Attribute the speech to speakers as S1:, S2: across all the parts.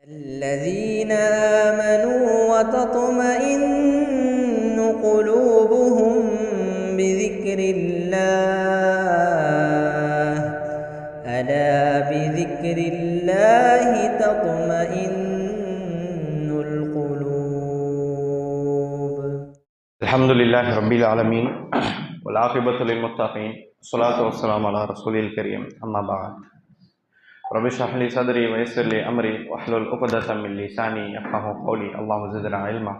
S1: الذين آمنوا وتطمئن قلوبهم بذكر الله ألا بذكر الله تطمئن القلوب.
S2: الحمد لله رب العالمين والعاقبة للمتقين والصلاة والسلام على رسول الكريم أما بعد رب اشرح لي صدري ويسر لي أمري واحلل عقدة من لساني يفقهوا قولي اللهم زدنا علما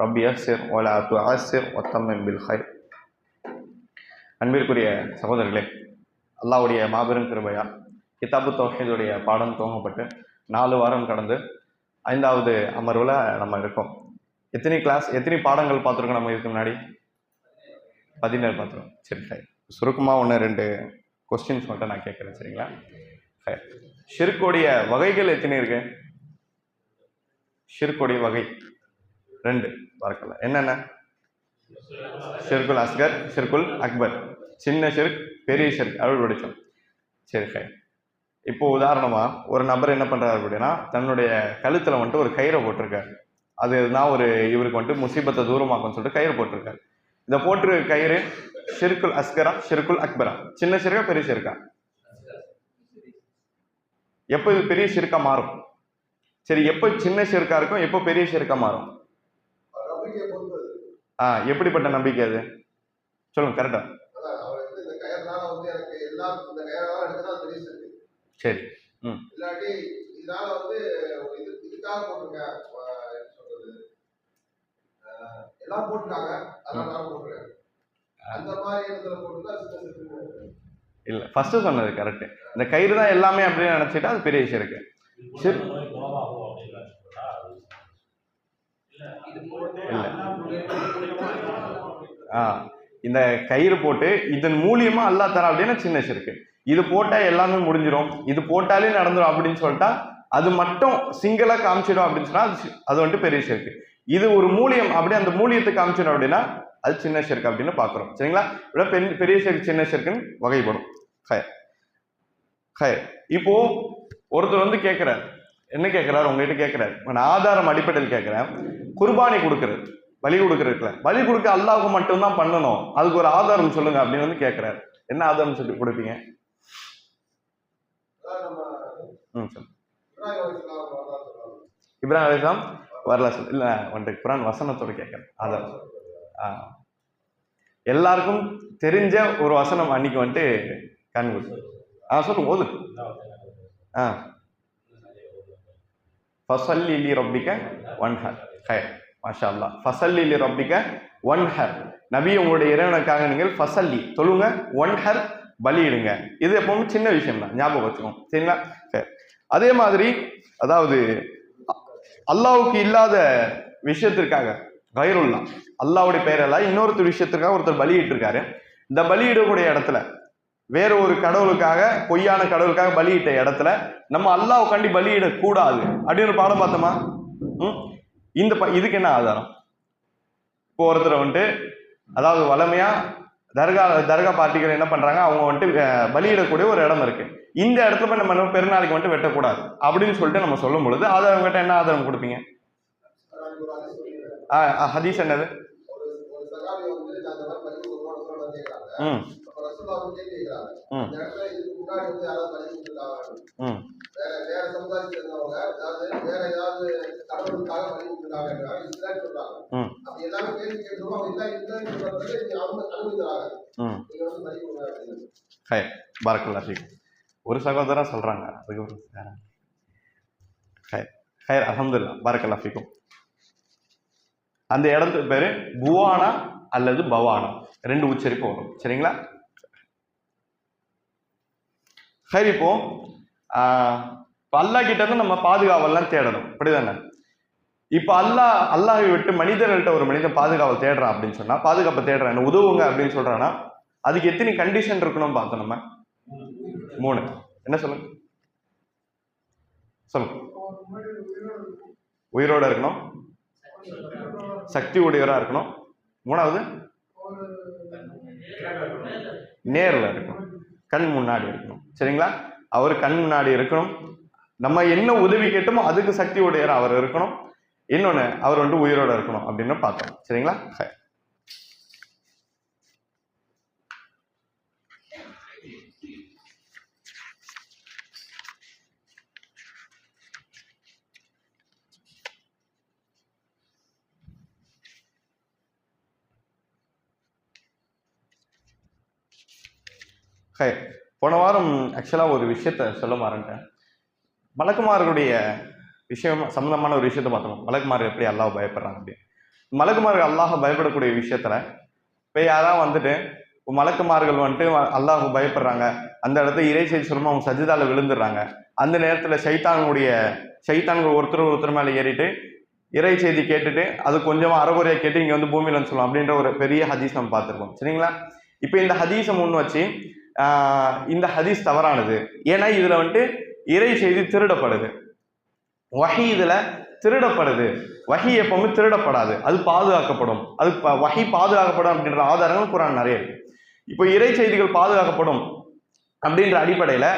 S2: ربي يسر ولا تعسر وتمم بالخير. அன்பிற்குரிய சகோதரர்களே, அல்லாஹ்வுடைய மாபெரும் கிருபையால் கிதாபு தௌஹீதுடைய பாடம் துவங்கப்பட்டு 4 வாரம் கடந்து 5வது அமர்வில் நம்ம இருக்கோம். எத்தனை பாடங்கள் பார்த்துருக்கோம் நம்ம இதுக்கு முன்னாடி? 17 பார்த்துருக்கோம். சரி, சுருக்கமாக 1-2 கொஸ்டின்ஸ் மட்டும் நான் கேட்குறேன், சரிங்களா? ஷிர்க்குடைய வகைகள் எத்தனை இருக்கு? ஷிர்க்குடைய வகை 2 பார்க்கல. என்னென்ன? ஷிர்குல் அஸ்கர், ஷிர்குல் அக்பர், சின்ன ஷிர்க், பெரிய ஷிர்க் அப்படி படித்தோம். சரி, இப்போ உதாரணமாக ஒரு நபர் என்ன பண்ணுறாரு அப்படின்னா, தன்னுடைய கழுத்தில் வந்துட்டு ஒரு கயிறை போட்டிருக்காரு. அதுதான் இவருக்கு வந்துட்டு முசீபத்தை தூரமாக்கும்னு சொல்லிட்டு கயிறு போட்டிருக்காரு. இந்த போட்டிருக்க கயிறு ஷிர்குல் அஸ்கரா, ஷிர்குல் அக்பரா? சின்ன ஷிர்கா, பெரிய ஷிர்கா? எப்போ இது பெரிய ஷிர்கா மாறும்? சரி, எப்போ சின்ன ஷிர்கா இருக்கும், எப்போ பெரிய ஷிர்கா மாறும்? எப்படிப்பட்ட நம்பிக்கை அது? சொல்லுங்க கரெக்டா. சரி, இல்ல ஃபர்ஸ்ட் சொன்னது கரெக்ட். இந்த கயிறு தான் எல்லாமே அப்படின்னு நினைச்சிட்டா அது பெரிய விஷயம் இருக்கு. இந்த கயிறு போட்டு இதன் மூலியமா அல்லாஹ் தரா அப்படின்னா சின்ன ஷிர்க். இது போட்டா எல்லாமே முடிஞ்சிடும், இது போட்டாலே நடந்துடும் அப்படின்னு சொல்லிட்டா அது மட்டும் சிங்கிளா காமிச்சிடும் அப்படின்னு சொன்னா அது வந்துட்டு பெரிய ஷிர்க். இது ஒரு மூலியம், அப்படியே அந்த மூலியத்தை காமிச்சிடும் அப்படின்னா அது சின்ன ஷிர்க் அப்படின்னு பாக்குறோம், சரிங்களா? பெரிய ஷிர்க் சின்ன ஷிர்க்குன்னு வகைப்படும். இப்போ ஒருத்தர் வந்து கேட்கிறார், என்ன கேட்கிறார்? உங்ககிட்ட கேட்கிறார், நான் ஆதாரம் அடிப்படையில் கேட்கிறேன். குர்பானி கொடுக்கறது, பலி கொடுக்கறதுல பலி கொடுக்க அல்லாஹ்வுக்கு மட்டும்தான் பண்ணணும், அதுக்கு ஒரு ஆதாரம் சொல்லுங்க அப்படின்னு வந்து கேட்கிறார். என்ன ஆதாரம் சொல்லி கொடுப்பீங்க? இப்ராஹிம் அலைஹிஸ்ஸலாம் வரலாறு இல்ல வந்துட்டு குர்ஆன் வசனத்தோட கேட்கிறேன் ஆதாரம். எல்லாருக்கும் தெரிஞ்ச ஒரு வசனம் அன்னைக்கு வந்துட்டு கண்கு சொல்லுங்க, ஓது. ஃபஸல்லி லி ரப்பிக வன்ஹர். மாஷா அல்லாஹ். ஃபஸல்லி லி ரப்பிக வன்ஹர். நபி, உங்களுடைய இறைவனுக்காக நீங்கள் ஃபஸல்லி தொழுங்க, வன்ஹர் பலியிடுங்க. இது எப்பவுமே சின்ன விஷயம் தான், ஞாபகம் வச்சுக்கோங்க, சரிங்களா? அதே மாதிரி அதாவது அல்லாஹ்வுக்கு இல்லாத விஷயத்திற்காக கைருல்லா, அல்லாஹ்வுடைய பெயரெல்லாம் இன்னொருத்தர் விஷயத்திற்காக ஒருத்தர் பலியிட்டு இருக்காரு. இந்த பலியிடக்கூடிய இடத்துல வேற ஒரு கடவுளுக்காக, பொய்யான கடவுளுக்காக பலியிட்ட இடத்துல நம்ம அல்லாஹ்வுக்காண்டி பலியிடக்கூடாது அப்படின்னு ஒரு பாடம் பார்த்தோமா? இதுக்கு என்ன ஆதாரம்? இப்போ ஒருத்தர் வந்துட்டு அதாவது வளமையா தர்கா பார்ட்டிகள் என்ன பண்றாங்க, அவங்க வந்துட்டு பலியிடக்கூடிய ஒரு இடம் இருக்கு, இந்த இடத்துல போய் நம்ம பெருநாளைக்கு வந்துட்டு வெட்டக்கூடாது அப்படின்னு சொல்லிட்டு நம்ம சொல்லும் பொழுது ஆதாரம் கிட்ட என்ன ஆதாரம் கொடுப்பீங்க? ஹதீஸ் என்னது? ஒரு சகோதரன் சொல்றாங்க, அல்ஹம்துலில்லாஹ் பாரக்கல்லாஹ் ஃபீக்கும். அந்த இடத்துக்கு பேரு புவானா அல்லது பவானா, 2 உச்சரிப்பு வரும், சரிங்களா? சரி, இப்போ அல்லாஹ் கிட்ட இருந்து நம்ம பாதுகாவல்லாம் தேடணும், அப்படிதானே? இப்ப அல்லாஹை விட்டு மனிதர்கள்ட்ட ஒரு மனிதன் பாதுகாவல் தேடுறான் அப்படின்னு சொன்னா, பாதுகாப்பை தேடுறான், உதவுங்க அப்படின்னு சொல்றான்னா அதுக்கு எத்தனை கண்டிஷன் இருக்கணும் பார்த்தோம் நம்ம? 3. என்ன சொல்லுங்க? உயிரோட இருக்கணும், சக்தி உடையவரா இருக்கணும், 3வது நேரில் இருக்கணும், கண் முன்னாடி இருக்கணும், சரிங்களா? அவர் கண் முன்னாடி இருக்கணும், நம்ம என்ன உதவி கேட்டோமோ அதுக்கு சக்தி உடையவர் அவர் இருக்கணும். இன்னொன்னு அவர் உயிரோட இருக்கணும் அப்படின்னு பார்த்தோம். சரிங்களா? போன வாரம் ஆக்சுவலாக ஒரு விஷயத்த சொல்ல மாறேன்ட்டேன். மலக்குமார்களுடைய விஷயம் சம்பந்தமான ஒரு விஷயத்த பார்த்தோம். மலக்குமார்கள் எப்படி அல்லாஹ் பயப்படுறாங்க அப்படின்னு. மலக்குமார்கள் அல்லாஹ் பயப்படக்கூடிய விஷயத்துல இப்போ யாராவது வந்துட்டு மலக்குமார்கள் அல்லாஹ் பயப்படுறாங்க, அந்த இடத்துல இறை செய்தி சொல்லுமா அவங்க சஜிதால விழுந்துடுறாங்க. அந்த நேரத்தில் சைத்தான்கள் ஒருத்தர் மேலே ஏறிட்டு இறை செய்தி கேட்டுட்டு அது கொஞ்சமாக அறகுறையாக கேட்டு இங்கே பூமியில் சொல்லலாம் அப்படின்ற ஒரு பெரிய ஹதீஸ் நம்ம பார்த்துருக்கோம். சரிங்களா? இப்போ இந்த ஹதீஸை முன் வச்சு இந்த ஹதீஸ் தவறானது. ஏன்னா இதுல இறை செய்தி திருடப்படுது, வஹி இதுல திருடப்படுது. வஹி எப்பவுமே திருடப்படாது, அது பாதுகாக்கப்படும். அது வஹி பாதுகாக்கப்படும் அப்படின்ற ஆதாரங்கள் குர்ஆன் நிறைய இருக்கு. இப்போ இறை செய்திகள் பாதுகாக்கப்படும் அப்படின்ற அடிப்படையில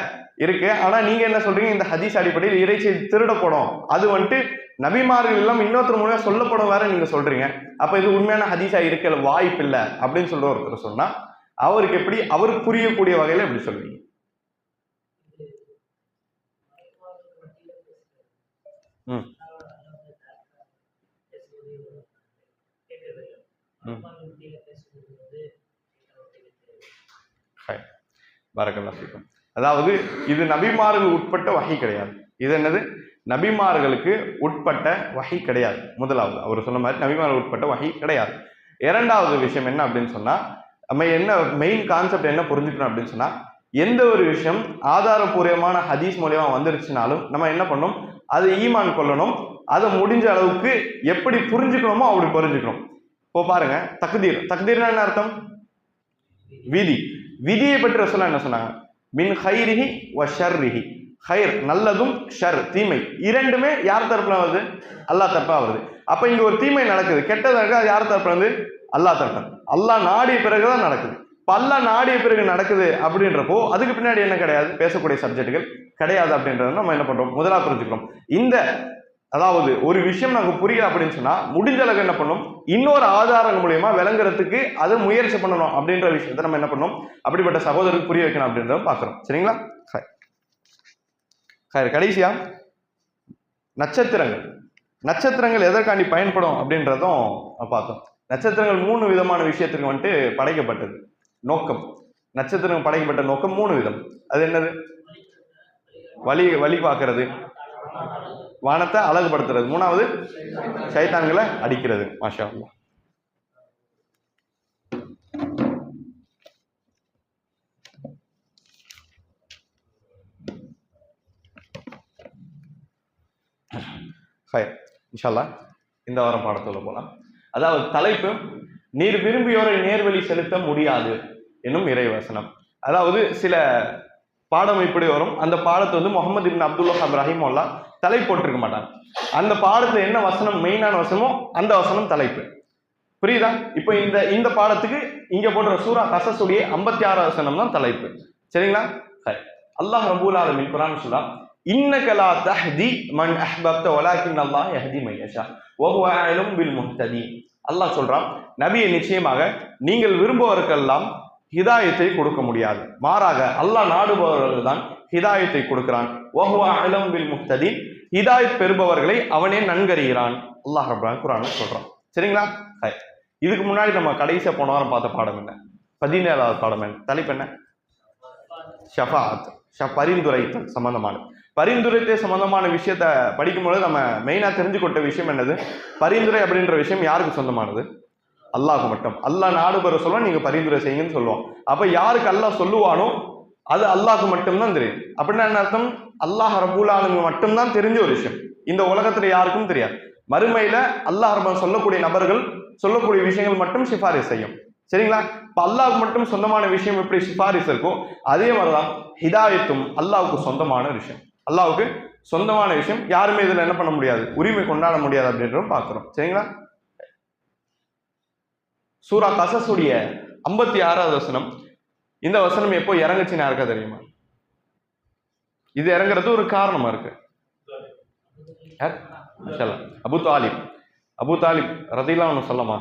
S2: இருக்கு. ஆனா நீங்க என்ன சொல்றீங்க, இந்த ஹதீஸ் அடிப்படையில் இறை செய்தி திருடப்படும், அது நபிமார்கள் எல்லாம் இன்னொருத்தர் மூலமா சொல்லப்படும் வேற நீங்க சொல்றீங்க. அப்ப இது உண்மையான ஹதீஸா இருக்க வாய்ப்பு இல்லை அப்படின்னு சொல்ற ஒருத்தர் சொன்னா அவருக்கு எப்படி, அவர் புரியக்கூடிய வகையில எப்படி சொல்லுவீங்க? அதாவது இது நபிமார்கள் உட்பட்ட வகை கிடையாது. இது என்னது? நபிமார்களுக்கு உட்பட்ட வகை கிடையாது. முதலாவது அவர் சொன்ன மாதிரி நபிமார்கள் உட்பட்ட வகை கிடையாது. இரண்டாவது விஷயம் என்ன அப்படின்னு சொன்னா, நம்ம என்ன மெயின் கான்செப்ட் என்ன புரிஞ்சுக்கணும் அப்படின்னு சொன்னா, எந்த ஒரு விஷயம் ஆதாரபூர்வமான ஹதீஸ் மூலியமா வந்துருச்சுனாலும் நம்ம என்ன பண்ணணும், அது ஈமான் கொள்ளணும். அதை முடிஞ்ச அளவுக்கு எப்படி புரிஞ்சுக்கணுமோ அப்படி புரிஞ்சுக்கணும். இப்போ பாருங்க, தக்தீர்னா என்ன அர்த்தம்? விதி. விதியை பற்றி ரசூலுல்லாஹ் என்ன சொன்னாங்க? மின் ஹைரிஹி வ ஷர்ரிஹி. ஹைர் நல்லதும், ஷர் தீமை, இரண்டுமே யார் தரப்புல வருது? அல்லாஹ் தரப்புல வருது. அப்ப இங்க ஒரு தீமை நடக்குது, கெட்டது நடக்குது, அது யார் தரப்புல வந்து? அல்லாஹ் தரப்புல. அல்லாஹ் நாடிய பிறகுதான் நடக்குது. இப்ப அல்லாஹ் நாடிய பிறகு நடக்குது அப்படின்றப்போ அதுக்கு பின்னாடி என்ன கிடையாது, பேசக்கூடிய சப்ஜெக்டுகள் கிடையாது அப்படின்றத நம்ம என்ன பண்றோம், முதலாக புரிஞ்சுக்கிறோம். இந்த அதாவது ஒரு விஷயம் நமக்கு புரியல அப்படின்னு சொன்னா முடிஞ்ச அளவுக்கு என்ன பண்ணணும், இன்னொரு ஆதாரம் மூலியமா விளங்குறதுக்கு அதை முயற்சி பண்ணணும் அப்படின்ற விஷயத்தை நம்ம என்ன பண்ணணும், அப்படிப்பட்ட சகோதரருக்கு புரிய வைக்கணும் அப்படின்றத பாக்குறோம். சரிங்களா? கடைசியா நட்சத்திரங்கள் எதற்காண்டி பயன்படும் அப்படின்றதும் பார்த்தோம். நட்சத்திரங்கள் 3 விதமான விஷயத்துக்கு படைக்கப்பட்டது நோக்கம். நட்சத்திரங்கள் படைக்கப்பட்ட நோக்கம் 3 விதம். அது என்னது? வழி பார்க்கறது, வானத்தை அழகுபடுத்துறது, 3வது ஷைத்தான்களை அடிக்கிறது. மாஷா அல்லாஹ். இன்ஷா அல்லாஹ் இந்த வாரம் பாடத்துல போலாம். அதாவது தலைப்பு, நீர் விரும்பியோரை நேர்வழி செலுத்த முடியாது என்னும் இறைவசனம். அதாவது சில பாடம் இப்படி வரும், அந்த பாடத்தை முகமது இப்னு அப்துல் வஹாப் ரஹிமஹுல்லாஹ் தலை போட்டிருக்க மாட்டாங்க. அந்த பாடத்துல என்ன வசனம் மெயினான வசனமோ அந்த வசனம் தலைப்பு. புரியுதா? இப்போ இந்த பாடத்துக்கு இங்க போடுற சூரா கஸஸுடைய 56வது வசனம் தான் தலைப்பு. சரிங்களா? அல்லாஹ் ரப்பல் ஆலமீன் குர்ஆன் சொல்றா, இன்னக லா தஹ்தி மன் அஹ்பப்த வலாக்கின் அல்லாஹ் யஹ்தி மன் யஷா வஹுவ அஅலம் பில் முஹ்ததீன். அல்லாஹ் சொல்றான், நபியை நிச்சயமாக நீங்கள் விரும்புவவருக்கெல்லாம் ஹிதாயத்தை கொடுக்க முடியாது, மாறாக அல்லாஹ் நாடுபவர்கள் தான் ஹிதாயத்தை கொடுக்கிறான். வஹுவ அஅலம் பில் முஹ்ததீன், ஹிதாயத் பெறுபவர்களை அவனே நன்கறிகிறான். அல்லாஹ் ரப்பல் குர்ஆன்ல சொல்றான். சரிங்களா? இதுக்கு முன்னாடி நம்ம கடைசியா போன வாரம் பார்த்த பாடம் என்ன? 17வது பாடம் என்ன? தலைப்பு என்ன? ஷஃபாஅத், பரிந்துரைத்தல் சம்பந்தமானது. பரிந்துரைத்த சம்பந்தமான விஷயத்த படிக்கும்போது நம்ம மெயினா தெரிஞ்சு கொண்ட விஷயம் என்னது? பரிந்துரை அப்படின்ற விஷயம் யாருக்கு சொந்தமானது? அல்லாஹ்க்கு மட்டும். அல்லாஹ் நாடுபெற சொல்லுவான், நீங்க பரிந்துரை செய்யுங்கன்னு சொல்லுவோம். அப்ப யாருக்கு அல்லாஹ் சொல்லுவானோ அது அல்லாஹ்க்கு மட்டும்தான் தெரியும். அப்படின்னா என்ன அர்த்தம்? அல்லாஹ் ரப்பல் ஆலமீன் மட்டும்தான் தெரிஞ்ச ஒரு விஷயம், இந்த உலகத்துல யாருக்கும் தெரியாது. மறுமையில அல்லாஹ் ரப்பல் சொல்லக்கூடிய நபர்கள் சொல்லக்கூடிய விஷயங்கள் மட்டும் சிபாரிசு செய்யும். சரிங்களா? இப்ப அல்லாஹ்க்கு மட்டும் சொந்தமான விஷயம் எப்படி சிபாரிசு இருக்கோ அதே மாதிரிதான் ஹிதாயத்தும் அல்லாஹ்வுக்கு சொந்தமான விஷயம். அல்லாஹ்வுக்கு சொந்தமான விஷயம், யாருமே இதுல என்ன பண்ண முடியாது, உரிமை கொண்டாட முடியாது அப்படின்றதும் பார்க்கிறோம். சரிங்களா? சூரா கஸஸுடைய 56வது வசனம். இந்த வசனம் எப்போ இறங்குச்சுன்னு யாருக்கா தெரியுமா? இது இறங்குறது ஒரு காரணமா இருக்கு. யார்? மாஷா அல்லாஹ். அபூ தாலிப் ரதியல்லாஹு அன்ஹு சொல்லமா?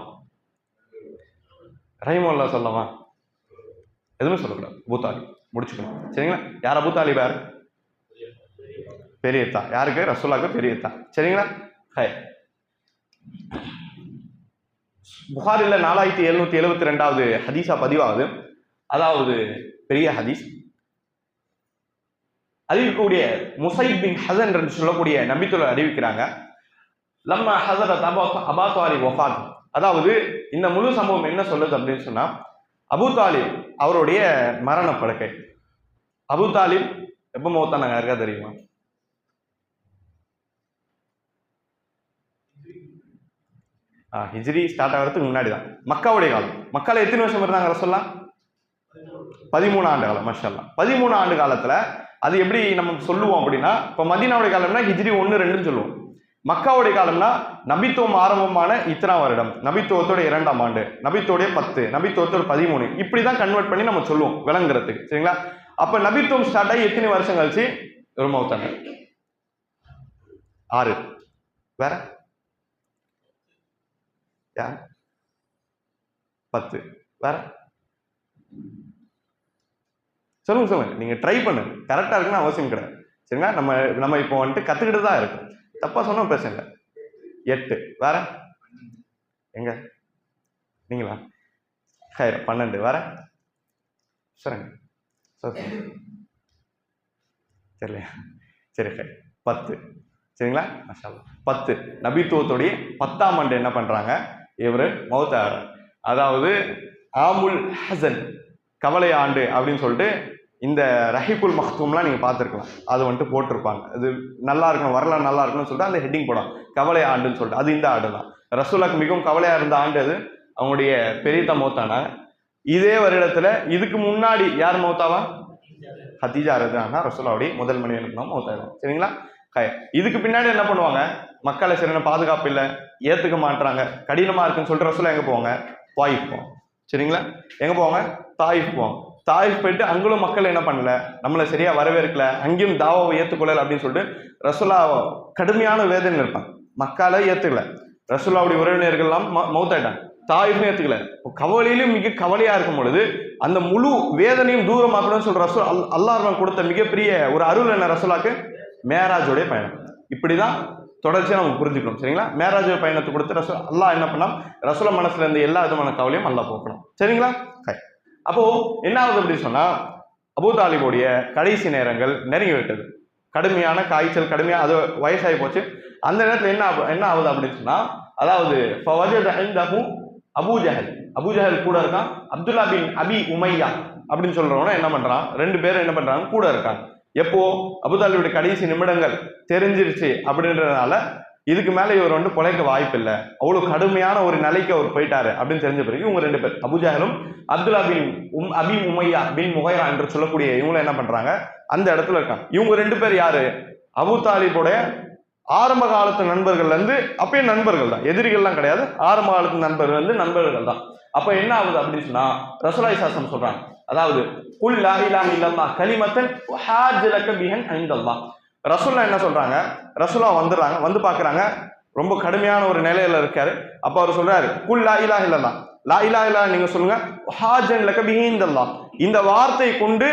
S2: ரஹிமஹுல்லாஹ் சொல்லமா? எதுவுமே சொல்லக்கூடாது. அபூ தாலிப் முடிச்சுக்கணும். சரிங்களா? யார் அபூ தாலிப்? யார்? பெரியத்தா. யாருக்கு? ரசூலுல்லாஹ்க்கு பெரியத்தா. சரிங்களா? ஹை. புகாரில 4772வது ஹதீஸா பதிவாகுது. அதாவது பெரிய ஹதீஸ். அறிவிக்கக்கூடிய முசைப் பின் ஹஸன் என்று சொல்லக்கூடிய நபித்தோழர் அறிவிக்கிறாங்க, லம்மா ஹஸரத் அபூ தாலிப் வஃபாத். அதாவது இந்த முழு சம்பவம் என்ன சொல்லுது அப்படின்னு சொன்னா, அபூ தாலிப் அவருடைய மரண படுக்கை. அபூ தாலிப் எப்ப மௌத்தானாங்க யாருக்கா தெரியுமா? ஹிஜ்ரி ஸ்டார்ட் ஆகிறதுக்கு முன்னாடி தான். மக்காவுடைய காலம். மக்கால எத்தனை வருஷம் இருந்தாங்க ரசூலுல்லாஹ்? 13 ஆண்டு காலம். மாஷா அல்லாஹ். 13 ஆண்டு காலத்துல அது எப்படி நம்ம சொல்லுவோம் அப்படின்னா, இப்போ மதீனாவுடைய காலம்னா ஹிஜ்ரி 1-2ன்னு சொல்லுவோம். மக்காவுடைய காலம்னா நபித்துவம் ஆரம்பமான இத்தனை வருடம், நபித்துவத்தோட 2ஆம் ஆண்டு, நபித்துவோடைய 10, நபித்துவத்தோட 13, இப்படிதான் கன்வெர்ட் பண்ணி நம்ம சொல்லுவோம் விளங்குறதுக்கு. சரிங்களா? அப்ப நபித்துவம் ஸ்டார்ட் ஆகி எத்தனை வருஷம் கழிச்சு ஒரு மௌத்தாங்க? 6. வேற யார்? 10. வேற சொல்லுங்க சொல்லுங்க. நீங்க ட்ரை பண்ணுங்க. கரெக்டா இருக்குன்னு அவசியம் கிடையாது. சரிங்களா? நம்ம இப்போ வந்துட்டு கத்துக்கிட்டு தான் இருக்கும். தப்பா சொன்னா பிரச்சனை இல்லை. 8. வேற எங்க நீங்களா? 12. வேற சரிங்க. தெரியலையா? சரி 10. சரிங்களா? மாஷா அல்லாஹ். 10 நபித்துவத்துடைய 10ஆம் ஆண்டு என்ன பண்றாங்க? இவரு மௌத்தாகிறார். அதாவது ஆமுல் ஹசன், கவலை ஆண்டு அப்படின்னு சொல்லிட்டு இந்த ரஹீகுல் மக்தூம்லாம் நீங்க பார்த்துருக்கலாம். அது வந்துட்டு போட்டிருப்பாங்க. அது நல்லா இருக்கணும், வரலாறு நல்லா இருக்கணும்னு சொல்லிட்டு அந்த ஹெட்டிங் போடும், கவலை ஆண்டுன்னு சொல்லிட்டு. அது இந்த ஆண்டு தான். ரசூலுல்லாஹ்க்கு மிகவும் கவலையா இருந்த ஆண்டு அது. அவங்களுடைய பெரியத்தா மௌத்தானா. இதே வருடத்துல இதுக்கு முன்னாடி யார் மௌத்தாவா? ஹதீஜா ரலியல்லாஹு ரசூலுல்லாஹ்வுடைய முதல் மனைவி மௌத்தாயிடும். சரிங்களா? இதுக்கு பின்னாடி என்ன பண்ணுவாங்க? மக்களை சரியான பாதுகாப்பு இல்லை, ஏத்துக்க மாட்டாங்க, கடினமா இருக்குன்னு சொல்லிட்டு ரசூலுல்லாஹ் எங்க போவாங்க? தாயிஃப் போவோம். சரிங்களா? எங்க போவாங்க? தாயிஃப் போவோம். தாயிஃப் போயிட்டு அங்களும் மக்கள் என்ன பண்ணல, நம்மளை சரியா வரவேற்கல, அங்கேயும் தாவாவை ஏற்றுக்கொள்ளல அப்படின்னு சொல்லிட்டு ரசூலுல்லாஹ் கடுமையான வேதனை இருப்பாங்க. மக்கால ஏத்துக்கல, ரசூலுல்லாஹ்வுடைய உறவினர்கள் எல்லாம் மௌத்தாயிட்டாங்க, தாயிஃப்னு ஏத்துக்கல. கவலையிலும் மிக கவலையா இருக்கும் பொழுது அந்த முழு வேதனையும் தூரமாக்கணும்னு சொல்ற ரசூல் அல்லாஹ் கொடுத்த மிகப்பெரிய ஒரு அருள் என்ன ரசூலுல்லாஹ்க்கு? மேராஜோடைய பயணம். இப்படிதான் தொடர்ச்சியா நம்ம புரிஞ்சுக்கணும். சரிங்களா? மேராஜ் பயணத்தை கொடுத்து ரசூல் அல்லாஹ் என்ன பண்ணா, ரசூலுல்லாஹ் மனசுல இருந்த எல்லா விதமான கவலையும் அல்லாஹ் போக்கணும். சரிங்களா? அப்போ என்ன ஆகுது அப்படின்னு சொன்னா, அபூ தாலிபுடைய கடைசி நேரங்கள் நெருங்கி விட்டது. கடுமையான காய்ச்சல், கடுமையா அது வயசாகி போச்சு. அந்த நேரத்தில் என்ன ஆகுது அப்படின்னு சொன்னா, அதாவது அபூ ஜஹல் கூட இருக்கான், அப்துல்லா பின் அபி உமையா அப்படின்னு சொல்றவன என்ன பண்றான், 2 பேரும் என்ன பண்றாங்க, கூட இருக்காங்க. எப்போ அபூ தாலிபுடைய கடைசி நிமிடங்கள் தெரிஞ்சிருச்சு அப்படின்றதுனால இதுக்கு மேல இவர் வந்து பொழைக்க வாய்ப்பு இல்லை, அவ்வளவு கடுமையான ஒரு நிலைக்கு அவர் போயிட்டாரு அப்படின்னு தெரிஞ்ச பிறகு இவங்க 2 பேர், அபூ ஜஹலும் அப்துல்லா பின் அபி உமையா பின் முகைரா என்று சொல்லக்கூடிய இவங்க என்ன பண்றாங்க, அந்த இடத்துல இருக்காங்க. இவங்க 2 பேர் யாரு? அபூ தாலிபுடைய ஆரம்ப காலத்து நண்பர்கள்ல இருந்து, அப்பயும் நண்பர்கள் தான், எதிரிகள்லாம் கிடையாது, ஆரம்ப காலத்து நண்பர்கள் வந்து நண்பர்கள் தான். அப்ப என்ன ஆகுது அப்படின்னு சொன்னா, ரசூலுல்லாஹி ஸல்லல்லாஹு அலைஹி வஸல்லம் சொல்றாங்க, அதாவது குல் லா இலாஹா இல்லல்லாஹ் கலிமத்தன் வஹாஜ் லக பிஹன் இன்தல்லாஹ். ரசூலுல்லாஹ் என்ன சொல்றாங்க, ரசூலுல்லாஹ் வந்துடுறாங்க, வந்து பாக்குறாங்க, ரொம்ப கடுமையான ஒரு நிலையில இருக்காரு. அப்ப அவர் சொல்றாரு, குல் லா இலாஹா இல்லல்லாஹ், லா இலாஹா இல்லல்லாஹ் நீங்க சொல்லுங்க, வஹாஜன் லக பிஹன் இன்தல்லாஹ், இந்த வார்த்தை கொண்டு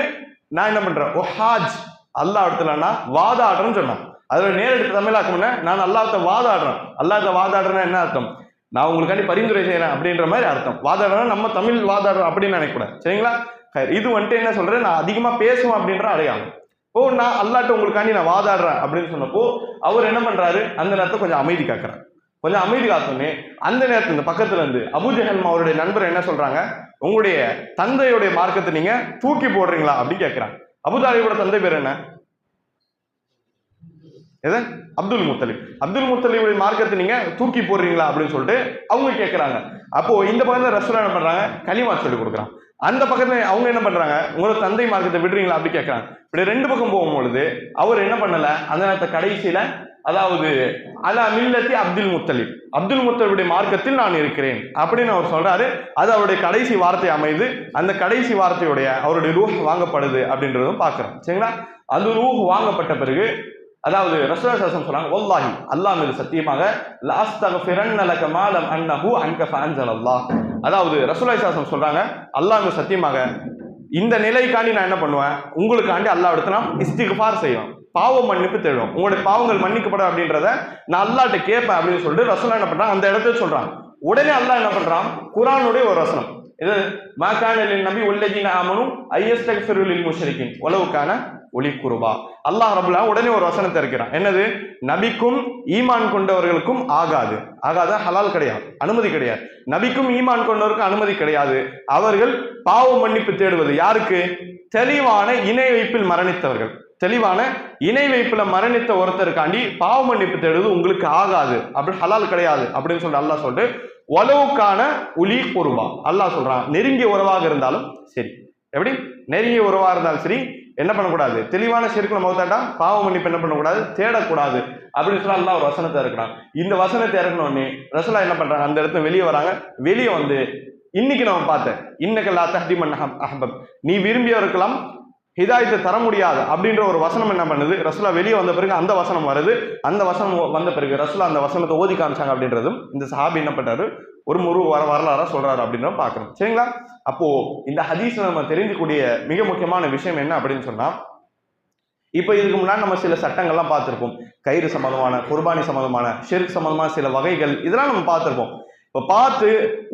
S2: நான் என்ன பண்றேன், வஹாஜ் அல்லாஹ் இடத்துலன்னா வாதாடுறேன்னு சொன்னான். அதுல நேரடி தமிழாக்கணும்னா, நான் அல்லாஹ்ட்ட வாதாடுறேன். அல்லாஹ்ட்ட வாதாடுறேன்னா என்ன அர்த்தம், நான் உங்களுக்காண்டி பரிந்துரை செய்யறேன் அப்படின்ற மாதிரி அர்த்தம். வாதாடுறேன் நம்ம தமிழ் வாதாடுறோம் அப்படின்னு நினைக்கூடாது. சரிங்களா? இது வந்துட்டு என்ன சொல்றேன், நான் அதிகமா பேசுவேன் அப்படின்ற அடையாளம். ஓ, நான் அல்லாஹ்ட்ட உங்களுக்காண்டி நான் வாதாடுறேன் அப்படின்னு சொன்னப்போ அவர் என்ன பண்றாரு, அந்த நேரத்தை கொஞ்சம் அமைதி காக்குறாரு. கொஞ்சம் அமைதி காத்தோன்னே அந்த நேரத்துல இந்த பக்கத்துல இருந்து அபூ ஜஹல் அவருடைய நண்பர் என்ன சொல்றாங்க, உங்களுடைய தந்தையுடைய மார்க்கத்தை நீங்க தூக்கி போடுறீங்களா அப்படின்னு கேட்கிறாங்க. அபூ தாலிபோட தந்தை பேர் என்ன? அப்துல் முத்தலிப். அப்துல் முத்தலிபுடைய மார்க்கத்தை நீங்க தூக்கி போடுறீங்களா அப்படின்னு சொல்லிட்டு அவங்க கேட்கிறாங்க. அப்போ இந்த பக்கத்துல ரசூலுல்லாஹ் என்ன பண்றாங்க, கலிமா சொல்லி கொடுக்குறாங்க. அந்த பக்கத்துல அவங்க என்ன பண்றாங்க, உங்களோட தந்தை மார்க்கத்தை விடுறீங்களா அப்படி கேட்கறாங்க. இப்படி 2 பக்கம் போகும்பொழுது அவர் என்ன பண்ணல, அந்த நேரத்தை கடைசியில, அதாவது அலா மில்லத்தி அப்துல் முத்தலிப், அப்துல் முத்தலிபுடைய மார்க்கத்தில் நான் இருக்கிறேன் அப்படின்னு அவர் சொல்றாரு. அது அவருடைய கடைசி வார்த்தை அமைது. அந்த கடைசி வார்த்தையுடைய அவருடைய ரூஹ் வாங்கப்படுது அப்படின்றதும் பார்க்கிறோம். சரிங்களா? அந்த ரூஹ் வாங்கப்பட்ட பிறகு அதாவது ரசூலுல்லாஹி ஸல்லல்லாஹு அலைஹி வஸல்லம் சொல்றாங்க, வல்லாஹி அல்லாஹ் மீது சத்தியமாக, லஅஸ்தக்ஃபிரன்ன லக மா லம் அன்னஹு அன்க ஃபஅன்ஸலல்லாஹ். அதாவது ரசூலுல்லாஹி ஸல்லல்லாஹு அலைஹி வஸல்லம் சொல்றாங்க, அல்லாஹ் மீது சத்தியமாக இந்த நிலைக்காண்டி நான் என்ன பண்ணுவேன், உங்களுக்காண்டி அல்லாஹ் இடத்துல நான் இஸ்திக்ஃபார் செய்வேன், பாவ மன்னிப்பு தேடுவோம், உங்களுடைய பாவங்கள் மன்னிக்கப்படும் அப்படின்றத நான் அல்லாஹ்ட்ட கேட்பேன் அப்படின்னு சொல்லிட்டு ரசூலுல்லாஹ் என்ன பண்றாங்க, அந்த இடத்துல சொல்றாங்க. உடனே அல்லாஹ் என்ன பண்றான், குர்ஆனுடைய ஒரு வசனம், இது மா கான லின் நபி வல்லதீன ஆமனு ஐயஸ்தக்ஃபிரு லில் முஷ்ரிகீன் வலவ் கான ஒலி குருபா. அல்லாஹ் ரப்பல் ஆலமீன் உடனே ஒரு வசனத்தை இருக்கிறான். என்னது? நபிக்கும் ஈமான் கொண்டவர்களுக்கும் ஆகாது, ஹலால் கிடையாது, அனுமதி கிடையாது. நபிக்கும் ஈமான் கொண்டவருக்கும் அனுமதி கிடையாது. அவர்கள் பாவ மன்னிப்பு தேடுவது யாருக்கு? தெளிவான இணை வைப்பில் மரணித்தவர்கள். தெளிவான இணை வைப்புல மரணித்த ஒருத்தருக்காண்டி பாவ மன்னிப்பு தேடுவது உங்களுக்கு ஆகாது, அப்படி ஹலால் கிடையாது அப்படின்னு சொல்லிட்டு அல்லாஹ் சொல்லிட்டு வலவுக்கான ஒலி குருபா. அல்லாஹ் சொல்றான், நெருங்கிய உறவாக இருந்தாலும் சரி. எப்படி? நெருங்கிய உறவா இருந்தாலும் சரி, என்ன பண்ணக்கூடாது, தெளிவான ஷிர்க்ல மௌத்தாட்டா பாவ மன்னிப்பு என்ன பண்ணக்கூடாது, தேடக்கூடாது அப்படின்னு சொல்லி அல்லாஹ் ஒரு வசனத்தை இருக்கிறான். இந்த வசனத்தை இறக்கின உடனே ரசூலுல்லாஹ் என்ன பண்றாங்க, அந்த இடத்துல வெளியே வராங்க. வெளியே வந்து இன்னைக்கு நம்ம பார்த்தேன், இன்னக லா தஹ்தி மன் அஹ்பப், நீ விரும்பியவருக்கெல்லாம் ஹிதாயத்தை தர முடியாது அப்படின்ற ஒரு வசனம் என்ன பண்ணுது, ரசூலுல்லாஹ் வெளியே வந்த பிறகு அந்த வசனம் வருது. அந்த வசனம் வந்த பிறகு ரசூலுல்லாஹ் அந்த வசனத்தை ஓதி காமிச்சாங்க அப்படின்றதும் இந்த சஹாபி என்ன பண்றாரு, ஒரு வரலாறா சொல்றாரு அப்படின்னு பாக்குறோம். சரிங்களா? அப்போ இந்த ஹதீஸ்ல நம்ம தெரிஞ்சுக்கூடிய மிக முக்கியமான விஷயம் என்ன அப்படின்னு சொன்னா, இப்ப இதுக்கு முன்னாடி நம்ம சில சட்டங்கள்லாம் பார்த்திருப்போம், கயிறு சம்பந்தமான, குர்பானி சம்பந்தமான, ஷிர்க் சம்பந்தமான சில வகைகள், இதெல்லாம் நம்ம பார்த்திருப்போம். இப்ப பார்த்து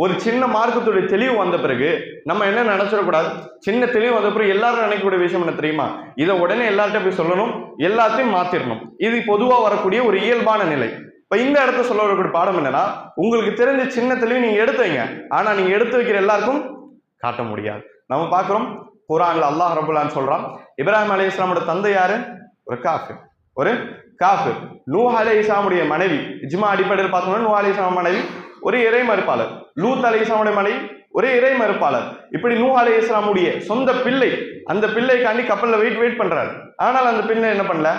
S2: ஒரு சின்ன மார்க்கத்துடைய தெளிவு வந்த பிறகு நம்ம என்ன நினைச்சிடக்கூடாது, சின்ன தெளிவு வந்த பிறகு எல்லாரும் நினைக்கக்கூடிய விஷயம் என்ன தெரியுமா, இதை உடனே எல்லார்ட்டும் போய் சொல்லணும், எல்லாத்தையும் மாத்திரணும். இது பொதுவா வரக்கூடிய ஒரு இயல்பான நிலை. இப்ப இந்த இடத்த சொல்ல வரக்கூடிய பாடம் என்னன்னா, உங்களுக்கு தெரிஞ்ச சின்ன தெளிவு நீங்க எடுத்து வைங்க, ஆனா நீங்க எடுத்து வைக்கிற எல்லாருக்கும் காட்ட முடியாது. நம்ம பார்க்கிறோம், குர்ஆன்ல அல்லாஹ் ரப்பல் ஆலமீன் சொல்றான், இப்ராஹிம் அலைஹிஸ்ஸலாமோட தந்தை யாரு? ஒரு காஃபிர். நூஹ் அலைஹிஸ்ஸலாமுடைய மனைவி, இஜ்மா அடிப்படையில் பார்த்தோம்னா நூஹ் அலைஹிஸ்ஸலாம் மனைவி ஒரு இறை மறுப்பாளர், லூத் அலைஹிஸ்ஸலாமுடைய மனைவி ஒரு இறை மறுப்பாளர். இப்படி நூஹ் அலைஹிஸ்ஸலாமுடைய சொந்த பிள்ளை, அந்த பிள்ளைக்காண்டி கப்பல்ல வெயிட் பண்றாரு. ஆனால் அந்த பிள்ளை என்ன பண்ணல,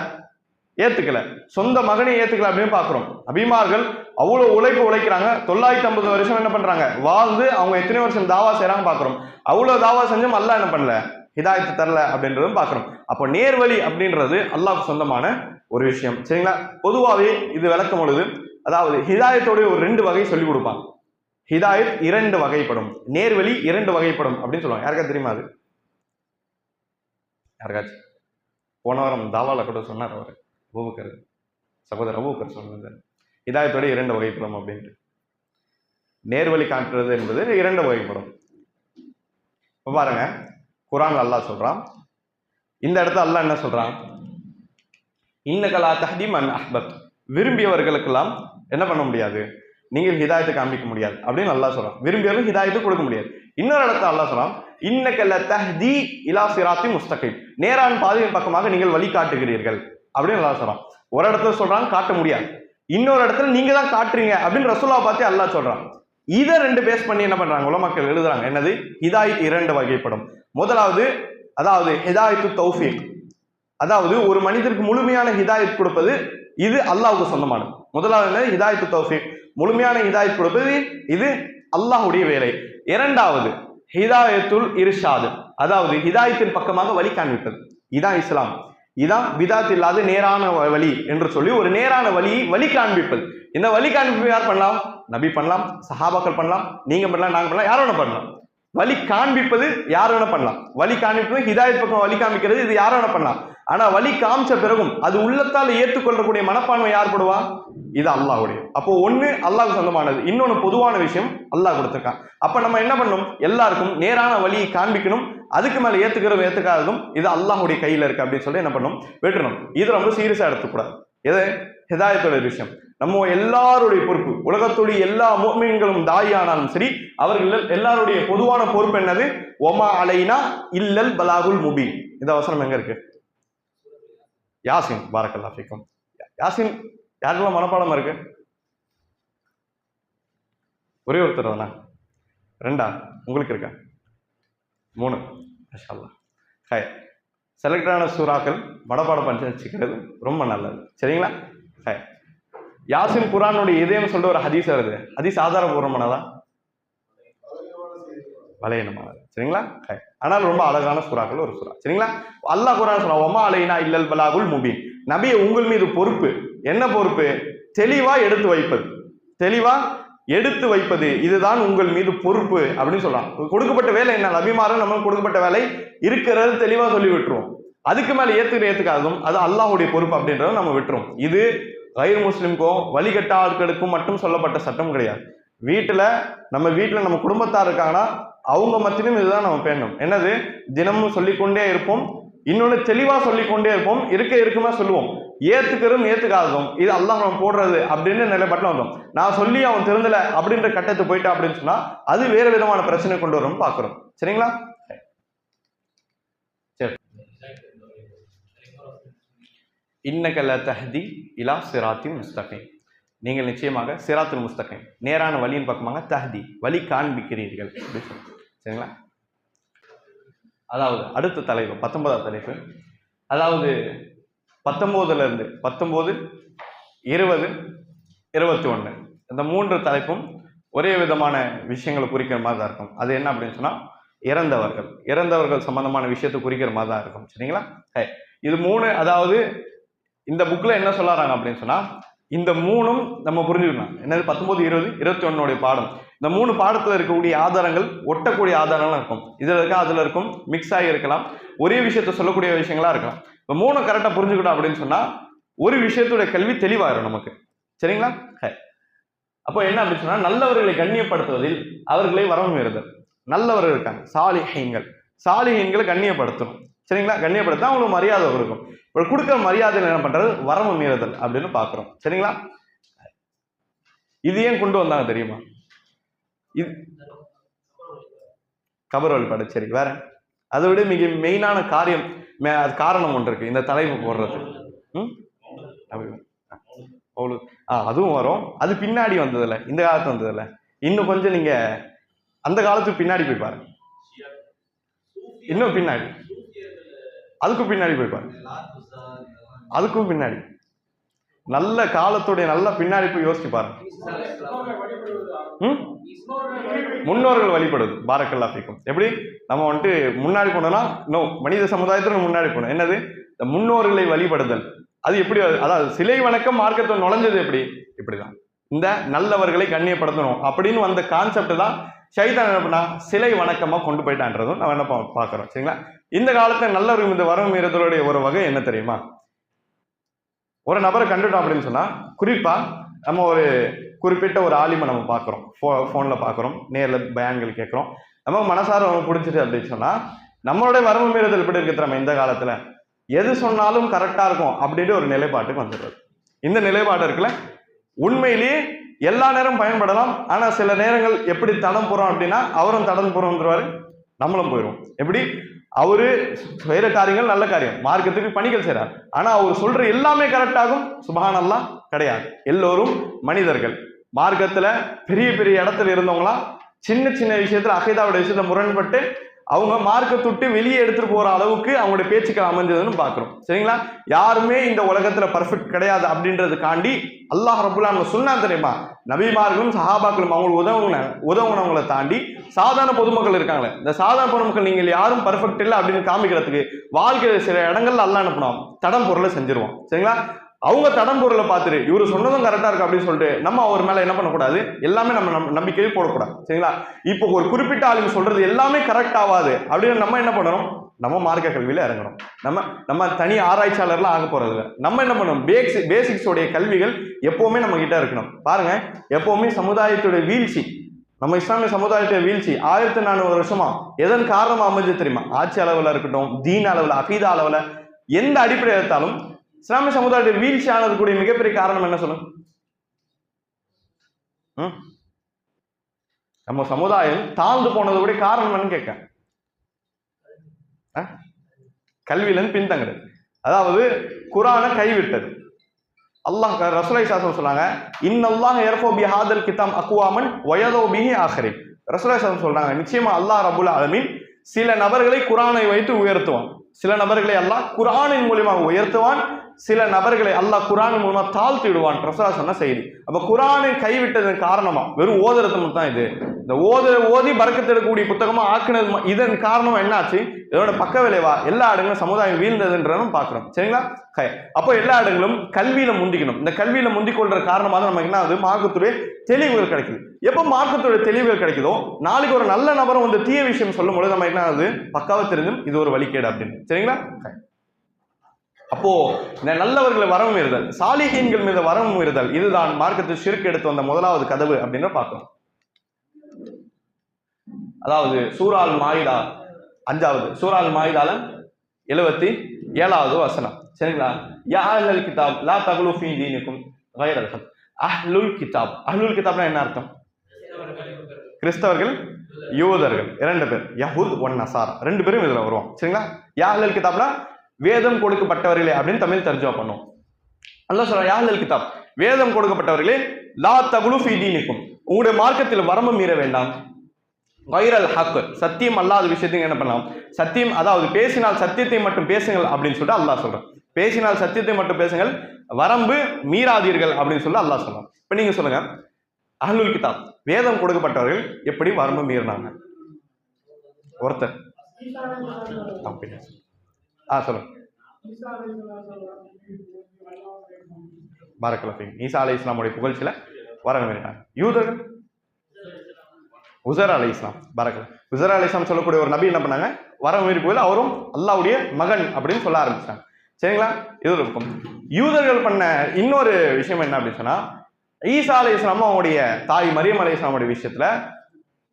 S2: ஏத்துக்கல, சொந்த மகனை ஏத்துக்கல அப்படின்னு பாக்குறோம். அபிமார்கள் அவ்வளவு உழைக்கிறாங்க, 950 வருஷம் என்ன பண்றாங்க, வாழ்ந்து அவங்க எத்தனை வருஷம் தாவா செய்யறாங்க பாக்குறோம். அவ்வளவு தாவா செஞ்சும் அல்லாஹ் என்ன பண்ணல, ஹிதாயத்தை தரல அப்படின்றதும் பாக்குறோம். அப்போ நேர்வழி அப்படின்றது அல்லாஹ்வுக்கு சொந்தமான ஒரு விஷயம். சரிங்களா? பொதுவாகவே இது விளக்கும் பொழுது, அதாவது ஹிதாயத்தோடைய ஒரு 2 வகை சொல்லி கொடுப்பாங்க. ஹிதாயத் 2 வகைப்படும், நேர்வழி 2 வகைப்படும் அப்படின்னு சொல்லுவாங்க. யாருக்கா தெரியுமா அது? யாருக்காச்சும்? போன வாரம் தாவால கூட சொன்னார் அவர், அபூபக்கர், சகோதரர் அபூபக்கர் சொன்னது, ஹிதாயத்தோட 2 வகைப்படும் அப்படின்ட்டு. நேர்வழி காட்டுறது என்பது 2 வகைப்படும். இப்ப பாருங்க, குர்ஆன்ல அல்லாஹ் சொல்றான், இந்த இடத்துல அல்லாஹ் என்ன சொல்றான், இன்னக லா தஹ்தி மன் அஹ்பப், விரும்பியவர்களுக்கெல்லாம் என்ன பண்ண முடியாது, நீங்கள் ஹிதாயத்தை காண்பிக்க முடியாது அப்படின்னு அல்லாஹ் சொல்றான். விரும்பியவர்கள் ஹிதாயத்தை கொடுக்க முடியாது. இன்னொரு இடத்துல அல்லாஹ் சொல்றான், இன்னக லதஹ்தி இலா சிராத்தி முஸ்தகீம், நேரான பாதையின் பக்கமாக நீங்கள் வழி காட்டுகிறீர்கள் அப்படின்னு அல்லாஹ் சொல்றான். ஒரு இடத்துல சொல்றான் காட்ட முடியாது, இன்னொரு இடத்துல நீங்க தான் காட்டுறீங்க அப்படின்னு ரசூலுல்லாஹ் பார்த்து அல்லாஹ் சொல்றான். இதை 2 பேஸ் பண்ணி என்ன பண்றாங்க, உலமாக்கள் எழுதுறாங்க. என்னது? ஹிதாயத் 2 வகைப்படும். முதலாவது, அதாவது ஹிதாயத்து தௌஃபீக், அதாவது ஒரு மனிதருக்கு முழுமையான ஹிதாயத் கொடுப்பது, இது அல்லாஹ்வுக்கு சொந்தமானது. முதலாவது ஹிதாயத்து தௌஃபீக், முழுமையான ஹிதாயத் கொடுப்பது, இது அல்லாஹ்வுடைய வேலை. இரண்டாவது ஹிதாயத்துல் இர்ஷாத், அதாவது ஹிதாயத்தின் பக்கமாக வழி காண்பிப்பது. இதான் இஸ்லாம், இதான் பிதாத் இல்லாத நேரான வழி என்று சொல்லி ஒரு நேரான வழி காண்பிப்பது. இந்த வழி காண்பிப்பு யார் பண்ணலாம்? நபி பண்ணலாம், சஹாபாக்கள் பண்ணலாம், நீங்க பண்ணலாம், நாங்க பண்ணலாம், யார் வேணா பண்ணலாம். வழி காண்பிப்பது யார் வேணா பண்ணலாம். வழி காண்பிப்பது, ஹிதாயத் பக்கம் வழி காண்பிக்கிறது, இது யார் வேணா பண்ணலாம். ஆனா வழி காமிச்ச பிறகும் அது உள்ளத்தால் ஏற்றுக்கொள்ளக்கூடிய மனப்பான்மை யார் போடுவா? இது அல்லாஹ்வுடைய. அப்போ ஒண்ணு அல்லாஹ்வுக்கு சொந்தமானது, இன்னொன்னு பொதுவான விஷயம் அல்லாஹ் கொடுத்திருக்கான். அப்ப நம்ம என்ன பண்ணணும், எல்லாருக்கும் நேரான வழியை காண்பிக்கணும். அதுக்கு மேல ஏத்துக்கிறதும் ஏத்துக்காததும் இது அல்லாஹ்வுடைய கையில இருக்கு அப்படின்னு சொல்லி என்ன பண்ணணும், விட்டுறணும். இது ரொம்ப சீரியஸா எடுத்துக்கூடாது. எது? ஹிதாயத்தோட விஷயம் நம்ம எல்லாருடைய பொறுப்பு. உலகத்துடைய எல்லா முஃமின்களும் தாயானாலும் சரி, அவர்கள் எல்லாருடைய பொதுவான பொறுப்பு என்னது? ஒமா அலைனா இல்லல் பலாகுல் முபீன். இந்த வசனம் எங்க இருக்கு? யாசின். பாரக்கல்லாஹு ஃபீக்கும். யாசின் யாருக்கெல்லாம் மனப்பாடமா இருக்கு? ஒரே ஒருத்தர் தானா? 2 உங்களுக்கு இருக்கா? 3. மாஷா அல்லாஹ். ஹாய். செலக்டான சூறாக்கள் மனப்பாடம் பண்ணி வச்சுக்கிறது ரொம்ப நல்லது. சரிங்களா? ஹாய். யாசின் குர்ஆனுடைய இதயம் சொல்ற ஒரு ஹதீஸ் வருது. ஹதீஸ் ஆதாரபூர்வமானதா? பலகீனமானது. சரிங்களா? ஆனால் ரொம்ப அழகான சூறாக்கள் ஒரு சூறா. சரிங்களா? அல்லாஹ் குர்ஆன் சொல்றான், ஒமா அலைனா இல்லல் பலாகுல் முபீன், நபியை உங்கள் மீது பொறுப்பு. என்ன பொறுப்பு? தெளிவா எடுத்து வைப்பது. தெளிவா எடுத்து வைப்பது இதுதான் உங்கள் மீது பொறுப்பு அப்படின்னு சொல்லலாம். கொடுக்கப்பட்ட வேலை என்ன? நபிமார்கள் நம்மளுக்கு கொடுக்கப்பட்ட வேலை இருக்கிறது தெளிவா சொல்லி விட்டுருவோம். அதுக்கு மேல ஏத்துக்காததும் அது அல்லாஹ்வுடைய பொறுப்பு அப்படின்றத நம்ம விட்டுரும். இது கைர் முஸ்லிம்க்கும் வழிகட்ட ஆட்களுக்கும் மட்டும் சொல்லப்பட்ட சட்டம் கிடையாது. நம்ம வீட்டுல நம்ம குடும்பத்தார் இருக்காங்கன்னா அவங்க மத்தியிலும் இதுதான் நம்ம பேணணும். என்னது? தினமும் சொல்லிக்கொண்டே இருப்போம். இன்னொன்னு தெளிவா சொல்லிக்கொண்டே இருப்போம். இருக்குமா சொல்லுவோம். ஏத்துக்கிறதும் ஏத்துக்காததும் இது அல்லாஹ் நம்ம போடுறது அப்படின்னு நிலைப்பாட்டில் வந்தோம். நான் சொல்லி அவன் திருந்தல அப்படின்ற கட்டத்தை போயிட்டா அப்படின்னு சொன்னா அது வேற விதமான பிரச்சனை கொண்டு வரும் பாக்குறோம். சரிங்களா? சரி. இன்னக லா தஹ்தி இலா சிராத்தின் முஸ்தகீம். நீங்கள் நிச்சயமாக சிராத்துல் முஸ்தகீம் நேரான வழியின் பக்கமாக தஹ்தி வழி காண்பிக்கிறீர்கள். சரிங்களா? அதாவது அடுத்த தலைப்பு 19ஆம் தலைப்பு. அதாவது 19 இருந்து 19, 20, 21 இந்த 3 தலைப்பும் ஒரே விதமான விஷயங்களை குறிக்கிற மாதிரி தான் இருக்கும். அது என்ன அப்படின்னு சொன்னா இறந்தவர்கள் சம்பந்தமான விஷயத்தை குறிக்கிற மாதிரி தான் இருக்கும். சரிங்களா? இது 3. அதாவது இந்த புக்ல என்ன சொல்றாங்க அப்படின்னு சொன்னா இந்த 3ம் நம்ம புரிஞ்சுக்கணும். என்னது? 19, 20, 21 பாடம். இந்த 3 பாடத்துல இருக்கக்கூடிய ஆதாரங்கள் ஒட்டக்கூடிய ஆதாரங்கள் இருக்கும். இதுல இருக்கா அதுல இருக்கும், மிக்ஸ் ஆகி இருக்கலாம், ஒரே விஷயத்த சொல்லக்கூடிய விஷயங்களா இருக்கலாம். இப்போ 3 கரெக்டா புரிஞ்சுக்கிட்டோம் அப்படின்னு சொன்னா ஒரு விஷயத்துடைய கல்வி தெளிவாயிரும் நமக்கு. சரிங்களா? அப்போ என்ன அப்படின்னு சொன்னா நல்லவர்களை கண்ணியப்படுத்துவதில் அவர்களை வரவு மீறுதல். நல்லவர்கள் இருக்காங்க, சாலிஹீன்களை கண்ணியப்படுத்தணும். சரிங்களா? கண்ணியப்படுத்த அவங்களுக்கு மரியாதை கொடுக்கும். இப்போ கொடுக்குற மரியாதையில் என்ன பண்றது? வரவு மீறுதல் அப்படின்னு பாக்குறோம். சரிங்களா? இது ஏன் கொண்டு வந்தாங்க தெரியுமா? இது கபர் வழிபாடு. சரி, வேற அதை விட மிக மெயினான காரணம் ஒன்று இருக்கு இந்த தலைப்பு போடுறது. அதுவும் வரும். அது பின்னாடி வந்ததில்ல, இந்த காலத்து வந்ததில்ல. இன்னும் கொஞ்சம் நீங்க அந்த காலத்துக்கு பின்னாடி போய் பாருங்க. இன்னும் பின்னாடி அதுக்கும் பின்னாடி போய் பாருங்க. அதுக்கும் பின்னாடி நல்ல காலத்துடைய நல்ல பின்னாடி போய் யோசிச்சு பாருங்க. முன்னோர்கள் வழிபடுது. பாரக்கல்லா ஃபீக்கும். எப்படி நம்ம வந்துட்டு முன்னாடி போனோம்னா மனித சமுதாயத்துல முன்னாடி போனோம். என்னது? இந்த முன்னோர்களை வழிபடுதல். அது எப்படி? அதாவது சிலை வணக்கம் மார்க்கத்தை நுழைஞ்சது எப்படி? இப்படிதான். இந்த நல்லவர்களை கண்ணியப்படுத்தணும் அப்படின்னு வந்த கான்செப்ட் தான் ஷைத்தான் என்ன பண்ணா சிலை வணக்கமா கொண்டு போயிட்டான்றதும் நம்ம என்ன பாக்குறோம். சரிங்களா? இந்த காலத்துல நல்லவர்கள் இந்த வரவு மீறுதலுடைய ஒரு வகை என்ன தெரியுமா? ஒரு நபரை கண்டுட்டோம் அப்படின்னு சொன்னா குறிப்பா நம்ம ஒரு குறிப்பிட்ட ஒரு ஆலிமை நம்ம பார்க்குறோம், ஃபோனில் பார்க்குறோம், நேரில் பயான்கள் கேட்குறோம், நம்ம மனசார அவங்க பிடிச்சிட்டு அப்படின்னு சொன்னால் நம்மளுடைய வரவு மீறுதல் எப்படி இருக்குது நம்ம இந்த காலத்தில் எது சொன்னாலும் கரெக்டாக இருக்கும் அப்படின்ட்டு ஒரு நிலைப்பாட்டுக்கு வந்துடுறது. இந்த நிலைப்பாடு இருக்குல்ல, உண்மையிலேயே எல்லா நேரம் பயன்படலாம். ஆனால் சில நேரங்கள் எப்படி தடம் போகிறோம் அப்படின்னா அவரும் தடம் போகிறோம் வந்துருவாரு, நம்மளும் போயிடும். எப்படி? அவரு செய்கிற காரியங்கள் நல்ல காரியம், மார்க்கத்துக்கு பணிகள் செய்கிறார், ஆனால் அவர் சொல்கிற எல்லாமே கரெக்டாகும் சுப்ஹானல்லாஹ் கிடையாது. எல்லோரும் மனிதர்கள். மார்க்கத்துல பெரிய பெரிய இடத்துல இருந்தவங்களா சின்ன சின்ன விஷயத்துல அகைதாவுடைய விஷயத்துல முரண்பட்டு அவங்க மார்க்கத்தை விட்டு வெளியே எடுத்துட்டு போற அளவுக்கு அவங்களுடைய பேச்சுக்கள் அமைஞ்சதுன்னு பாக்குறோம். சரிங்களா? யாருமே இந்த உலகத்துல பர்ஃபெக்ட் கிடையாது அப்படின்றதுக்காண்டி அல்லாஹ் ரப்புல் ஆலமீன் சொன்னா தெரியுமா, நபிமார்களும் சஹாபாக்களும் அவங்களுக்கு உதவுனவங்களை தாண்டி சாதாரண பொதுமக்கள் இருக்காங்களே, இந்த சாதாரண பொதுமக்கள் நீங்கள் யாரும் பர்ஃபெக்ட் இல்லை அப்படின்னு காமிக்கிறதுக்கு வாழ்க்கையில சில இடங்கள்ல அல்லாஹ் என்ன பண்ணுவோம், தடம் பொருளை செஞ்சிருவோம். சரிங்களா? அவங்க தடம் பொருளை பார்த்துட்டு இவரு சொன்னதும் கரெக்டா இருக்கு அப்படின்னு சொல்லிட்டு நம்ம அவர் மேல என்ன பண்ணக்கூடாது, எல்லாமே நம்ம நம்பிக்கையை போடக்கூடாது. சரிங்களா? இப்போ ஒரு குறிப்பிட்ட ஆளுங்க சொல்றது எல்லாமே கரெக்ட் ஆகாது அப்படின்னு நம்ம என்ன பண்ணணும், நம்ம மார்க்க கல்வியில இறங்கணும். நம்ம தனி ஆராய்ச்சியாளர்லாம் ஆக போறது இல்லை. நம்ம என்ன பண்ணணும், பேசிக்ஸோடைய கல்விகள் எப்பவுமே நம்ம கிட்ட இருக்கணும். பாருங்க, எப்பவுமே சமுதாயத்துடைய வீழ்ச்சி, நம்ம இஸ்லாமிய சமுதாயத்துடைய வீழ்ச்சி 1400 வருஷமா எதன் காரணமா அமைஞ்சு தெரியுமா? ஆட்சி அளவுல இருக்கட்டும், தீன் அளவுல, அகீதா அளவுல, எந்த அடிப்படை எடுத்தாலும் இஸ்லாமிய சமுதாயத்தை வீழ்ச்சி ஆனது கூடிய மிகப்பெரிய காரணம் என்ன சொல்லுங்க? நம்ம சமுதாயம் தாழ்ந்து போனது கூட காரணம் என்னன்னு கேட்க, கல்வியில இருந்து பின்தங்குறது. அதாவது குர்ஆனை கைவிட்டது. அல்லாஹ் ரசூலுல்லாஹி ஸல்லல்லாஹு அலைஹி சொன்னாங்க, இன்னல்லாஹ் யர்ஃபு பிஹாதல் கிதாப் அக்வாமன் வயது பிஹி ஆஹிரின். ரசூலுல்லாஹி ஸல்லல்லாஹு சொல்றாங்க, நிச்சயமா அல்லாஹ் ரப்புல் ஆலமீன் சில நபர்களை குர்ஆனை வைத்து உயர்த்துவான், சில நபர்களை அல்லாஹ் குர்ஆனின் மூலமாக உயர்த்துவான், சில நபர்களை அல்லாஹ் குர்ஆன் மூலமா தாழ்த்தி விடுவான். ரசூலுல்லாஹ் சொன்ன செய்தி. அப்ப குர்ஆனை கைவிட்டதன் காரணமா வெறும் ஓதுறது மட்டும் தான் இது, இந்த ஓதி பறக்கத்து எடுக்கக்கூடிய புத்தகமா ஆக்குனது. இதன் காரணம் என்னாச்சு? இதோட பக்க விளைவா எல்லா இடங்களும் சமுதாயம் வீழ்ந்ததுன்றதும் பார்க்கிறோம். சரிங்களா? அப்போ எல்லா இடங்களும் கல்வியில முந்திக்கணும். இந்த கல்வியில முந்திக் கொள்ற காரணமாக நமக்கு என்ன ஆகுது? மார்க்கத்துடைய தெளிவுகள் கிடைக்குது. எப்போ மார்க்கத்துடைய தெளிவுகள் கிடைக்குதோ நாளைக்கு ஒரு நல்ல நபரும் வந்து தீய விஷயம் சொல்லும் பொழுது நம்ம என்ன ஆகுது? பக்காவா தெரிஞ்சும் இது ஒரு வழிகேடு அப்படின்னு. சரிங்களா? அப்போ இந்த நல்லவர்களை வரவும் இருதல், சாலிஹீன்கள் மீது வரவும் இருதல், இதுதான் மார்க்கத்தில் ஷிர்க் எடுத்து வந்த முதலாவது கதவு அப்படின்னு பார்க்கிறோம். அதாவது சூரால் மாயிதா 5வது சூரால் மாயிதால 77வது வசனம். சரிங்களா? யா அஹ்லல் கிதாப் லா தகுலு ஃபீ தீனிக்கும் கைரல் ஹக். அஹ்லுல் கிதாப், அஹ்லுல் கிதாப்னா என்ன அர்த்தம்? கிறிஸ்தவர்கள், யூதர்கள் 2 பேர், யஹூத் ஒன் நசாரா 2 பேரும் இதுல வருவோம். சரிங்களா? யா அஹ்லல் கிதாப்னா வேதம் கொடுக்கப்பட்டவர்களே அப்படின்னு தமிழ் தர்ஜுமா பண்ணும். அல்லாஹ் சொல்றான், யா அஹ்லல் கிதாப், வேதம் கொடுக்கப்பட்டவர்களே, லா தகுலு ஃபீ தீனிக்கும், உங்களுடைய மார்க்கத்தில் வரம்பு மீற வேண்டாம். கைரல் ஹக், சத்தியம் அல்லாத விஷயத்தையும் என்ன பண்ணலாம்? சத்தியம், அதாவது பேசினால் சத்தியத்தை மட்டும் பேசுங்கள் அப்படின்னு சொல்லிட்டு அல்லாஹ் சொல்றான். பேசினால் சத்தியத்தை மட்டும் பேசுங்கள், வரம்பு மீறாதீர்கள் அப்படின்னு சொல்லி அல்லாஹ் சொல்றான். இப்ப நீங்க சொல்லுங்க, அஹ்லுல் கிதாப் வேதம் கொடுக்கப்பட்டவர்கள் எப்படி வரம்பு மீறினாங்க? ஒருத்தர் சொல்லுங்க. பாரக்கல்லாஹு ஈசா அலைஹிஸ்ஸலாமுடைய புகழ்ச்சியில வரம்பு மீறினாங்க. யூதர்கள் உஸர் அலைஹிஸ்ஸலாம், பாரக்கல்லாஹ், உஸர் அலைஹிஸ்ஸலாம் சொல்லக்கூடிய ஒரு நபி என்ன பண்ணாங்க? வரம்பு மீறி போய் அவரும் அல்லாஹ்வுடைய மகன் அப்படின்னு சொல்ல ஆரம்பிச்சாங்க. சரிங்களா? இது இருக்கும். யூதர்கள் பண்ண இன்னொரு விஷயம் என்ன அப்படின்னு சொன்னா, ஈசா அலைஹிஸ்ஸலாம் அவங்களுடைய தாய் மரியம் அலைஹிஸ்ஸலாமுடைய விஷயத்துல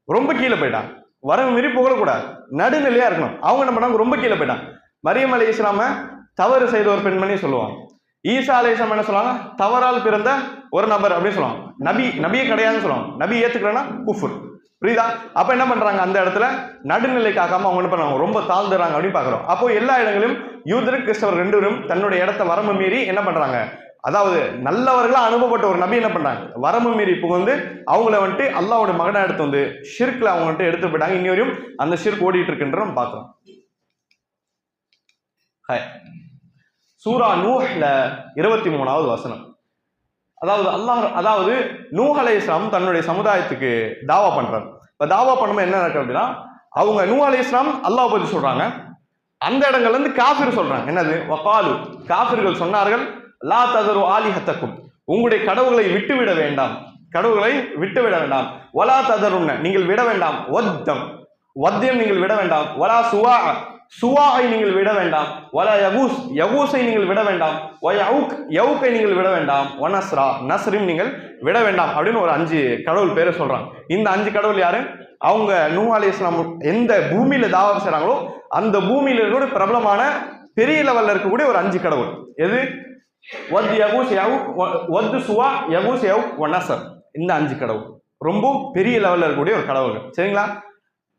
S2: ரொம்ப கீழே போயிட்டாங்க. வரம்பு மீறி புகழக்கூடாது, நடுநிலையா இருக்கணும். அவங்க என்ன பண்ணாங்க? ரொம்ப கீழே போயிட்டாங்க. மரியம் அலைஹிஸ்ஸலாம தவறு செய்த ஒரு பெண்மணி சொல்லுவாங்க. ஈசா அலைஹிஸ்ஸலாம் என்ன சொல்லுவாங்க? தவறால் பிறந்த ஒரு நபர் அப்படின்னு சொல்லுவாங்க. நபியே கிடையாதுன்னு சொல்லுவாங்க. நபி ஏத்துக்கிறேன்னா குஃபுர். புரியுதா? அப்ப என்ன பண்றாங்க? அந்த இடத்துல நடுநிலை காக்காம அவங்க என்ன பண்ணுவாங்க? ரொம்ப தாழ்ந்துறாங்க அப்படின்னு பாக்குறோம். அப்போ எல்லா இடங்களிலும் யூதர் கிறிஸ்தவர் 2 பேரும் தன்னுடைய இடத்த வரம்பு மீறி என்ன பண்றாங்க? அதாவது நல்லவர்களா அனுபவப்பட்ட ஒரு நபி என்ன பண்றாங்க? வரம்பு மீறி புகுந்து அவங்கள வந்துட்டு அல்லாஹ்வுடைய மகனா எடுத்து வந்து ஷிர்க்ல அவங்க வந்துட்டு எடுத்து போயிட்டாங்க. இன்னொரு அந்த ஷிர்க் ஓடிட்டு இருக்குன்ற நம்ம பாக்குறோம். சூரா நூஹ்ல 23வது வசனம். அதாவது நூஹ் அலைஹிஸ்ஸலாம் தன்னுடைய சமுதாயத்துக்கு தாவா பண்றாங்க. இப்ப தாவா பண்ணும்போது என்ன நடக்குது அப்படின்னா, அவங்க நூஹ் அலைஹிஸ்ஸலாம் அல்லாஹ் பத்தி சொல்றாங்க. அந்த இடங்கள்ல இருந்து காஃபிர் சொல்றாங்க. என்னது? வகாலு, காஃபிர்கள் சொன்னார்கள், லா ததரு ஆலிஹத்தக்கும், உங்களுடைய கடவுளை விட்டுவிட வேண்டாம், கடவுளை விட்டுவிட வேண்டாம். வலா ததருன்ன, நீங்கள் விட வேண்டாம். வத்தியம் நீங்கள் விட வேண்டாம். வலா சுவாஐ நீங்கள் விட வேண்டாம். வலா யகூஸை நீங்கள் விட வேண்டாம். யவுக்கை நீங்கள் விட வேண்டாம். வனஸ்ரா, நஸ்ரிம் நீங்கள் விட வேண்டாம் அப்படின்னு ஒரு 5 கடவுள் பேரை சொல்றாங்க. இந்த 5 கடவுள் யாரு? அவங்க நூஹ் அலைஹிஸ்ஸலாம் எந்த பூமியில தாவா செய்றாங்களோ அந்த பூமியில கூட பிரபலமான பெரிய லெவல்ல இருக்கக்கூடிய ஒரு 5 கடவுள். எது? வத் யகூஸ் யவுக், வத் சுவா யகூஸ் யவுக் வனஸ்ர். இந்த 5 கடவுள் ரொம்ப பெரிய லெவல்ல இருக்கக்கூடிய ஒரு கடவுள். சரிங்களா?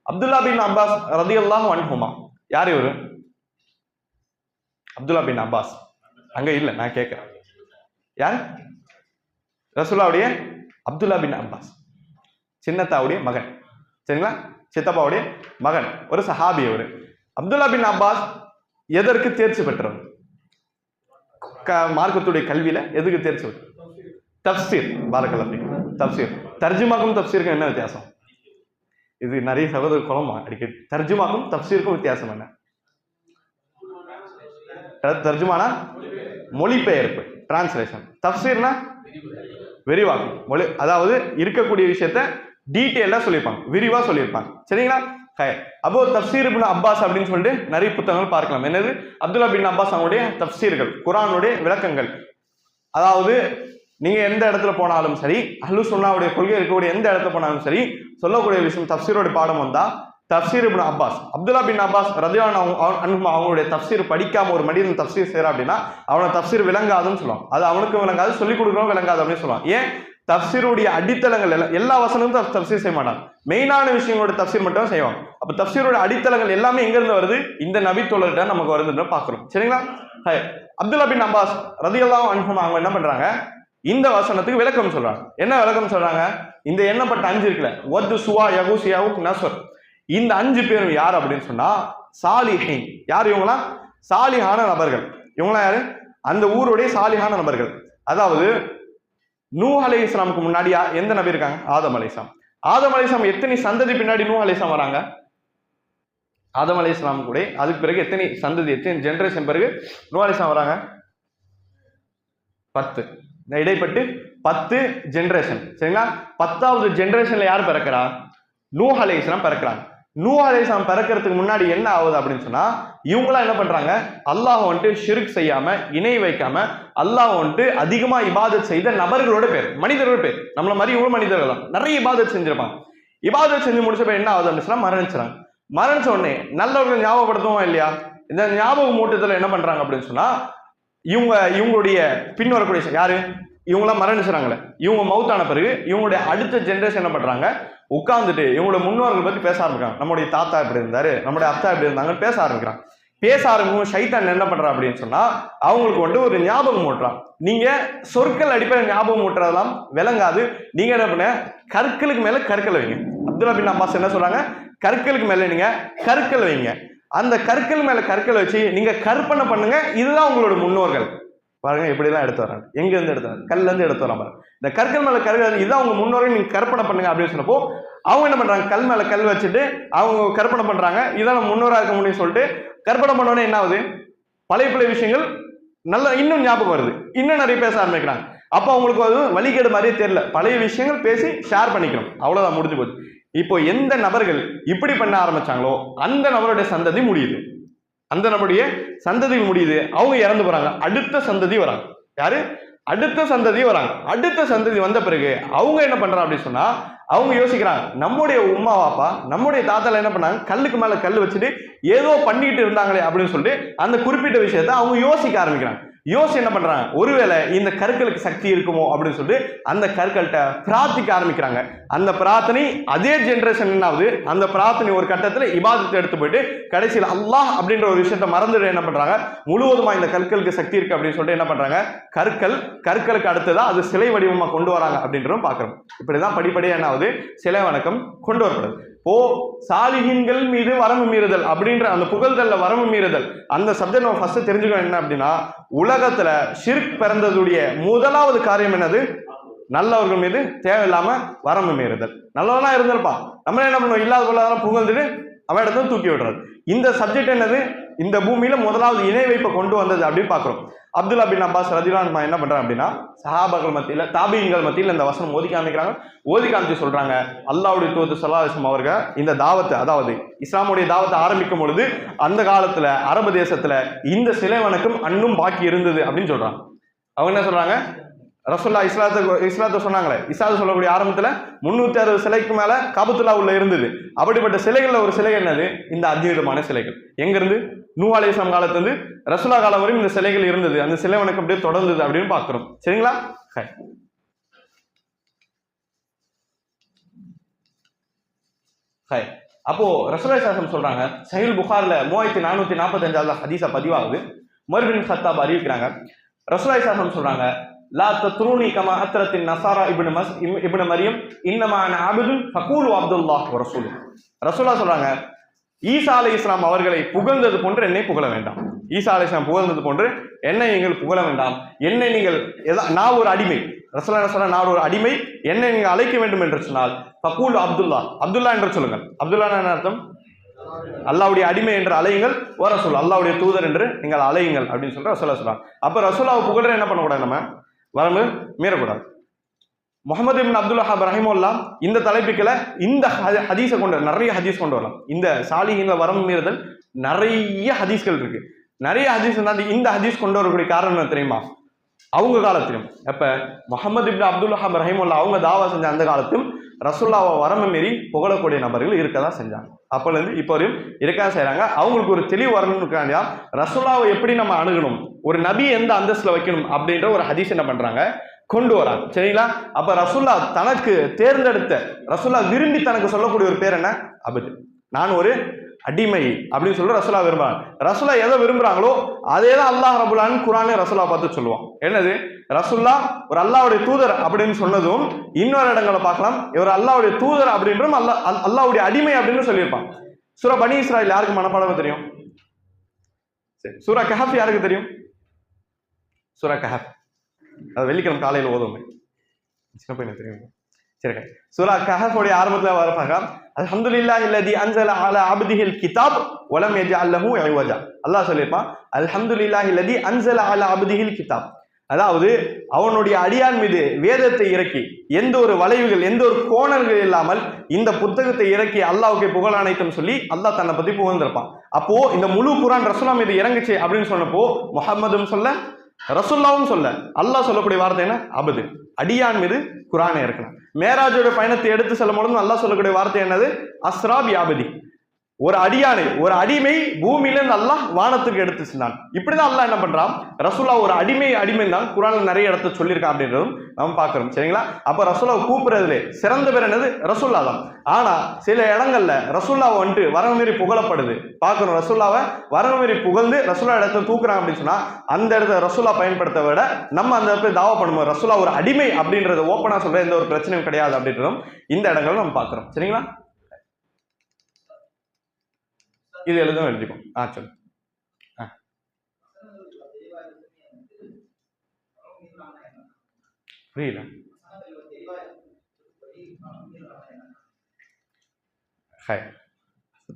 S2: அப்துல்லா பின் அப்பாஸ் ரலியல்லாஹு அன்ஹுமா, யார் இவரு? அப்துல்லா பின் அப்பாஸ் அங்க இல்ல, நான் கேட்கிறேன். யார்? ரசூலுல்லாஹ்வுடைய அப்துல்லா பின் அப்பாஸ், சின்னத்தாவுடைய மகன். சரிங்களா? சித்தப்பாவுடைய மகன், ஒரு சஹாபி. அவரு அப்துல்லா பின் அப்பாஸ் எதற்கு தேர்ச்சி பெற்றவர்? மார்க்கத்துடைய கல்வியில எதுக்கு தேர்ச்சி பெற்ற? தப்சீர். பாரக்கல்லாஹு ஃபீக். தப்சீர். தர்ஜுமாக்கும் தப்சீருக்கும் என்ன வித்தியாசம்? இது நிறைய சகோதர குழம்பா அடிக்கடி. தர்ஜுமாக்கும் தப்சீருக்கும் வித்தியாசம் என்ன? தர்ஜுமானா மொழிபெயர்ப்பு, டிரான்ஸ்லேஷன். தப்சீர்னா விரிவாக்கம், மொழி, அதாவது இருக்கக்கூடிய விஷயத்த டீட்டெயிலா சொல்லியிருப்பாங்க, விரிவா சொல்லியிருப்பாங்க. சரிங்களா? அப்போ தப்சீர் இப்னு அப்பாஸ் அப்படின்னு சொல்லிட்டு நிறைய புத்தகங்கள் பார்க்கலாம். என்னது? அப்துல்லா பின் அப்பாஸ் அவங்களுடைய தப்சீர்கள், குர்ஆனுடைய விளக்கங்கள். அதாவது நீங்க எந்த இடத்துல போனாலும் சரி, அஹ்லு சுன்னாவுடைய கொள்கை இருக்கக்கூடிய எந்த இடத்துல போனாலும் சரி, சொல்லக்கூடிய விஷயம் தப்சீரோட பாடம் வந்தா தப்சீர் இப்னு அப்பாஸ், அப்துல்லா பின் அப்பாஸ் ரலியல்லாஹு அன்ஹு அவங்களுடைய தப்சீர் படிக்காம ஒரு மனிதன் தப்சீர் செய்யறா அப்படின்னா அவனை தப்சீர் விளங்காதுன்னு சொல்லுவாங்க. அது அவனுக்கு விளங்காது, சொல்லிக் கொடுக்குறவங்க விளங்காது அப்படின்னு சொல்லுவாங்க. ஏன்? தப்சீருடைய அடித்தளங்கள் எல்லா வசனமும் தப்சீர் செய்ய மாட்டாங்க, மெயினான விஷயங்களோட தப்சீர் மட்டும் செய்வாங்க. அப்ப தப்சீரோட அடித்தளங்கள் எல்லாமே எங்க இருந்து வருது? இந்த நபி தோழர்கிட்ட நமக்கு வருதுன்னு பாக்குறோம். சரிங்களா? அப்துல்லா பின் அப்பாஸ் ரலியல்லாஹு அன்ஹு அவங்க என்ன பண்றாங்க? இந்த வசனத்துக்கு விளக்கம் சொல்றாங்க. என்ன விளக்கம் சொல்றாங்க? இந்த எண்ணப்பட்ட 5 இருக்குல்ல, வத் சுவா யகூஸ் யவுக் நஸ்ர், இந்த 5 பேரும் யார் அப்படின்னு சொன்னா சாலிஹீன். யார் இவங்களா? சாலிஹான நபர்கள். இவங்களா யாரு? அந்த ஊருடைய சாலிஹான நபர்கள். அதாவது நூஹ் அலைஹிஸ்ஸலாமுக்கு முன்னாடி எந்த நபி இருக்காங்க? ஆதம் அலைஹிஸ்ஸலாம். ஆதம் அலைஹிஸ்ஸலாம் எத்தனை சந்ததி பின்னாடி நூஹ் அலைஹிஸ்ஸலாம் வராங்க? ஆதம் அலைஹிஸ்ஸலாம் கூட அதுக்கு பிறகு எத்தனை சந்ததி, எத்தனை ஜெனரேஷன் பிறகு நூஹ் அலைஹிஸ்ஸலாம் வராங்க? 10. இடைப்பட்டு 10 ஜெனரேஷன். சரிங்களா? 10வது ஜெனரேஷன்ல யார் பிறக்கிறா? நூஹ் அலைஹிஸ்ஸலாம் பிறக்கிறாங்க. நூஹ் அலைஹிஸ்ஸலாம் பிறக்கிறதுக்கு முன்னாடி என்ன ஆகுது அப்படின்னு சொன்னா, இவங்களாம் என்ன பண்றாங்க, அல்லாஹ் வந்துட்டு ஷிர்க் செய்யாம, இணை வைக்காம, அல்லாஹ் வந்துட்டு அதிகமா இபாதத் செய்த நபர்களோட பேர், மனிதரோட பேர். நம்மள மாதிரி இவ்வளவு மனிதர்கள் தான் நிறைய இபாதத் செஞ்சிருப்பாங்க. இபாதத் செஞ்சு முடிச்சப்ப என்ன ஆகுது அப்படின்னு சொன்னா மரணிச்சுறாங்க. மரணிச்ச உடனே நல்லவர்கள் ஞாபகப்படுத்துவோம் இல்லையா? இந்த ஞாபக மூட்டத்துல என்ன பண்றாங்க அப்படின்னு சொன்னா, இவங்களுடைய பின் வரக்கூடிய யாரு, இவங்களாம் மரணிச்சுறாங்களே, இவங்க மவுத்தான பிறகு இவங்களுடைய அடுத்த ஜெனரேஷன் என்ன பண்றாங்க, உட்கார்ந்துட்டு இவங்களோட முன்னோர்கள் பத்தி பேச ஆரம்பிக்கிறாங்க. நம்முடைய தாத்தா எப்படி இருந்தாரு, நம்முடைய அத்தா எப்படி இருந்தாங்கன்னு பேச ஆரம்பிக்கிறாங்க. பேச ஆரம்பிக்கும் ஷைத்தான் என்ன பண்றான் அப்படின்னு சொன்னா, அவங்களுக்கு வந்து ஒரு ஞாபகம் ஊட்டுறான். நீங்க சொற்கள் அடிப்படையில் ஞாபகம் ஊட்டுறதெல்லாம் விளங்காது, நீங்க என்ன பண்ண, கற்களுக்கு மேல கற்கள் வைங்க. அப்துல்லா பின் அப்பாஸ் என்ன சொல்றாங்க, கற்களுக்கு மேல நீங்க கற்கள் வைங்க. அந்த கற்கள் மேல கற்கள் வச்சு நீங்க கற்பனை பண்ணுங்க, இதுதான் உங்களோட முன்னோர்கள். பாருங்க எப்படிலாம் எடுத்து வராங்க, எங்க இருந்து எடுத்து வராங்க, கல்ல இருந்து எடுத்து வராங்க. இந்த கற்கள் மேல கற்கள், இதுதான் உங்க முன்னோர்கள், நீங்க கற்பனை பண்ணுங்க அப்படின்னு சொன்னப்போ அவங்க என்ன பண்றாங்க, கல் மேல கல் வச்சுட்டு அவங்க கற்பனை பண்றாங்க, இதான் நம்ம முன்னோரா இருக்க முடியும்னு சொல்லிட்டு கற்பனை பண்ணோன்னே என்ன ஆகுது, பழைய விஷயங்கள் நல்லா இன்னும் ஞாபகம் வருது, இன்னும் நிறைய பேச ஆரம்பிக்கிறாங்க. அப்போ அவங்களுக்கு அது வழிகேடு மாதிரியே தெரியல, பழைய விஷயங்கள் பேசி ஷேர் பண்ணிக்கணும், அவ்வளவுதான், முடிஞ்சு போகுது. இப்போ எந்த நபர்கள் இப்படி பண்ண ஆரம்பிச்சாங்களோ அந்த நபருடைய சந்ததி முடியுது, அந்த நம்முடைய சந்ததி முடியுது, அவங்க இறந்து போறாங்க, அடுத்த சந்ததி வராங்க. யாரு? அடுத்த சந்ததி வராங்க. அடுத்த சந்ததி வந்த பிறகு அவங்க என்ன பண்றாங்க அப்படின்னு சொன்னா, அவங்க யோசிக்கிறாங்க, நம்முடைய உம்மா வாப்பா நம்முடைய தாத்தால என்ன பண்ணாங்க, கல்லுக்கு மேல கல் வச்சுட்டு ஏதோ பண்ணிட்டு இருந்தாங்களே அப்படின்னு சொல்லிட்டு அந்த குறிப்பிட்ட விஷயத்த அவங்க யோசிக்க ஆரம்பிக்கிறாங்க. யோசி என்ன பண்றாங்க, ஒருவேளை இந்த கற்களுக்கு சக்தி இருக்குமோ அப்படின்னு சொல்லிட்டு அந்த கற்கள்கிட்ட பிரார்த்திக்க ஆரம்பிக்கிறாங்க. அந்த பிரார்த்தனை அதே ஜெனரேஷன் என்னாவது, அந்த பிரார்த்தனை ஒரு கட்டத்துல இபாதத்தை எடுத்து போயிட்டு கடைசியில் அல்லாஹ் அப்படின்ற ஒரு விஷயத்த மறந்துட்டு என்ன பண்றாங்க, முழுவதுமா இந்த கற்களுக்கு சக்தி இருக்கு அப்படின்னு சொல்லிட்டு என்ன பண்றாங்க, கற்களுக்கு அடுத்ததா அது சிலை வடிவமா கொண்டு வராங்க அப்படின்றதும் பாக்குறோம். இப்படிதான் படிப்படியா என்ன ஆகுது, சிலை வணக்கம் கொண்டு வரப்படுது. சாலிஹீன்கள் மீது வரம்பு மீறுதல் அப்படின்ற அந்த புகழ்தல்ல வரம்பு மீறுதல், அந்த சப்ஜெக்ட் நம்ம ஃபர்ஸ்ட் தெரிஞ்சுக்கணும். என்ன அப்படின்னா, உலகத்துல ஷிர்க் பிறந்ததுடைய முதலாவது காரியம் என்னது, நல்லவர்கள் மீது தேவையில்லாம வரம்பு மீறுதல். நல்லவனா இருந்திருப்பான், நம்மளே என்ன பண்ணுவோம், இல்லாத பொருளாதாரம் புகழ்ந்துட்டு அவன் இடத்துல தூக்கி விடுறது. இந்த சப்ஜெக்ட் என்னது, இந்த பூமியில முதலாவது இணை வைப்பை கொண்டு வந்தது அப்படின்னு பாக்குறோம். அப்துல்லா பின் அப்பாஸ் ரலியல்லாஹு அன்ஹு என்ன பண்றாங்க அப்படின்னா, சஹாபாக்கள் மத்தியில, தாபீன்கள் மத்தியில் இந்த வசனம் ஓதி காமிக்கிறாங்க. ஓதி காமிச்சு சொல்றாங்க, அல்லாஹ்வுடைய தூதர் ஸல்லல்லாஹு அலைஹி வஸல்லம் அவர்கள் இந்த தாவத்தை, அதாவது இஸ்லாமுடைய தாவத்தை ஆரம்பிக்கும் பொழுது அந்த காலத்துல அரபு தேசத்துல இந்த சிலை வணக்கம் அன்னும் பாக்கி இருந்தது அப்படின்னு சொல்றாங்க. அவங்க என்ன சொல்றாங்க, ரசூலுல்லாஹ் இஸ்லாத்தை சொன்னாங்களே, இஸ்லாத்தை சொல்லக்கூடிய ஆரம்பத்துல 360 சிலைக்கு மேல காபத்துல்லா உள்ள இருந்தது. அப்படிப்பட்ட சிலைகள்ல ஒரு சிலை என்னது, இந்த அத்விதமான சிலைகள். எங்க இருந்து, நூஹ் அலைஹிஸ்ஸலாம் காலத்துல இருந்து ரசூலா காலம் வரையும் இந்த சிலைகள் இருந்தது, அந்த சிலை வணக்கம் அப்படியே தொடர்ந்தது அப்படின்னு பாக்குறோம். சரிங்களா? அப்போ ரசூலுல்லாஹி ஸல்லல்லாஹு அலைஹி வஸல்லம் சொல்றாங்க, சஹீஹ் புகாரில 3445வது ஹதீஸா பதிவாகுது. உமர் பின் கத்தாப் அறிவிக்கிறாங்க, ரசூலுல்லாஹி ஸல்லல்லாஹு அலைஹி வஸல்லம் சொல்றாங்க, லா தத்ரூனி கமா அத்ரத்தின் நஸாரா இப்னு மரியம் இன்னமா அன அப்துன் ஃபகூலு அப்துல்லாஹ் வ ரசூலுஹு. ரசூலுல்லாஹ் சொல்றாங்க, ஈசா அலைஹிஸ்ஸலாம் அவர்களை புகழ்ந்தது போன்று என்னை புகழ வேண்டாம். ஈசா அலைஹிஸ்ஸலாம் புகழ்ந்தது போன்று என்னை நீங்கள் புகழ வேண்டாம். என்னை நீங்கள் நான் ஒரு அடிமை, ரசூலுல்லாஹ் சொல்றாங்க, நான் ஒரு அடிமை, என்னை நீங்கள் அழைக்க வேண்டும் என்று சொன்னால் ஃபகூலு அப்துல்லாஹ், அப்துல்லா என்று சொல்லுங்கள். அப்துல்லா என்ன அர்த்தம், அல்லாஹ்வுடைய அடிமை என்று அழையுங்கள், ஓ ரசூல் அல்லாஹ்வுடைய தூதர் என்று நீங்கள் அழையுங்கள் அப்படின்னு சொல்ற ரசூலுல்லாஹ் சொல்றாங்க. அப்ப ரசூலுல்லாஹ் புகழ்ற என்ன பண்ணக்கூடாது, நம்ம வரம்பு மீறக்கூடாது. முஹம்மது இப்னு அப்துல் வஹாப் ரஹிமஹுல்லாஹ் இந்த தலைப்புக்களை இந்த ஹதீஸை கொண்டு நிறைய ஹதீஸ் கொண்டு வரலாம். இந்த சாலிஹீன்ல வரம்பு மீறுதல் நிறைய ஹதீஸ்கள் இருக்கு. நிறைய ஹதீஸ் தாண்டி இந்த ஹதீஸ் கொண்டு வரக்கூடிய காரணம் என்ன தெரியுமா, அவங்க காலத்திலும் எப்ப முஹம்மது இப்னு அப்துல் வஹாப் ரஹிமஹுல்லாஹ் அவங்க தாவா செஞ்ச அந்த காலத்திலும் ரசூலுல்லாஹ்வை வரம்பு மீறி புகழக்கூடிய நபர்கள் இருக்கதான் செஞ்சாங்க. அப்பல இருந்து இப்போ வரையும் இருக்கதான் செய்யறாங்க. அவங்களுக்கு ஒரு தெளிவு வரணும்னுக்காண்டியா ரசூலுல்லாஹ்வை எப்படி நம்ம அணுகணும், ஒரு நபி எந்த அந்தஸ்துல வைக்கணும் அப்படின்ற ஒரு ஹதீஸ் என்ன பண்றாங்க, கொண்டு வராங்க. சரிங்களா? அப்ப ரசூலுல்லாஹ் தனக்கு தேர்ந்தெடுத்த, ரசூலுல்லாஹ் விரும்பி தனக்கு சொல்லக்கூடிய ஒரு பேர் என்ன, அபது, நான் ஒரு அடிமை அப்படின்னு சொல்லி ரசூலுல்லாஹ் விரும்புறாங்க. ரசூலுல்லாஹ் எதை விரும்புறாங்களோ அதே தான் அல்லாஹ் ரப்பல் ஆலமீன் குர்ஆன்ல ரசூலுல்லாஹ் பார்த்து சொல்லுவான். என்னது, ரசூலுல்லாஹ் ஒரு அல்லாஹ்வுடைய தூதர் அப்படின்னு சொன்னதும் இன்னொரு இடங்களை பார்க்கலாம், இவர் அல்லாஹ்வுடைய தூதர் அப்படின்றும் அல்லாஹ்வுடைய அடிமை அப்படின்னு சொல்லியிருப்பான். சூரா பனி இஸ்ராயில் யாருக்கு மனப்பாடமா தெரியும்? சரி, சூரா கஹஃப் யாருக்கு தெரியும்? சூரா கஹஃப் அது வெள்ளிக்கிழமை காலையில் ஓதுவோமே, சின்ன பையனுக்கு தெரியும். சரி, சூரா கஹஃபுடைய ஆரம்பத்துல வரப்பாங்க, அல்ஹம்துலில்லாஹி அல்லதி அன்ஸல அலா அப்திஹில் கிதாப் வலம் யஜஅல் லஹு இவஜா. அல்லாஹ் சொல்லிருப்பான், அல்ஹம்துலில்லாஹி அல்லதி அன்ஸல அலா அப்திஹில் கிதாப். அதாவது அவனுடைய அடியான் மீது வேதத்தை இறக்கி எந்த ஒரு வளைவுகள் எந்த ஒரு கோணல்கள் இல்லாமல் இந்த புத்தகத்தை இறக்கி அல்லாஹ்வுக்கு புகழ் அனைத்தும் சொல்லி அல்லாஹ் தன்னை பத்தி புகழ்ந்திருப்பான். அப்போ இந்த முழு குர்ஆன் ரசூலுல்லாஹ் மீது இறங்குச்சு அப்படின்னு சொன்னப்போ முஹம்மதும் சொல்ல ரசூலுல்லாஹும் சொல்ல அல்லாஹ் சொல்லக்கூடிய வார்த்தை என்ன? அபது, அடியான் மீது குர்ஆனை இறக்கணும். மேராஜோட பயணத்தை எடுத்து செல்லும் பொழுது அல்லாஹ் சொல்லக்கூடிய வார்த்தை என்னது? அஸ்ரா பி அபதி. ஒரு அடியானை, ஒரு அடிமை பூமியிலிருந்து அல்லாஹ் வானத்துக்கு எடுத்து சென்றான். இப்படிதான் அல்லாஹ் என்ன பண்றான், ரசூலா ஒரு அடிமை தான் குர்ஆன்ல நிறைய இடத்துல சொல்லியிருக்கான் அப்படின்றதும் நம்ம பார்க்கிறோம். சரிங்களா? அப்ப ரசூலாவை கூப்பிடுறதுல சிறந்த பேர் என்னது? ரசூல்லா தான். ஆனா சில இடங்கள்ல ரசூல்லாவை வந்துட்டு வரவுமீறி புகழப்படுது பார்க்கிறோம். ரசூல்லாவை வரவுமீறி புகழ்ந்து ரசூலா இடத்துல தூக்குறாங்க அப்படின்னு சொன்னா அந்த இடத்துல ரசூலா பயன்படுத்த விட நம்ம அந்த இடத்துல தாவா பண்ணுவோம். ரசூலா ஒரு அடிமை அப்படின்றத ஓப்பனா சொல்ற எந்த ஒரு பிரச்சனையும் கிடையாது அப்படின்றதும் இந்த இடங்கள் நம்ம பார்க்கிறோம். சரிங்களா? இது எழுதும் எழுதிப்போம். சொல்லு. புரியல.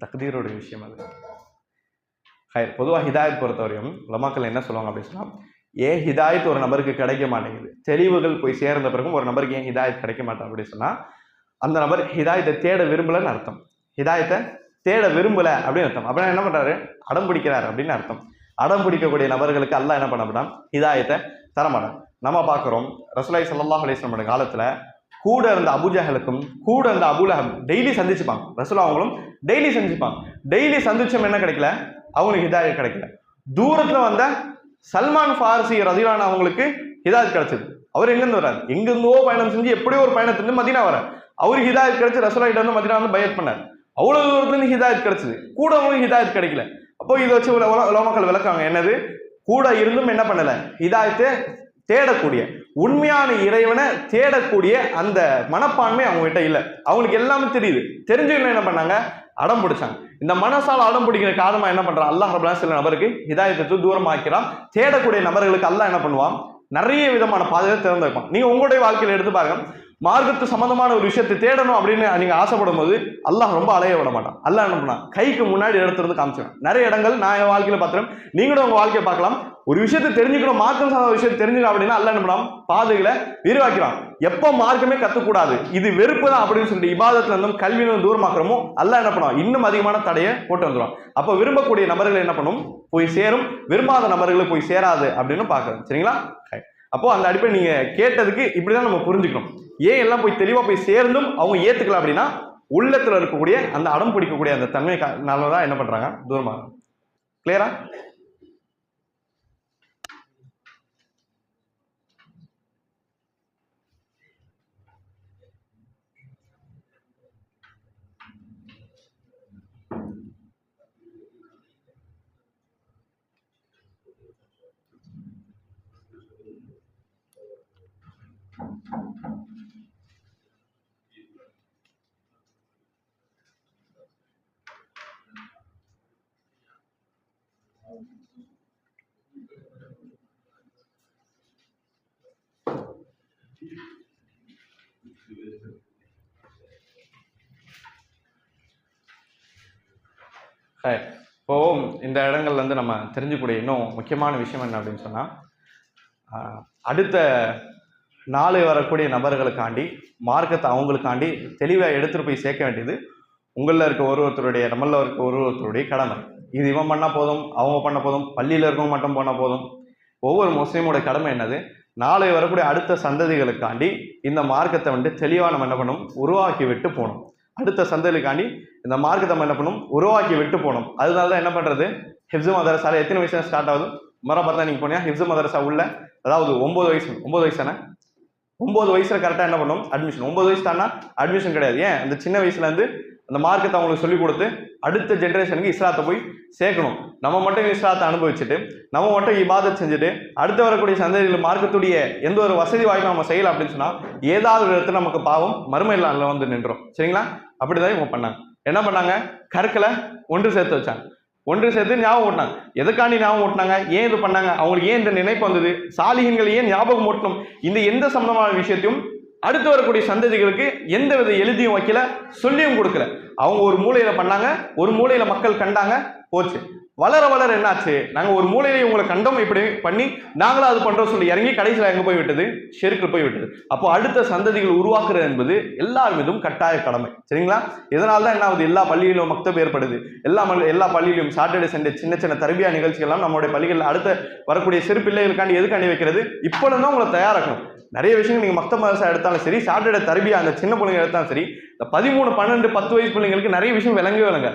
S2: தக்தீரோட விஷயம் அது. பொதுவாக ஹிதாயத் பொறுத்தவரையும் உலமாக்கள் என்ன சொல்லுவாங்க அப்படின்னு சொன்னா, ஏன் ஹிதாயத் ஒரு நபருக்கு கிடைக்க மாட்டேங்குது, தெளிவுகள் போய் சேர்ந்த பிறகும் ஒரு நபருக்கு ஏன் ஹிதாயத் கிடைக்க மாட்டேன் அப்படின்னு சொன்னா அந்த நபர் ஹிதாயத்தை தேட விரும்பலன்னு அர்த்தம். ஹிதாயத்தை தேட விரும்பல அப்படின்னு அர்த்தம். அப்படின்னா என்ன பண்றாரு? அடம் பிடிக்கிறாரு அப்படின்னு அர்த்தம். அடம் பிடிக்கக்கூடிய நபர்களுக்கு அல்லாஹ் என்ன பண்ண மாட்டான்? ஹிதாயத்தை தரமாட்டான். நம்ம பார்க்கிறோம் ரசூலுல்லாஹி ஸல்லல்லாஹு அலைஹி வஸல்லம் காலத்துல கூட இருந்த அபூஜஹலுக்கும் கூட இருந்த அபூலஹப் டெய்லி சந்திச்சுப்பாங்க. ரசூலுல்லாஹ் அவங்களும் டெய்லி சந்திச்சுப்பாங்க. டெய்லி சந்திச்சோம் என்ன கிடைக்கல? அவங்களுக்கு ஹிதாயத் கிடைக்கல. தூரத்துல வந்த சல்மான் ஃபாரிசி ரலியல்லாஹு அன்ஹு அவங்களுக்கு ஹிதாயத் கிடைச்சது. அவர் எங்கிருந்து வர்றாரு? எங்கிருந்தோ பயணம் செஞ்சு எப்படியோ ஒரு பயணத்திலிருந்து மதீனா வர்றார். அவருக்கு ஹிதாயத் கிடைச்சு ரசூலுல்லாஹ் கிட்ட வந்து மதீனா வந்து பைஅத் பண்ணார். அவ்வளவு தூரத்துலேருந்து ஹிதாயத் கிடைச்சது, கூட அவங்களுக்கு ஹிதாயத் கிடைக்கல. அப்போ இதை வச்சு உலமாக்கள் விளக்காங்க என்னது? கூட இருந்தும் என்ன பண்ணல? ஹிதாயத்தை தேடக்கூடிய உண்மையான இறைவனை தேடக்கூடிய அந்த மனப்பான்மை அவங்க கிட்ட இல்லை. அவங்களுக்கு எல்லாமே தெரியுது, தெரிஞ்சவங்க என்ன பண்ணாங்க? அடம் பிடிச்சாங்க. இந்த மனசால அடம் பிடிக்கிற காரணமா என்ன பண்றான்? அல்லாஹ் ரப்பல் ஆலமீன் சில நபருக்கு ஹிதாயத்தை தூரமாக்கிறான். தேடக்கூடிய நபர்களுக்கு அல்லாஹ் என்ன பண்ணுவான்? நிறைய விதமான பாதையை திறந்து வைப்பான். நீங்க உங்களுடைய வாழ்க்கையில எடுத்து பாருங்க, மார்க்கத்து சம்பந்தமான ஒரு விஷயத்தை தேடணும் அப்படின்னு நீங்க ஆசைப்படும் போது அல்லாஹ் ரொம்ப அலைய விட மாட்டான். அல்லாஹ் என்ன பண்ணா? கைக்கு முன்னாடி எடுத்துருந்து காமிச்சிடும். நிறைய இடங்கள் நான் என் வாழ்க்கையில பார்த்துறேன், நீங்களும் உங்க வாழ்க்கையை பார்க்கலாம். ஒரு விஷயத்தை தெரிஞ்சுக்கணும், மார்க்கம் சார்ந்த ஒரு விஷயத்தை தெரிஞ்சுக்கணும் அப்படின்னா அல்லாஹ் என்ன பண்ணலாம்? பாதைகளை விரிவாக்கிறான். எப்போ மார்க்கமே கத்துக்கூடாது, இது வெறுப்பு தான் அப்படின்னு சொல்லிட்டு இபாதத்துல இருந்தும் கல்வியிலும் தூரமாக்குறமோ அல்லாஹ் என்ன பண்ணுவான்? இன்னும் அதிகமான தடையை போட்டு வந்துடும். அப்போ விரும்பக்கூடிய நபர்கள் என்ன பண்ணும்? போய் சேரும், விரும்பாத நபர்களுக்கு போய் சேராது அப்படின்னு பார்க்கணும். சரிங்களா? அப்போ அந்த அடிப்படை நீங்க கேட்டதுக்கு இப்படிதான் நம்ம புரிஞ்சுக்கணும். ஏன் எல்லாம் போய் தெளிவா போய் சேர்ந்தும் அவங்க ஏத்துக்கலாம் அப்படின்னா உள்ளத்துல இருக்கக்கூடிய அந்த அடம் பிடிக்கக்கூடிய அந்த தன்மைனாலதான் என்ன பண்றாங்க? தூரமாக. கிளியரா? இப்போ இந்த இடங்கள்ல இருந்து நம்ம தெரிஞ்சுக்கூடிய இன்னும் முக்கியமான விஷயம் என்ன அப்படின்னு சொன்னா, அடுத்த நாளை வரக்கூடிய நபர்களுக்காண்டி மார்க்கத்தை அவங்களுக்காண்டி தெளிவாக எடுத்துட்டு போய் சேர்க்க வேண்டியது உங்களில் இருக்க ஒருத்தருடைய, நம்மள இருக்க ஒருத்தருடைய கடமை. இது இவன் பண்ணா போதும், அவங்க பண்ண போதும், பள்ளியில் இருக்கவங்க மட்டும் போனால் போதும். ஒவ்வொரு முஸ்லீமோட கடமை என்னது? நாளை வரக்கூடிய அடுத்த சந்ததிகளுக்காண்டி இந்த மார்க்கத்தை வந்துட்டு தெளிவாக நம்ம என்ன பண்ணணும்? உருவாக்கி விட்டு போகணும். அடுத்த சந்ததிகளுக்காண்டி இந்த மார்க்கத்தை நம்ம என்ன பண்ணணும்? உருவாக்கி விட்டு போகணும். அதனால தான் என்ன பண்ணுறது? ஹிஃப்ஸு மதரசால எத்தனை வயசுல ஸ்டார்ட் ஆகுது? மர பார்த்தா நீங்கள் போனியா ஹிஃப்ஸு மதரசா உள்ள, அதாவது 9 வயசு தானே? 9 வயசுல கரெக்டாக என்ன பண்ணணும்? அட்மிஷன். 9 வயசு தானா அட்மிஷன் கிடையாது. ஏன்? அந்த சின்ன வயசுலேருந்து அந்த மார்க்கத்தை அவங்களுக்கு சொல்லிக் கொடுத்து அடுத்த ஜென்ரேஷனுக்கு இஸ்லாத்தை போய் சேர்க்கணும். நம்ம மட்டும் இஸ்லாத்தை அனுபவிச்சுட்டு நம்ம மட்டும் இபாதத் செஞ்சுட்டு அடுத்து வரக்கூடிய சந்ததிகள் மார்க்கத்துடைய எந்த ஒரு வசதி வாய்ப்பும் நம்ம செய்யலாம் அப்படின்னு சொன்னா ஏதாவது ஒரு இடத்துல நமக்கு பாவம் மறுமையில் அதில் வந்து நின்றோம். சரிங்களா? அப்படிதான் இவங்க பண்ணாங்க. என்ன பண்ணாங்க? கற்களை ஒன்று சேர்த்து வச்சாங்க. ஒன்று சேர்த்து ஞாபகம் ஓட்டினாங்க. எதுக்காண்டி ஞாபகம் ஓட்டினாங்க? ஏன் இது பண்ணாங்க? அவங்களுக்கு ஏன் இந்த நினைப்பு வந்தது? சாலிஹீன்கள் ஏன் ஞாபகம் ஓட்டணும்? இந்த எந்த சம்பந்தமான விஷயத்தையும் அடுத்து வரக்கூடிய சந்ததிகளுக்கு எந்த வித எழுதியும் வைக்கல, சொல்லியும் கொடுக்கல. அவங்க ஒரு மூலையில பண்ணாங்க, ஒரு மூலையில மக்கள் கண்டாங்க, போச்சு. வளர வளர என்னாச்சு, நாங்க ஒரு மூலையில உங்களை கண்டோம் இப்படி பண்ணி நாங்களும் அது பண்றோம் சொல்லி இறங்கி கடைசியில் எங்க போய் விட்டது, ஷெருக்கு போய் விட்டது. அப்போ அடுத்த சந்ததிகள் உருவாக்குறது என்பது எல்லார் மீதும் கட்டாய கடமை. சரிங்களா? இதனால்தான் என்ன ஆகுது, எல்லா பள்ளியிலும் மக்தப் ஏற்படுது. எல்லா பள்ளியிலும் சாட்டர்டே சண்டே சின்ன சின்ன தர்பியா நிகழ்ச்சிகள்லாம் நம்மளுடைய பள்ளிகள் அடுத்த வரக்கூடிய சிறு பிள்ளைகளுக்காண்டி எதுக்காண்டி வைக்கிறது, இப்போ தான் உங்களை தயாராக்கணும். நிறைய விஷயங்கள் நீங்க மக்தப் மதரசா எடுத்தாலும் சரி, சாட்டர்டே தர்பியா அந்த சின்ன பிள்ளைங்க எடுத்தாலும் சரி, இந்த 13, 12, 10 வயசு பிள்ளைங்களுக்கு நிறைய விஷயம் விளங்க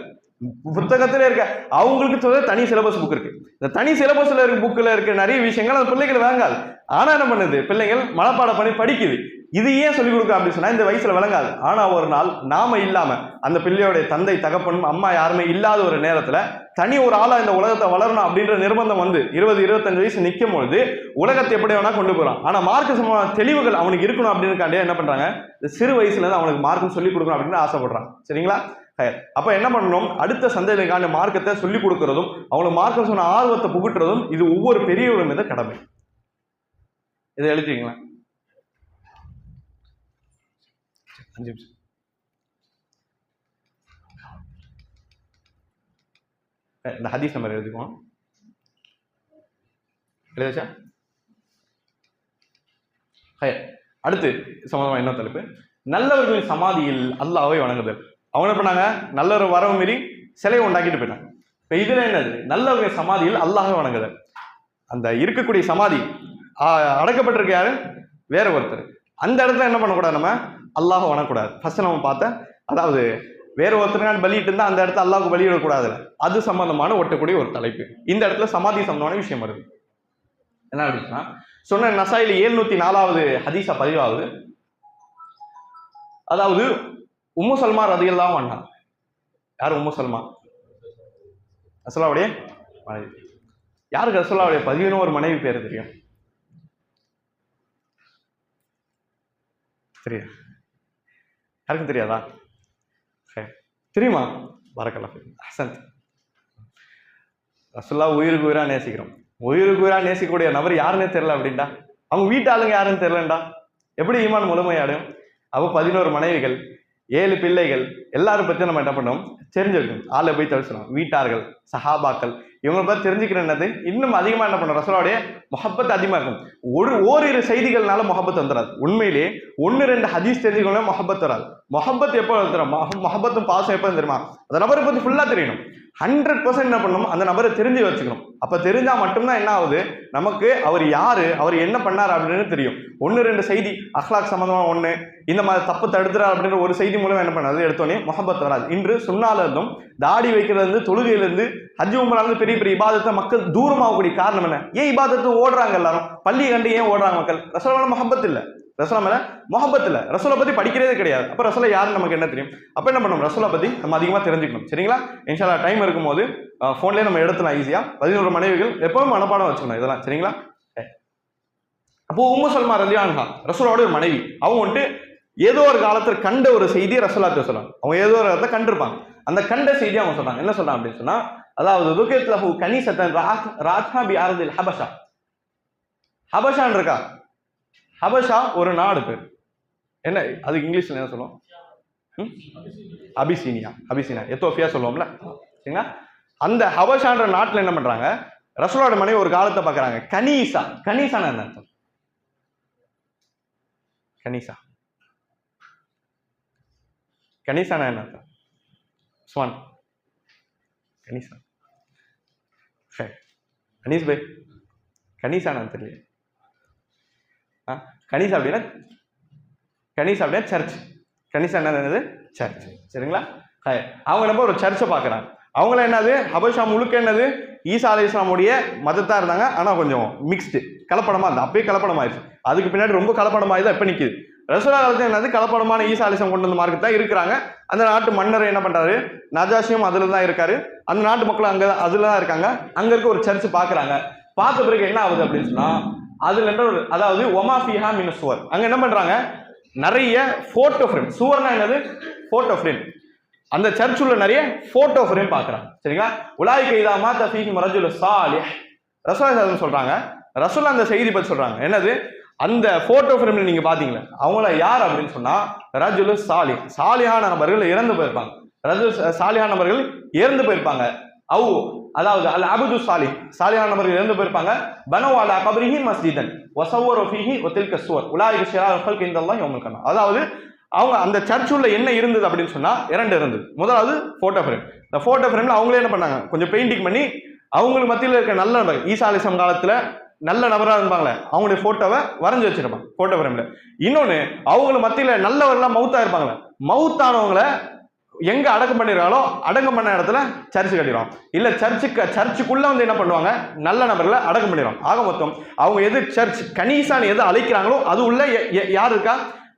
S2: புத்தகத்திலே இருக்க அவங்களுக்கு தனி சிலபஸ் புக் இருக்கு. இந்த தனி சிலபஸ்ல இருக்க புக்ல இருக்க நிறைய விஷயங்கள் அந்த பிள்ளைகள் விளங்காது. ஆனா என்ன பண்ணுது, பிள்ளைகள் மனப்பாடம் பண்ணி படிக்குது. இது ஏன் சொல்லிக் கொடுக்க அப்படின்னு சொன்னா இந்த வயசுல விளங்காது. ஆனா ஒரு நாள் நாம இல்லாம அந்த பிள்ளையோடைய தந்தை தகப்பனும் அம்மா யாருமே இல்லாத ஒரு நேரத்துல தனி ஒரு ஆளா இந்த உலகத்தை வளரணும் அப்படின்ற நிர்பந்தம் வந்து 20, 25 வயசு நிற்கும் பொழுது உலகத்தை எப்படி வேணா கொண்டு போறான். ஆனா மார்க்க சம்பந்தமான தெளிவுகள் அவனுக்கு இருக்கணும் அப்படின்னு என்ன பண்றாங்க, இந்த சிறு வயசுல இருந்து அவனுக்கு மார்க்கம் சொல்லிக் கொடுக்கணும் அப்படின்னு ஆசைப்படுறான். சரிங்களா? அப்ப என்ன பண்ணணும், அடுத்த சந்ததிக்கான மார்க்கத்தை சொல்லிக் கொடுக்கறதும் அவங்களுக்கு மார்க்கம் சொன்ன ஆர்வத்தை புகுட்டுறதும் இது ஒவ்வொரு பெரியவர்கள் மீது கடமை. இதை எழுதிங்களா? 5 நிமிஷம். இந்த ஹதீஸ் நம்பர் எழுதிக்குவோம். எழுதாச்சா? அடுத்து சம்பந்தமா என்ன தலைப்பு, நல்லவர்களின் சமாதியில் அல்லாஹ்வை வணங்குதல். அவங்க என்ன பண்ணாங்க, நல்ல ஒரு வரவு மீறி சிலையை உண்டாக்கிட்டு போயிட்டாங்க. இப்ப இதுல என்னது, நல்லவர்கள் சமாதியில் அல்லாஹ்வை வணங்குதல். அந்த இருக்கக்கூடிய சமாதி அடக்கப்பட்டிருக்க யாரு, வேற ஒருத்தர். அந்த இடத்துல என்ன பண்ணக்கூடாது, நம்ம அல்லாஹ் வணங்கக்கூடாது. ஃபர்ஸ்ட் நம்ம பார்த்த, அதாவது வேற ஒருத்தருக்கான பலிட்டு இருந்தா அந்த இடத்துல அல்லாஹ்வுக்கு பலியிடக்கூடாது. அது சம்பந்தமான ஒட்டக்கூடிய ஒரு தலைப்பு. இந்த இடத்துல சமாதி சம்பந்தமான விஷயம் வருது. என்ன அப்படின்னா, சொன்ன நசாயில் 704வது ஹதீஸா பதிவாகுது. அதாவது உம்மு சல்மா ரலியல்லாஹு அன்ஹா. யார் உம்மு சல்மா? ரசூலுல்லாஹ்வுடைய மனைவி. யாருக்கு ரசூலுல்லாஹ்வுடைய 11 மனைவி பேர் தெரியும்? சரியா? யாருக்கும் தெரியாதா? தெரியுமா? பரக்கல்லாஹ் ஃபீக். அஹ்சன்த். ரசூலுல்லாஹ் உயிருக்கு உயிரா நேசிக்கிறோம். உயிருக்கு உயிரா நேசிக்கக்கூடிய நபர் யாருன்னே தெரியல அப்படின்டா, அவங்க வீட்டு ஆளுங்க யாருன்னு தெரியலண்டா, எப்படி ஈமான் முழுமையாடும்? அப்போ 11 மனைவிகள், 7 பிள்ளைகள், எல்லாரும் பத்தி நம்ம என்ன பண்ணோம், தெரிஞ்சிருக்கணும். ஆளை போய் தவிர்க்கணும். வீட்டார்கள், சஹாபாக்கள், இவங்களை பத்தி தெரிஞ்சுக்கிற என்னது இன்னும் அதிகமா என்ன பண்ணணும், ரசூலுடைய முஹப்பத் அதிகமா இருக்கும். ஓரிரு செய்திகள்னால முஹப்பத் வந்துடாது. உண்மையிலே 1-2 ஹதீஸ் தெரிஞ்சுக்கணும் முஹப்பத் வராது. முஹப்பத் எப்போ வந்துடும், முஹப்பத்தும் பாசம் எப்போ தெரியுமா, அந்த நபரை பத்தி ஃபுல்லா தெரியணும். 100% என்ன பண்ணணும், அந்த நபரை தெரிஞ்சு வச்சுக்கணும். அப்ப தெரிஞ்சா மட்டும்தான் என்ன ஆகுது, நமக்கு அவர் யாரு, அவர் என்ன பண்ணார் அப்படின்னு தெரியும். 1-2 செய்தி அஹ்லாக் சம்பந்தமா ஒண்ணு, இந்த மாதிரி தப்பு தடுத்துறாரு அப்படின்ற ஒரு செய்தி மூலம் என்ன பண்ணாது, எடுத்தோடனே முஹப்பத் வராது. இன்று சுன்னால இருந்தும் தாடி வைக்கிறது இருந்து தொழுகையில இருந்து ஹஜ் உம்ரா இருந்து பெரிய பெரிய இபாதத்தை மக்கள் தூரமாகக்கூடிய காரணம் என்ன? ஏன் இபாதத்தை ஓடுறாங்க எல்லாரும், பள்ளி கண்டு ஏன் ஓடுறாங்க மக்கள்? ரசூலுல்லாஹ் முஹப்பத் இல்ல, ரசூலுல்லாஹ் மேல முஹப்பத் இல்ல, ரசூலை பத்தி படிக்கிறதே கிடையாது. அப்ப ரசூலை யாருன்னு நமக்கு என்ன தெரியும்? அப்ப என்ன பண்ணணும், ரசூலை பத்தி நம்ம அதிகமா தெரிஞ்சுக்கணும். சரிங்களா? இன்ஷா அல்லாஹ் டைம் இருக்கும்போது போன்லயே நம்ம எடுத்துலாம் ஈஸியா. 11 மனைவிகள் எப்பவும் மனப்பாடம் வச்சுக்கணும் இதெல்லாம். சரிங்களா? அப்போ உம்மு சல்மா ரலியல்லாஹு அன்ஹா ரசூலோட ஒரு மனைவி. அவங்க வந்துட்டு ஏதோ ஒரு காலத்தில் கண்ட ஒரு செய்தியை ரசூலுல்லாஹ் சொல்லுவாங்க. அவங்க ஏதோ ஒரு இடத்துல கண்டிருப்பாங்க. அந்த கண்ட செய்தியை அவங்க சொல்றாங்க. என்ன சொல்றாங்க அப்படின்னு சொன்னா, அதாவது துகித் லஹு கனீசத்தன் ராத்ஹா பி அர்தில் ஹபஷா. ஹபஷான் இருக்கா, ஹபஷா ஒரு நாடு பேர். என்ன அதுக்கு இங்கிலீஷ்ல என்ன சொல்லுவோம்? அபிசீனியா. அபிசீனியா எத்தோப்பியா சொல்லுவோம்ல. சரிங்களா? அந்த ஹபஷான்ற நாட்டில் என்ன பண்றாங்க, ரசூலோட மனைவி ஒரு காலத்தை பார்க்கறாங்க. கனீசா, கனீசான என்ன அர்த்தம்? கனீசா, கனீசான என்ன அர்த்தம்? ஸ்வான், கனீசா. கனீஸ் பை, கனீசான தெரியல. கனீசா அப்படின்னா, கனீசா அப்படின்னா சர்ச். கனீசா என்னது? சர்ச். சரிங்களா? அவங்க நம்ம ஒரு சர்ச்சை பார்க்குறாங்க. அவங்கள என்னது, ஹபஷா முழுக்க என்னது ஈசா அலைஹிஸ்ஸலாமுடைய மதத்தா இருந்தாங்க. ஆனா கொஞ்சம் மிக்ஸ்டு, கலப்படமா இருந்தா. அப்பயே கலப்படமாயிருச்சு. அதுக்கு பின்னாடி ரொம்ப கலப்படமாயிதான் இப்ப நிக்குது. ரசூலுல்லாஹ் காலத்துல என்னது கலப்படமான ஈசா அலைஹிஸ்ஸலாம் கொண்டு வந்த மார்க்கெட் தான் இருக்கிறாங்க. அந்த நாட்டு மன்னர் என்ன பண்றாரு, நஜாஷியும் அதுல தான் இருக்காரு. அந்த நாட்டு மக்கள் அங்க அதுல தான் இருக்காங்க. அங்க இருக்க ஒரு சர்ச் பாக்குறாங்க. பார்த்த பிறகு என்ன ஆகுது அப்படின்னு சொன்னா, அதுல என்ன, அதாவது ஒமா ஃபிஹா மின் சுவர், அங்க என்ன பண்றாங்க, நிறைய போட்டோ ஃப்ரேம். சுவர்னா என்னது, போட்டோ ஃப்ரேம். அந்த சர்ச் உள்ள நிறைய போட்டோ ஃப்ரேம் பார்க்கறாங்க. சரிங்களா? உலாயிக இதா மாத ஃபீஹிம் ரஜுல் சாலிஹ். ரசூலுல்லாஹ் சொல்றாங்க, ரசூலுல்லாஹ் அந்த செய்தி பத்தி சொல்றாங்க. என்னது, அந்த போட்டோ ஃப்ரேம்ல நீங்க பாத்தீங்களா, அவங்கள யார் அப்படின்னு சொன்னா ரஜுலு சாலிஹ், சாலிஹான நபர்கள் இறந்து போயிருப்பாங்க. ரஜுல் சாலிஹான நபர்கள் இறந்து போயிருப்பாங்க. அதாவது அல் அபுது சாலிஹ், சாலிஹான நபர்கள் இறந்து போயிருப்பாங்க. பனவ் அலா கப்ரிஹி மஸ்ஜிதன் வஸவ்வரு ஃபீஹி வதில்க ஸுவர் உலாயிக ஷிராருல் ஹல்கி இன்தல்லாஹி யௌமல் கியாமah. அதாவது அவங்க அந்த சர்ச்சுள்ள என்ன இருந்தது அப்படின்னு சொன்னா 2 இருந்தது. முதலாவது போட்டோ ஃப்ரேம். இந்த போட்டோ ஃப்ரேம்ல அவங்களே என்ன பண்ணாங்க, கொஞ்சம் பெயிண்டிங் பண்ணி அவங்களுக்கு மத்தியில் இருக்க நல்ல நபர், ஈசா அலைஹிஸ்ஸலாம் காலத்துல நல்ல நபராக இருப்பாங்களே அவங்களுடைய போட்டோவை வரைஞ்சி வச்சிருப்பாங்க போட்டோ ஃப்ரேம்ல. இன்னொன்னு அவங்களுக்கு மத்தியில நல்லவர்கள்லாம் மவுத்தா இருப்பாங்களே, மவுத்தானவங்களை எங்க அடக்கம் பண்ணிருக்காங்களோ அடக்கம் பண்ண இடத்துல சர்ச்சு கட்டிடுவாங்க. இல்ல சர்ச்சுக்குள்ள வந்து என்ன பண்ணுவாங்க, நல்ல நபர்களை அடக்கம் பண்ணிடுவாங்க. ஆக மொத்தம் அவங்க எது சர்ச் கணீசான்னு எது அழைக்கிறாங்களோ அது உள்ள யார் இருக்கா,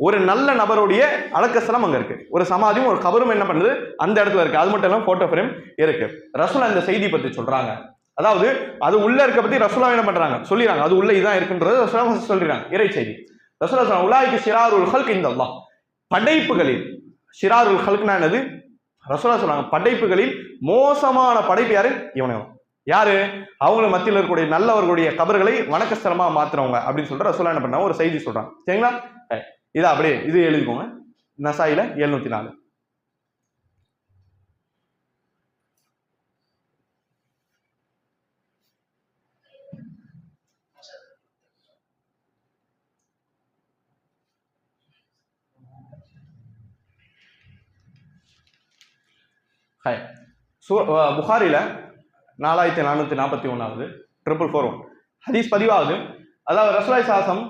S2: ஒரு நல்ல நபருடைய அடக்கஸ்தலம் அங்க இருக்கு. ஒரு சமாதியும் ஒரு கபரும் என்ன பண்ணுது அந்த இடத்துல இருக்கு. அது மட்டும் இல்லாம போட்டோ ஃப்ரேம் இருக்கு. ரசூலா இந்த செய்தி பத்தி சொல்றாங்க. அதாவது அது உள்ள இருக்க பத்தி ரசூலா என்ன பண்றாங்க சொல்லிடுறாங்க. அது உள்ள இதான் இருக்குன்றது ரசூலா சொல்லிடுறாங்க. இறை செய்தி ரசூலா சொல்றாங்க, உலாயிக ஷிராருல் ஹல்கி இன்தல்லாஹ், படைப்புகளில் ஷிராருல் ஹல்க்னா என்னது, ரசூலா சொல்றாங்க படைப்புகளில் மோசமான படைப்பு யாரு, இவனும். யாரு, அவங்களுக்கு மத்தியில் இருக்கக்கூடிய நல்லவர்களுடைய கபர்களை வணக்கஸ்தலமா மாத்துறவங்க அப்படின்னு சொல்லிட்டு ரசூலா என்ன பண்ணாங்க ஒரு செய்தி சொல்றாங்க. சரிங்களா, இதை அப்படியே இது எழுதிக்கோங்க. நசாயில 704. புகாரில 4441 441 ஹதீஸ் பதிவாகுது. அதாவது ரசூலுல்லாஹி ஸல்லல்லாஹு அலைஹி வஸல்லம்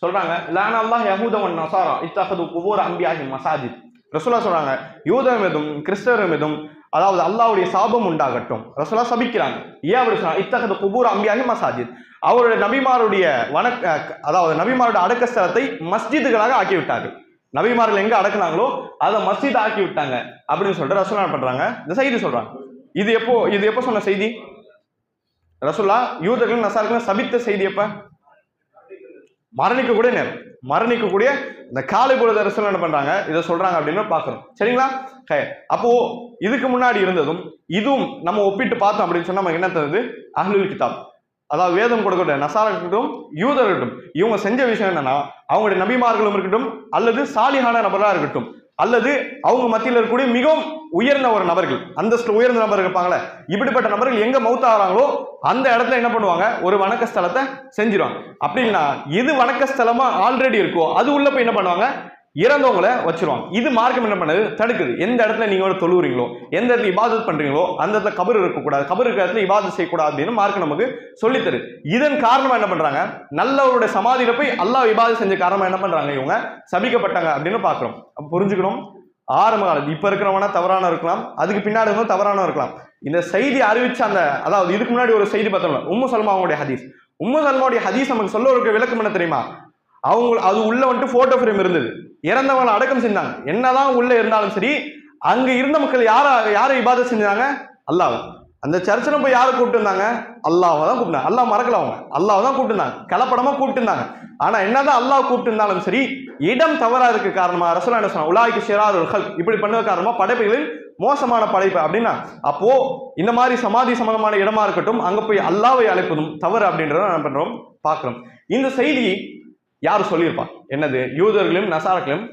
S2: சொல்றாங்க, லான அல்லாஹ் யஹூத வன் நஸாரா இத்தஹது குபூர் அன்பியாஹிம் மசாஜித். ரசூலுல்லாஹ் சொல்றாங்க, யூதர் மீதும் கிறிஸ்தவர் மீதும் அதாவது அல்லாஹ்வுடைய சாபம் உண்டாகட்டும். ரசூலுல்லாஹ் சபிக்கிறாங்க. ஏன் அப்படி சொன்னாங்க, இத்தஹது குபூர் அன்பியாஹிம் மசாஜித், அவருடைய நபிமாருடைய அதாவது நபிமாருடைய அடக்கஸ்தலத்தை மஸ்ஜிதுகளாக ஆக்கி விட்டார்கள். நபிமார்கள் எங்க அடக்குனாங்களோ அதை மஸ்ஜித் ஆக்கி விட்டாங்க அப்படின்னு சொல்லிட்டு ரசூலுல்லாஹ் என்ன பண்றாங்க இந்த செய்தி சொல்றாங்க. இது எப்போ சொன்ன செய்தி, ரசூலுல்லாஹ் யூதர்கள் நசார்கள் சபித்த செய்தி எப்ப, மரணிக்கக்கூடிய நேரம், மரணிக்கக்கூடிய இந்த காலை பொழுது ரசூலுல்லாஹ் என்ன பண்றாங்க இதை சொல்றாங்க அப்படின்னு பாக்குறோம். சரிங்களா, அப்போ இதுக்கு முன்னாடி இருந்ததும் இதுவும் நம்ம ஒப்பிட்டு பார்த்தோம் அப்படின்னு சொன்னா நமக்கு என்ன தருது, அஹ்லுல் கிதாப் அதாவது வேதம் கொடுக்கக்கூடிய நசாரா இருக்கட்டும் யூதர் இருக்கட்டும், இவங்க செஞ்ச விஷயம் என்னன்னா அவங்களுடைய நபிமார்களும் இருக்கட்டும் அல்லது சாலிஹான நபர்களா இருக்கட்டும் அல்லது அவங்க மத்தியில் இருக்கக்கூடிய மிகவும் உயர்ந்த ஒரு நபர்கள், அந்தஸ்து உயர்ந்த நபர்கள் இருப்பாங்களே, இப்படிப்பட்ட நபர்கள் எங்க மௌத்தாகிறாங்களோ அந்த இடத்துல என்ன பண்ணுவாங்க ஒரு வணக்கஸ்தலத்தை செஞ்சிருவாங்க. அப்படின்னா எது வணக்கஸ்தலமா ஆல்ரெடி இருக்கோ அது உள்ள போய் என்ன பண்ணுவாங்க இறந்தவங்களை வச்சிருவாங்க. இது மார்க்கம் என்ன பண்ணுது தடுக்குது. எந்த இடத்துல நீங்க தொழுவுறீங்களோ எந்த இடத்துல இபாதத் பண்றீங்களோ அந்த இடத்துல கபர் இருக்கக்கூடாது, கபர் இருக்கிற இடத்துல இபாதத் செய்யக்கூடாது அப்படின்னு மார்க்கம் நமக்கு சொல்லித்தரு. இதன் காரணமா என்ன பண்றாங்க, நல்லவருடைய சமாதியில போய் அல்லாஹ் இபாதத் செஞ்ச காரணமா என்ன பண்றாங்க இவங்க சபிக்கப்பட்டாங்க அப்படின்னு பாக்குறோம். புரிஞ்சுக்கணும், ஆரம்ப காலம் இப்ப இருக்கிறவனா தவறான இருக்கலாம், அதுக்கு பின்னாடி இருந்தும் தவறான இருக்கலாம். இந்த செய்தி அறிவிச்ச அந்த அதாவது இதுக்கு முன்னாடி ஒரு செய்தி பார்த்தோம்ல உம்மு சல்மாவுடைய ஹதீஸ், உம்மு சல்மாவுடைய ஹதீஸ் நமக்கு சொல்ல ஒரு விளக்கம் என்ன தெரியுமா, அவங்க அது உள்ள வந்துட்டு போட்டோ ஃப்ரேம் இருந்தது, இறந்தவங்களை அடக்கம் செஞ்சாங்க. என்னதான் உள்ள இருந்தாலும் சரி அங்க இருந்த மக்கள் யாரை இபாதத் செஞ்சாங்க, அல்லாஹ். அந்த சர்ச்சில் போய் யாரை கூப்பிட்டு இருந்தாங்க, அல்லாஹ் தான் கூப்பிட்டாங்க. அல்லாஹ் மறக்கல, அவங்க அல்லாஹ் தான் கூப்பிட்டு இருந்தாங்க, கலப்படமா கூப்பிட்டு இருந்தாங்க. ஆனா என்னதான் அல்லாஹ் கூப்பிட்டு இருந்தாலும் சரி இடம் தவறா இருக்கு காரணமா ரசூலுல்லாஹ் என்ன சொன்னாங்க, உலாயிக ஷிராருல் ஹல்க், இப்படி பண்ணது காரணமா படைப்புகளில் மோசமான படைப்பு அப்படின்னா அப்போ இந்த மாதிரி சமாதி சம்பந்தமான இடமா இருக்கட்டும் அங்க போய் அல்லாஹ்வை அழைப்பதும் தவறு அப்படின்றத என்ன பண்றோம் பாக்குறோம். இந்த செய்தி யாரு சொல்லியிருப்பா, என்னது யூதர்களும் நசாரர்களும்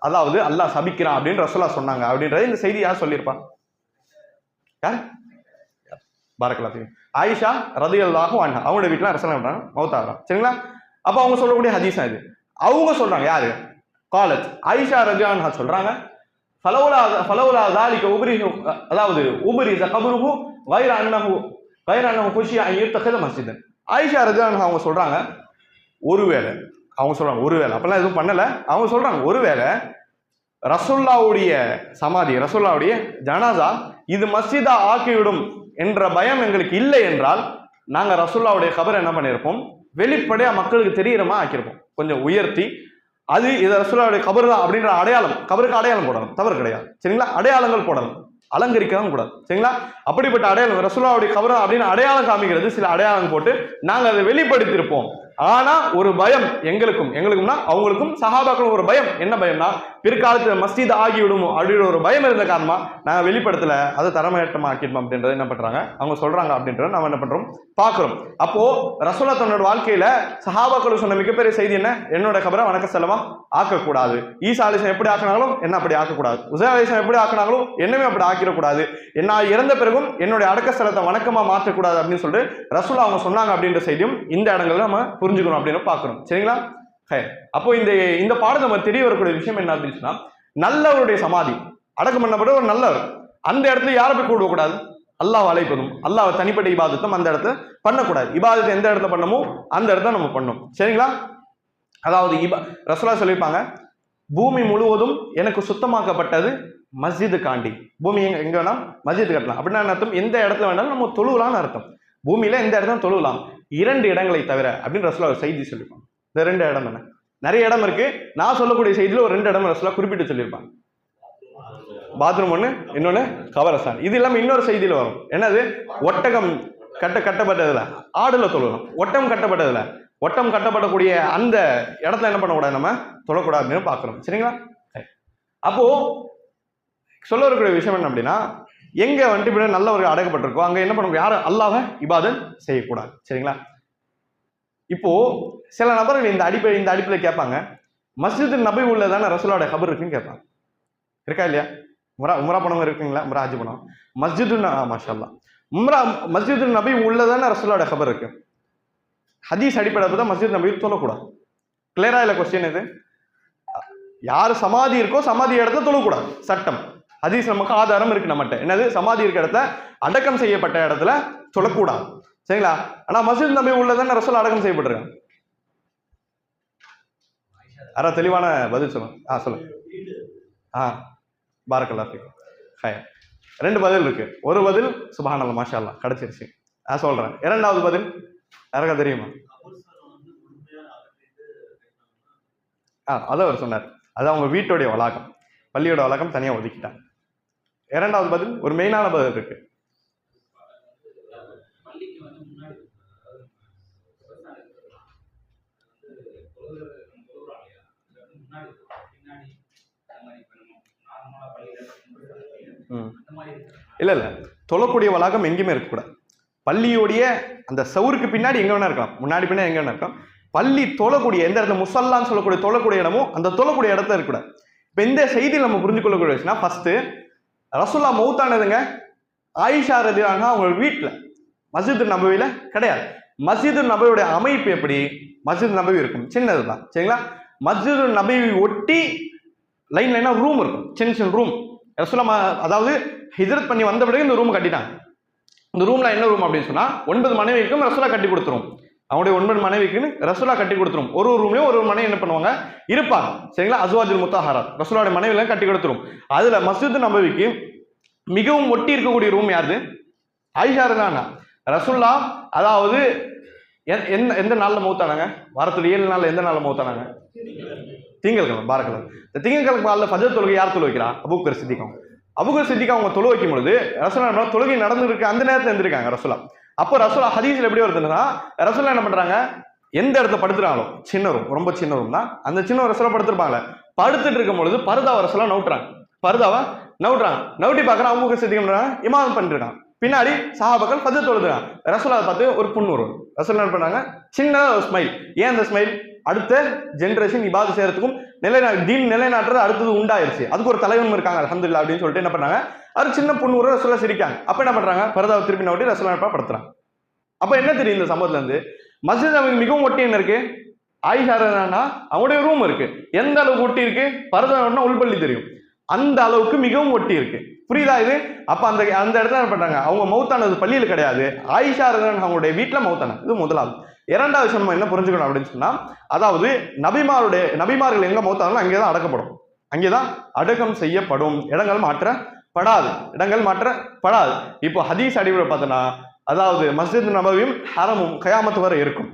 S2: அதாவது அல்லாஹ் சபிக்கிறான் அப்படின்னு ரசூலுல்லாஹ் சொன்னாங்க அப்படின்றது இந்த செய்தி யார் சொல்லியிருப்பா, யார், பரக்கல்லாஹு ஆயிஷா ரலியல்லாஹு அன்ஹா, அவங்களோட வீட்டுல ரசூலுல்லாஹ் மௌத்தாகிறான். சரிங்களா, அப்ப அவங்க சொல்லக்கூடிய ஹதீஸ் இது. அவங்க சொல்றாங்க யாரு, காலத் ஆயிஷா ரலியல்லாஹு அன்ஹா சொல்றாங்க, ஃபலவுலா ذلك அதாவது உபரிஸ கபருஹு غير انه خشي ان يتخذ مسجدا. ஆயிஷா ரலியல்லாஹு அன்ஹா அவங்க சொல்றாங்க ஒருவேளை அப்பெல்லாம் எதுவும் பண்ணல, அவங்க சொல்றாங்க ஒருவேளை ரசூலுல்லாஹ்வுடைய சமாதி ரசூலுல்லாஹ்வுடைய ஜனாசா இது மஸ்ஜிதா ஆக்கிவிடும் என்ற பயம் எங்களுக்கு இல்லை என்றால் நாங்க ரசூலுல்லாஹ்வுடைய கபரை என்ன பண்ணியிருப்போம் வெளிப்படையா மக்களுக்கு தெரியுறமா ஆக்கியிருப்போம், கொஞ்சம் உயர்த்தி அது இது ரசூலுல்லாஹ்வுடைய கபர் தான் அப்படின்ற அடையாளம், கபருக்கு அடையாளம் போடணும், தவறு கிடையாது. சரிங்களா, அடையாளங்கள் போடணும், அலங்கரிக்கவும் கூடாது. சரிங்களா, அப்படிப்பட்ட அடையாளம் ரசூலுல்லாஹ்வுடைய கபர் அப்படின்னு அடையாளம் காமிக்கிறது, சில அடையாளம் போட்டு நாங்க அதை வெளிப்படுத்தியிருப்போம் ஆனா ஒரு பயம் எங்களுக்கும்னா அவங்களுக்கும் சஹாபாக்களும் ஒரு பயம். என்ன பயம்னா பிற்காலத்துல மஸ்ஜித் ஆகிவிடும் அப்படின்ற ஒரு பயம் இருந்த காரணமா நாங்க வெளிப்படத்துல அதை தரமேட்டமா ஆக்கிட்டோம் அப்படின்றத என்ன பண்றாங்க அவங்க சொல்றாங்க அப்படின்றத நம்ம என்ன பண்றோம் பார்க்கிறோம். அப்போ ரசூலுல்லாஹ் தன்னோட வாழ்க்கையில சஹாபாக்கள் சொன்ன மிகப்பெரிய செய்தி என்ன? என்னோட கபரை வணக்க செலவா ஆக்கக்கூடாது. ஈசா அலைஹிஸ்ஸலாம் எப்படி ஆக்கினாங்களோ என்ன அப்படி ஆக்கக்கூடாது. உஸைர் அலைஹிஸ்ஸலாம் எப்படி ஆக்கினாங்களோ என்னமே அப்படி ஆக்கிடக்கூடாது. நான் இறந்த பிறகும் என்னுடைய அடக்க ஸ்தலத்தை வணக்கமா மாற்றக்கூடாது அப்படின்னு சொல்லிட்டு ரசூலுல்லாஹ் அவங்க சொன்னாங்க அப்படின்ற செய்தியும் இந்த இடங்கள்ல நம்ம புரிஞ்சுக்கணும் அப்படின்னு பார்க்கிறோம். சரிங்களா? அப்போ இந்த பாடம் நம்ம தெரிய வரக்கூடிய விஷயம் என்ன அப்படின்னு சொன்னா, நல்லவருடைய சமாதி அடக்கம் பண்ணப்பட்ட ஒரு நல்லவர் அந்த இடத்துல யாரை போய் கூடக்கூடாது? அல்லாஹ் அழைப்பதும் அல்லாஹ் தனிப்பட்ட இபாதத்தும் அந்த இடத்துல பண்ணக்கூடாது. இபாதத்தை எந்த இடத்துல பண்ணமோ அந்த இடத்துல நம்ம பண்ணணும். சரிங்களா? அதாவது ரசூலுல்லாஹ் சொல்லியிருப்பாங்க, பூமி முழுவதும் எனக்கு சுத்தமாக்கப்பட்டது மஸ்ஜிது காண்டி. பூமி எங்க வேணா மஸ்ஜித் கட்டலாம் அப்படின்னா அர்த்தம் எந்த இடத்துல வேணாலும் நம்ம தொழுவலாம்னு அர்த்தம். பூமியில எந்த இடத்துல தொழுவலாம், 2 இடங்களை தவிர அப்படின்னு ரசூலுல்லாஹ் செய்தி சொல்லியிருப்பாங்க. இந்த 2 இடம் என்ன? நிறைய இடம் இருக்கு. நான் சொல்லக்கூடிய செய்தியில ஒரு 2 இடம் ரசூலுல்லாஹ் குறிப்பிட்டு சொல்லியிருப்பாங்க. பாத்ரூம் ஒண்ணு, இன்னொன்னு கபரஸ்தான். இது இல்லாம இன்னொரு செய்தியில வரும். என்னது? ஒட்டகம் கட்டப்பட்டதுல ஆடுல தொழுவணும். ஒட்டம் கட்டப்படக்கூடிய அந்த இடத்துல என்ன பண்ணக்கூடாது, நம்ம தொழக்கூடாதுன்னு பாக்குறோம். சரிங்களா? அப்போ சொல்ல வரக்கூடிய விஷயம் என்ன அப்படின்னா, எங்க வந்துட்டு நல்லவர்கள் அடக்கப்பட்டிருக்கோ அங்க என்ன பண்ண யாரும் அல்லாஹ்வை இபாதத் செய்யக்கூடாது. சரிங்களா? இப்போ சில நபர்கள் இந்த அடிப்படையில கேட்பாங்க, மஸ்ஜித் நபி உள்ளதான ரசூலோட கபர் இருக்குன்னு கேட்பாங்க. இருக்கா இல்லையா? உம்ரா பணம் இருக்குங்களா? உம்ரா ஹஜ் பணம் மஸ்ஜித் நபி உள்ளதான ரசூலோட கபர் இருக்கு. ஹதீஸ் அடிப்படையில் தான் மஸ்ஜித் நபி தொழக்கூடாது. கிளியரா இல்ல கொஸ்டின்? இது யாரு சமாதி இருக்கோ சமாதி இடத்துல தொழக்கூடாது சட்டம். ஹதீஸ் நமக்கு ஆதாரம் இருக்கு நம்மகிட்ட. என்னது? சமாதி இருக்க இடத்துல அடக்கம் செய்யப்பட்ட இடத்துல தொழக்கூடாது. சரிங்களா? ஆனா மஸ்ஜித் நபி உள்ளதான ரசூல் அடக்கம் செய்யப்பட்டிருக்காங்க. யாரா தெளிவான பதில் சொல்லுங்க. சொல்லுங்க. பாரக்கல்லாஹ் ஃபீக்கும். 2 பதில் இருக்கு. ஒரு பதில் சுப்ஹானல்லாஹ் மாஷா அல்லாஹ் கிடைச்சிருச்சு. சொல்றேன். இரண்டாவது பதில் யாருக்கா தெரியுமா? அதான் அவர் சொன்னார். அது அவங்க வீட்டுடைய வளாகம், பள்ளியோட வளாகம் தனியா ஒதுக்கிட்டாங்க. இரண்டாவது பதில் ஒரு மெயினான பதில் இருக்கு. இல்ல தொழக்கூடிய வளாகம் எங்கேயுமே இருக்கக்கூடாது. பள்ளியோடைய அந்த சவுருக்கு பின்னாடி எங்க வேணா இருக்கலாம், முன்னாடி பின்னாடி எங்க வேணா இருக்கலாம். பள்ளி தொழக்கூடிய எந்த இடத்துல முசல்லான்னு சொல்லக்கூடிய தொழக்கூடிய இடமும் அந்த தொழக்கூடிய இடத்துல இருக்கக்கூடாது. இப்ப இந்த செய்தியில் நம்ம புரிஞ்சு கொள்ளக்கூடிய விஷயம், ஃபர்ஸ்ட் ரசூலுல்லாஹ் மௌத்தானதுங்க ஆயிஷா ரலியல்லாஹு அன்ஹா அவங்க வீட்டுல, மஸ்ஜித் நபவியில கிடையாது. மஸ்ஜித் நபவியோட அமைப்பு எப்படி? மஸ்ஜித் நபவி இருக்கும், சின்னதுதான். சரிங்களா? மஸ்ஜித் நபவி ஒட்டி லைனா ரூம் இருக்கும், சின்ன ரூம். ரசூலுல்லாஹ் அதாவது ஹிஜ்ரத் பண்ணி வந்த பிறகு இந்த ரூம் கட்டிட்டாங்க. இந்த ரூம்ல என்ன ரூம் அப்படின்னு சொன்னா 9 மனைவிக்கும் ரசூலுல்லாஹ் கட்டி கொடுத்துரும். அவங்களுடைய 9 மனைவிக்குன்னு ரசூலுல்லாஹ் கட்டி கொடுத்துரும். ஒரு ரூம்லயும் ஒரு மனைவி என்ன பண்ணுவாங்க இருப்பாங்க. சரிங்களா? அஸ்வாஜுல் முத்தஹராத் ரசூலுல்லாஹ்வுடைய மனைவிகளை கட்டி கொடுத்துரும். அதுல மஸ்ஜித் நபவிக்கு மிகவும் ஒட்டி இருக்கக்கூடிய ரூம் யாரு? ஆயிஷா ரலியல்லாஹு. ரசூலுல்லாஹ் அதாவது எந்த நாள்ல மௌத்தானாங்க? வாரத்துல 7 நாள்ல எந்த நாள்ல மௌத்தானாங்க? திங்கட்கிழமை. பாரக்கல்லாஹ். இந்த திங்கட்கிழமை காலைல ஃபஜ்ர் தொழுகை யார் தொழு வைக்கிறா? அபூபக்கர் சித்திக். அபூபக்கர் சித்திக் அவங்க தொழு வைக்கும் பொழுது ரசூலுல்லாஹ் தொழுகை நடந்துருக்கு, அந்த நேரத்துல எழுந்திருக்காங்க ரசூலுல்லாஹ். அப்போ ரசூலுல்லாஹ் ஹதீஸ்ல எப்படி வருதுன்னா, ரசூலுல்லாஹ் என்ன பண்றாங்க, எந்த இடத்துல படுத்துறாங்களோ சின்ன ரூம், ரொம்ப சின்ன ரூம் தான், அந்த சின்ன ரசூலுல்லாஹ் படுத்திருப்பாங்க. படுத்துட்டு இருக்கும் பொழுது பர்தாவை ரசூலுல்லாஹ் நவுட்டி பார்க்கறான். அபூபக்கர் சித்திக் இமாம் பண்ணிட்டு இருக்கான். பின்னாடி சஹாபாக்கள் ஃபஜ்ர் தொழுதுறாங்க. ரசூலுல்லாஹ் பார்த்து ஒரு புன்முறுவல். ரசூலுல்லாஹ் என்ன பண்ணாங்க, சின்னதா ஒரு ஸ்மைல். ஏன் அந்த ஸ்மைல்? அடுத்த ஜெனரேஷன் இபாதத் செய்யறதுக்கும் தீன் நிலைநாட்டுறது அடுத்தது உண்டாயிருச்சு, அதுக்கு ஒரு தலைவன் இருக்காங்க அல்ஹம்துலில்லாஹ் அப்படின்னு சொல்லிட்டு என்ன பண்றாங்க, அது சின்ன புன்முறுவல். ரசூலுல்லாஹ் சிரிக்காங்க. அப்ப என்ன பண்றாங்க, பர்தாவை திருப்பி நவுட்டி ரசூலுல்லாஹ் படுத்துறாங்க. அப்ப என்ன தெரியும் இந்த சம்பவத்துல இருந்து? மஸ்ஜித் நபவி மிகவும் ஒட்டி என்ன இருக்கு? ஆயிஷா ரலியல்லாஹு அவங்களுடைய ரூம் இருக்கு. எந்த அளவுக்கு ஒட்டி இருக்கு? பர்தாவுன்னா உள்பள்ளி தெரியும், அந்த அளவுக்கு மிகவும் ஒட்டி இருக்கு. புரியுதா இது? அப்ப அந்த இடத்துல என்ன பண்றாங்க, அவங்க மௌத்தானது பள்ளியில் கிடையாது, ஆயிஷா ரலியல்லாஹு அவங்களுடைய வீட்டுல மௌத்தானாங்க. இது முதலாவது. இரண்டாவது விஷயம் நம்ம என்ன புரிஞ்சுக்கணும் அப்படின்னு சொன்னா, அதாவது நபிமார்கள் எங்க மௌத்தானாலும் அங்கேதான் அடக்கப்படும், அங்கேதான் அடக்கம் செய்யப்படும். இடங்கள் மாற்றப்படாது. இப்போ ஹதீஸ் அடிப்படை பார்த்தோன்னா, அதாவது மஸ்ஜித் நபவியும் ஹரமும் கயாமத்து வரை இருக்கும்,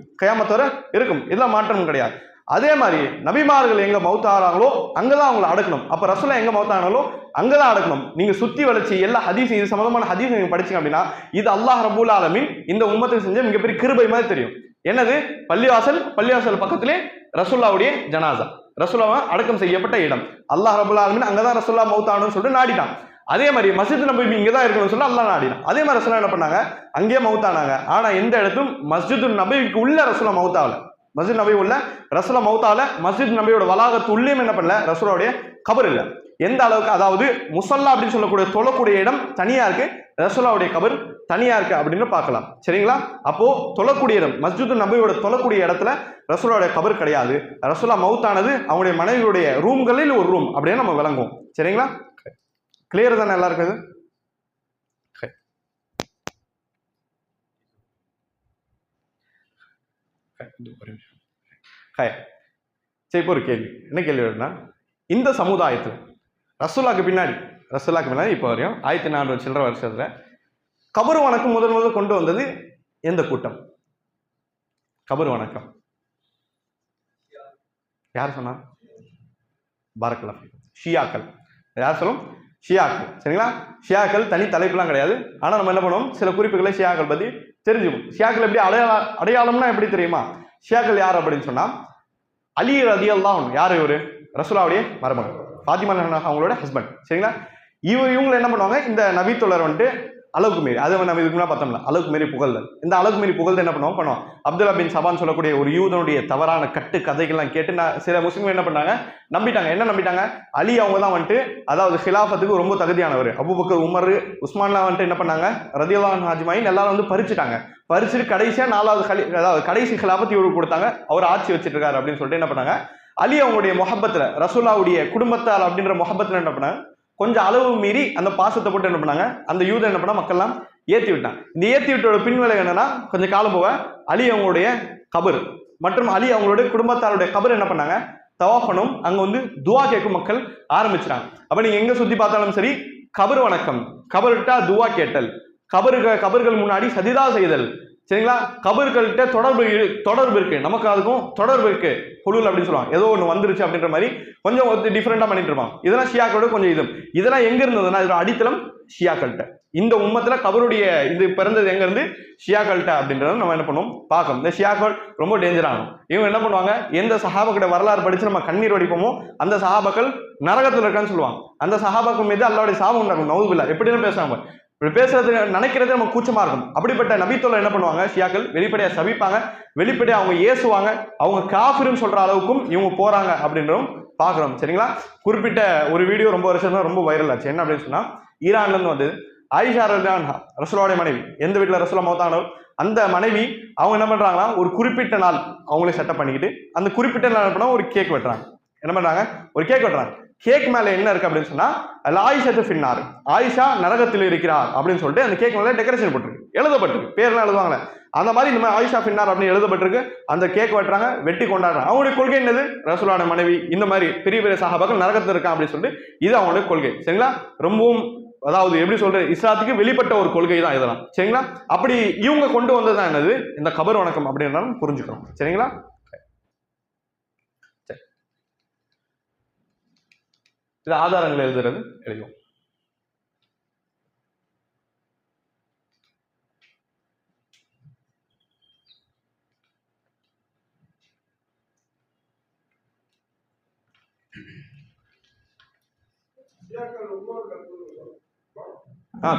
S2: இதெல்லாம் மாற்றம் கிடையாது. அதே மாதிரி நபிமார்கள் எங்க மௌத்தாகிறாங்களோ அங்கதான் அவங்களை அடக்கணும். அப்ப ரசூலுல்லாஹ் எங்க மௌத்தானாங்களோ அங்கதான் அடக்கணும். நீங்க சுத்தி வளைச்சு எல்லா ஹதீஸ், இது சம்பந்தமான ஹதீஸ் நீங்க படிச்சீங்க அப்படின்னா, இது அல்லாஹ் ரப்பூல் ஆலமீன் இந்த உம்மத்துக்கு செஞ்ச மிகப்பெரிய கிருபை மாதிரி தெரியும். என்னது? பள்ளிவாசல் பக்கத்திலே ரசூல்லாவுடைய ஜனாசா, ரசூல்லாவை அடக்கம் செய்யப்பட்ட இடம். அல்லாஹ் ரபுல் ஆலமீன் அங்கதான் ரசூல்லா மௌத்தானு சொல்லிட்டு நாடிட்டான். அதே மாதிரி மஸ்ஜித் நபவி இங்கதான் இருக்கணும்னு சொல்லி அல்லாஹ் நாடினான். அதே மாதிரி ரசூல்லா என்ன பண்ணாங்க? அங்கேயே மௌத்தானாங்க. ஆனா எந்த இடத்தும் மஸ்ஜித் நபவிக்கு உள்ள ரசூல்லா மௌத்தாவல. மஸ்ஜித் நபி உள்ள ரசூல்லா மௌத்தால மஸ்ஜித் நபியோட வளாகத்து உள்ளேயும் என்ன பண்ணல? ரசூலுடைய கபர் இல்ல. எந்த அளவுக்கு? அதாவது முசல்லா அப்படின்னு சொல்லக்கூடிய தொழக்கூடிய இடம் தனியா இருக்கு, ரசூலுடைய கபர் தனியா இருக்கு அப்படின்னு பார்க்கலாம். சரிங்களா? அப்போ தொழக்கூடிய இடம் மஸ்ஜித் நபியோட தொழக்கூடிய இடத்துல ரசூலுடைய கபர் கிடையாது. ரசூலா மௌத்தானது அவங்களுடைய மனைவியுடைய ரூம்களில் ஒரு ரூம் அப்படின்னு நம்ம விளங்குவோம். சரிங்களா? கிளியர் தானே எல்லாருக்கும்? சரி, இப்போ ஒரு கேள்வி. என்ன கேள்வி வருதுன்னா, இந்த சமுதாயத்தில் ரசூலுல்லாஹ்க்கு பின்னாடி இப்போ வரையும் 1400 சில்லற வருஷத்துல கபர் வணக்கம் முதல் கொண்டு வந்தது எந்த கூட்டம்? கபர் வணக்கம் யார் சொன்னா? பாரக்கல்லா ஷியாக்கள். யார் சொல்லும்? ஷியாக்கள். சரிங்களா? ஷியாக்கள் தனி தலைப்புலாம் கிடையாது. ஆனா நம்ம என்ன பண்ணுவோம்? சில குறிப்புகளை ஷியாக்கள் பத்தி தெரிஞ்சுக்கும். ஷியாக்கள் எப்படி அடையாளம்னா எப்படி தெரியுமா? ஷியாக்கள் யார் அப்படின்னு சொன்னா, அலி ரலியல்லாஹு அன்ஹு. யார் இவரு? ரசூலுல்லாஹ்வுடைய மருமகன், ஃபாத்திமா அவங்களோட ஹஸ்பண்ட். சரிங்களா? இவங்க என்ன பண்ணுவாங்க? இந்த நபித்தோழர் வந்துட்டு அளவுக்கு மீறி, அதை நம்ம இதுக்கு முன்னாடி பார்த்தோம்ல, அளவுக்கு மீறி புகழ்தல். இந்த அளவுக்கு மீறி புகழ்ந்து என்ன பண்ணுவோம்? அப்துல்லா பின் சபான் சொல்லக்கூடிய ஒரு யூதனுடைய தவறான கட்டு கதைகள்லாம் கேட்டு சில முஸ்லிம்கள் என்ன பண்ணாங்க? நம்பிட்டாங்க. என்ன நம்பிட்டாங்க? அலி அவங்க தான் வந்துட்டு அதாவது ஹிலாஃபத்துக்கு ரொம்ப தகுதியானவர். அபூபக்கர், உமர், உஸ்மான்லாம் வந்துட்டு என்ன பண்ணாங்க? ரலியல்லாஹு அன்ஹு அஜ்மாயின் எல்லாரும் வந்து பறிச்சுட்டு கடைசியா 4வது அதாவது கடைசி ஹிலாஃபத் இவருக்கு கொடுத்தாங்க. அவர் ஆட்சி வச்சிட்டு இருக்காரு அப்படின்னு சொல்லிட்டு என்ன பண்ணாங்க? அலி அவங்களுடைய முஹப்பத்துல, ரசூலுல்லாஹ்வுடைய குடும்பத்தால் அப்படின்ற முஹப்பத்துல என்ன பண்ணாங்க? கொஞ்சம் அளவு மீறி அந்த பாசத்தை போட்டு என்ன பண்ணாங்க? அந்த யூதன் என்ன பண்ணா? மக்கள்லாம் ஏத்தி விட்டான். இந்த ஏத்தி விட்டோட பின்விலை என்னன்னா, கொஞ்சம் காலம் போக அலி அவங்களுடைய கபர் மற்றும் அலி அவங்களுடைய குடும்பத்தாருடைய கபர் என்ன பண்ணாங்க? தவாஃபனும் அங்க வந்து துவா கேட்கும் மக்கள் ஆரம்பிச்சிட்டாங்க. அப்ப நீங்க எங்க சுத்தி பார்த்தாலும் சரி, கபர் வணக்கம், கபர்கிட்ட துவா கேட்டல், கபர்கள் முன்னாடி சஜிதா செய்தல். சரிங்களா? கபர்கள்ட்ட தொடர்பு இருக்கு, நமக்கு அதுக்கும் தொடர்பு இருக்கு. ஹுலூல் அப்படின்னு சொல்லுவாங்க. ஏதோ ஒன்று வந்துருச்சு அப்படின்ற மாதிரி கொஞ்சம் டிஃப்ரெண்டா பண்ணிட்டு இருப்பாங்க. இதெல்லாம் ஷியாக்களோட கொஞ்சம் இதெல்லாம் எங்க இருந்ததுன்னா, இதோட அடித்தளம் ஷியாக்கள்கிட்ட. இந்த உம்மத்துல கபருடைய இது பிறந்தது எங்க இருந்து? ஷியாக்கள்கிட்ட அப்படின்றத நம்ம என்ன பண்ணுவோம்? பார்க்கணும். இந்த ஷியாக்கள் ரொம்ப டேஞ்சராகும். இவங்க என்ன பண்ணுவாங்க? எந்த சஹாபாக்கிட்ட வரலாறு படிச்சு நம்ம கண்ணீர் வடிப்போமோ அந்த சஹாபாக்கள் நரகத்துல இருக்கான்னு சொல்லுவாங்க. அந்த சஹாபாக்கள் மீது அல்லாஹ்வுடைய சாபம் உண்டாகும். நவுதுபில்லா. எப்படின்னு பேசுவாங்க, பேசுறது நினைக்கிறது நம்ம கூச்சமா இருக்கும். அப்படிப்பட்ட நபித்தோழர் என்ன பண்ணுவாங்க? ஷியாக்கள் வெளிப்படையா சபிப்பாங்க, வெளிப்படையா அவங்க ஏசுவாங்க. அவங்க காஃபிர்னு சொல்ற அளவுக்கும் இவங்க போறாங்க அப்படின்றதும் பாக்குறோம். சரிங்களா? குறிப்பிட்ட ஒரு வீடியோ ரொம்ப வருஷம் தான் ரொம்ப வைரல் ஆச்சு. என்ன அப்படின்னு சொன்னா, ஈரான்ல இருந்து வந்து ஆயிஷா ரலியல்லாஹு அன்ஹா, ரசூலுல்லாஹ்வுடைய மனைவி, எந்த வீட்டுல ரசூலுல்லாஹ் மௌத்தானோ அந்த மனைவி அவங்க என்ன பண்றாங்கன்னா, ஒரு குறிப்பிட்ட நாள் அவங்களே செட்டப் பண்ணிக்கிட்டு அந்த குறிப்பிட்ட நாள் என்ன பண்ணா ஒரு கேக் வெட்டுறாங்க. என்ன பண்றாங்க? ஒரு கேக் வெட்டுறாங்க. கேக் மேல என்ன இருக்கு அப்படின்னு சொன்னா, ஆயிஷத்து ஃபின்னார், ஆயிஷா நரகத்தில் இருக்கிறார் அப்படின்னு சொல்லிட்டு அந்த கேக் மேல டெக்கரேஷன் போட்டிருக்கு, எழுதப்பட்டிருக்கு. பேர்லாம் எழுதுவாங்களே அந்த மாதிரி இந்த மாதிரி ஆயிஷா ஃபின்னார் அப்படின்னு எழுதப்பட்டிருக்கு. அந்த கேக் வெட்டுறாங்க, வெட்டி கொண்டாடுறாங்க. அவங்களுடைய கொள்கை என்னது? ரசூலுல்லாஹ்வுடைய மனைவி இந்த மாதிரி பெரிய பெரிய சஹாபாக்கள் நரகத்தில் இருக்கான் அப்படின்னு சொல்லிட்டு இது அவங்களுடைய கொள்கை. சரிங்களா? ரொம்பவும் அதாவது எப்படி சொல்றது, இஸ்லாத்துக்கு வெளிப்பட்ட ஒரு கொள்கை தான் இதெல்லாம். சரிங்களா? அப்படி இவங்க கொண்டு வந்ததுதான் என்னது? இந்த கபர் வணக்கம் அப்படின்றாலும் புரிஞ்சுக்கணும். சரிங்களா? இது ஆதாரங்கள் எழுதுறது எழுதுவோம்.